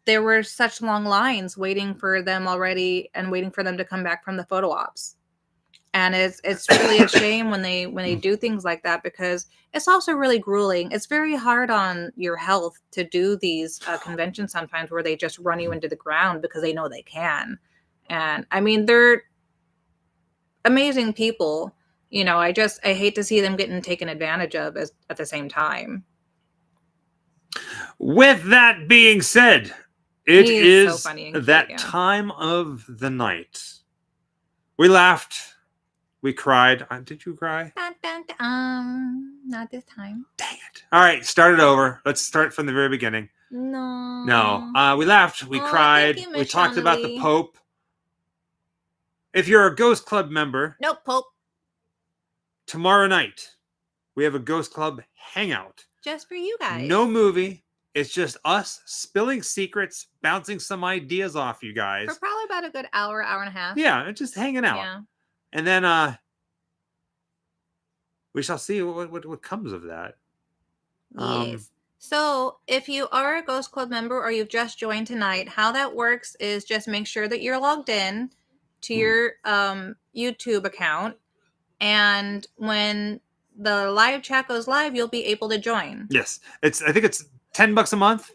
there were such long lines waiting for them already and waiting for them to come back from the photo ops. And it's really a shame when they do things like that because it's also really grueling. It's very hard on your health to do these conventions sometimes where they just run you into the ground because they know they can. And I mean, they're amazing people. I hate to see them getting taken advantage of at the same time. With that being said, it is so that time of the night. We laughed. We cried. Did you cry? Not this time. Dang it. All right, start it over. Let's start from the very beginning. No. We laughed. We cried. We talked about the Pope. If you're a Ghost Club member. Nope, Pope. Tomorrow night, we have a Ghost Club hangout. Just for you guys. No movie. It's just us spilling secrets, bouncing some ideas off you guys. For probably about a good hour and a half. Yeah, just hanging out. Yeah. And then we shall see what comes of that. Yes. So, if you are a Ghost Club member or you've just joined tonight, how that works is just make sure that you're logged in to your YouTube account, and when the live chat goes live, you'll be able to join. Yes, I think it's $10 a month,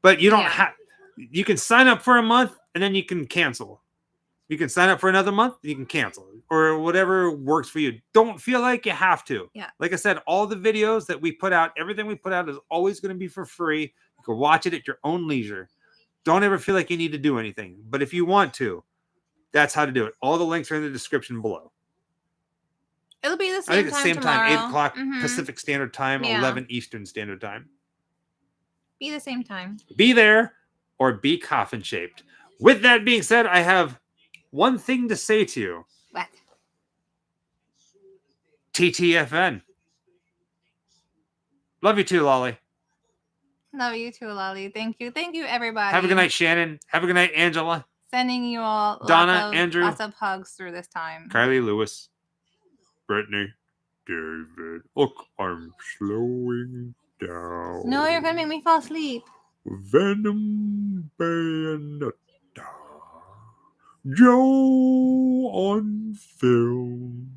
but you don't Yeah. have. You can sign up for a month and then you can cancel. You can sign up for another month, you can cancel, or whatever works for you. Don't feel like you have to. Yeah. Like I said, all the videos that we put out, everything we put out is always going to be for free. You can watch it at your own leisure. Don't ever feel like you need to do anything. But if you want to, that's how to do it. All the links are in the description below. It'll be the I same think it's time same tomorrow. time, 8 o'clock Mhm. Pacific Standard Time, Yeah. 11 Eastern Standard Time. Be the same time. Be there or be coffin shaped. With that being said, I have one thing to say to you. What? TTFN. Love you too, Lolly. Love you too, Lolly. Thank you. Thank you, everybody. Have a good night, Shannon. Have a good night, Angela. Sending you all Donna, Andrew, lots of hugs through this time. Kylie, Lewis, Brittany, David. Look, I'm slowing down. No, you're gonna make me fall asleep. Venom Bayonetta. Joe on film.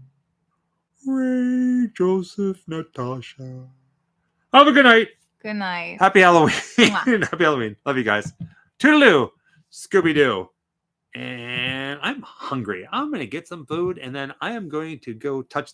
Ray, Joseph, Natasha. Have a good night. Good night. Happy Halloween. Mwah. Happy Halloween. Love you guys. Toodaloo. Scooby-Doo. And I'm hungry. I'm going to get some food, and then I am going to go touch